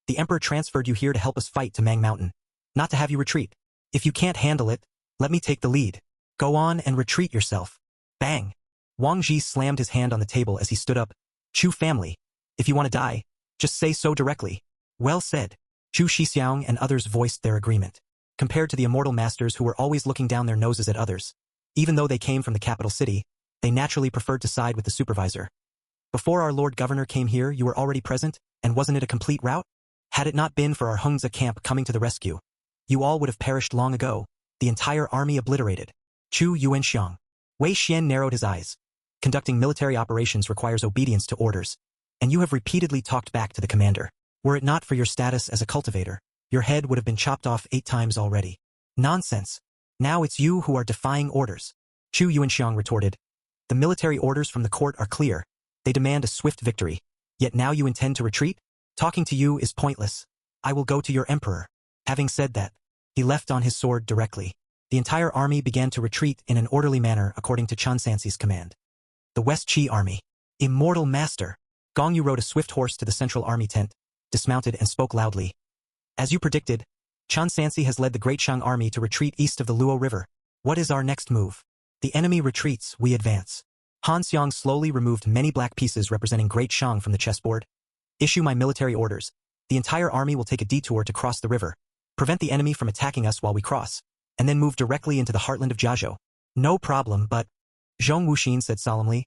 The emperor transferred you here to help us fight to Mang Mountain, not to have you retreat. If you can't handle it, let me take the lead. Go on and retreat yourself. Bang! Wang Ji slammed his hand on the table as he stood up. Chu family. If you want to die, just say so directly. Well said. Chu Shixiang and others voiced their agreement. Compared to the immortal masters who were always looking down their noses at others, even though they came from the capital city, they naturally preferred to side with the supervisor. Before our Lord Governor came here, you were already present, and wasn't it a complete rout? Had it not been for our Hengzi camp coming to the rescue, you all would have perished long ago, the entire army obliterated. Chu Yuanxiang. Wei Xian narrowed his eyes. Conducting military operations requires obedience to orders, and you have repeatedly talked back to the commander. Were it not for your status as a cultivator, your head would have been chopped off 8 times already. Nonsense. Now it's you who are defying orders. Chu Yuanxiang retorted. The military orders from the court are clear. They demand a swift victory. Yet now you intend to retreat? Talking to you is pointless. I will go to your emperor. Having said that, he left on his sword directly. The entire army began to retreat in an orderly manner according to Chen Sanxi's command. The West Qi army. Immortal master. Gong Yu rode a swift horse to the central army tent, dismounted and spoke loudly. As you predicted, Chen Sanxi has led the Great Shang army to retreat east of the Luo River. What is our next move? The enemy retreats, we advance. Han Xiang slowly removed many black pieces representing Great Shang from the chessboard. Issue my military orders. The entire army will take a detour to cross the river, prevent the enemy from attacking us while we cross, and then move directly into the heartland of Jiazhou. No problem, but... Zhong Wuxin said solemnly.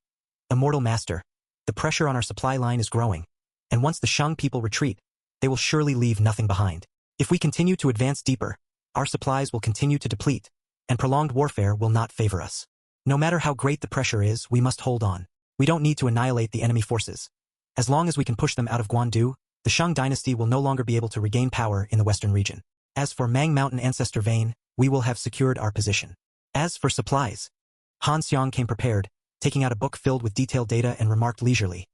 Immortal master, the pressure on our supply line is growing, and once the Shang people retreat, they will surely leave nothing behind. If we continue to advance deeper, our supplies will continue to deplete, and prolonged warfare will not favor us. No matter how great the pressure is, we must hold on. We don't need to annihilate the enemy forces. As long as we can push them out of Guandu, the Shang dynasty will no longer be able to regain power in the western region. As for Mang Mountain Ancestor Vein, we will have secured our position. As for supplies, Han Xiang came prepared, taking out a book filled with detailed data and remarked leisurely.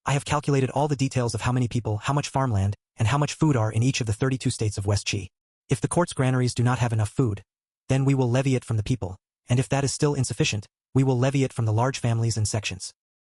I have calculated all the details of how many people, how much farmland, and how much food are in each of the 32 states of West Qi. If the court's granaries do not have enough food, then we will levy it from the people, and if that is still insufficient, we will levy it from the large families and sections.